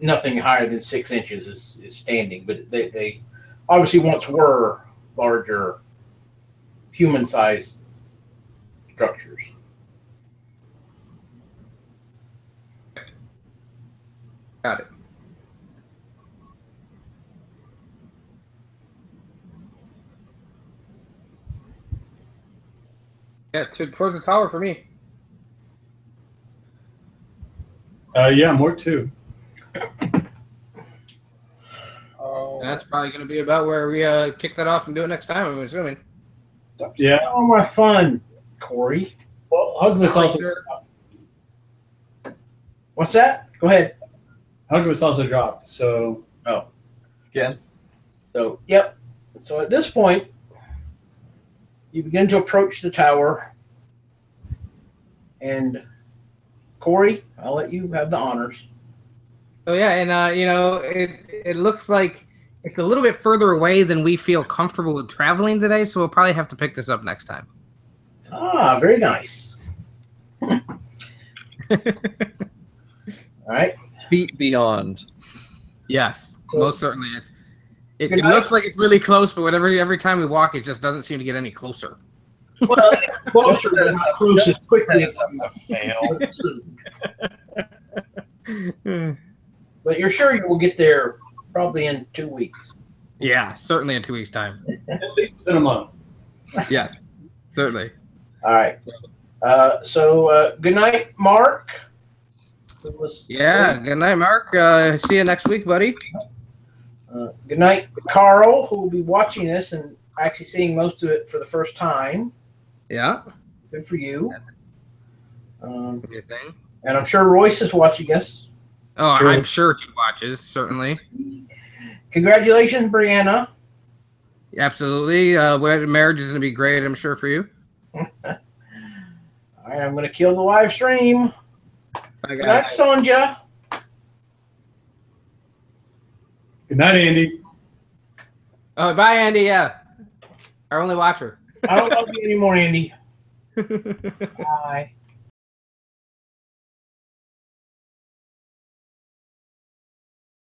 nothing higher than 6 inches is standing. But they obviously once were larger, human-sized structures. Got it. Yeah, towards the tower for me. Yeah, more too. That's probably going to be about where we kick that off and do it next time, I'm assuming. Yeah. Oh, my fun, Corey. Well, Hugmas also. What's that? Go ahead. Hugmas also dropped. So. Oh. Again. So, yep. So at this point, you begin to approach the tower. And Corey, I'll let you have the honors. So yeah, and you know, it looks like it's a little bit further away than we feel comfortable with traveling today, so we'll probably have to pick this up next time. Ah, very nice. All right. Beat beyond. Yes, most certainly. It looks like it's really close, but every time we walk, it just doesn't seem to get any closer. Well, closer than not close as quickly as to fail. But you're sure you will get there probably in 2 weeks. Yeah, certainly in 2 weeks' time. At least in a month. Yes, certainly. All right. So good night, Mark. Yeah, good night, Mark. See you next week, buddy. Good night, Carl, who will be watching this and actually seeing most of it for the first time. Yeah. Good for you. Good thing. And I'm sure Royce is watching us. Oh, Sure. I'm sure he watches. Certainly, Congratulations, Brianna. absolutely. Marriage is going to be great. I'm sure for you. All right, I'm going to kill the live stream. Bye, Good night, guys. Sonja. Good night, Andy. Oh, bye, Andy. Yeah, our only watcher. I don't love you anymore, Andy. Bye.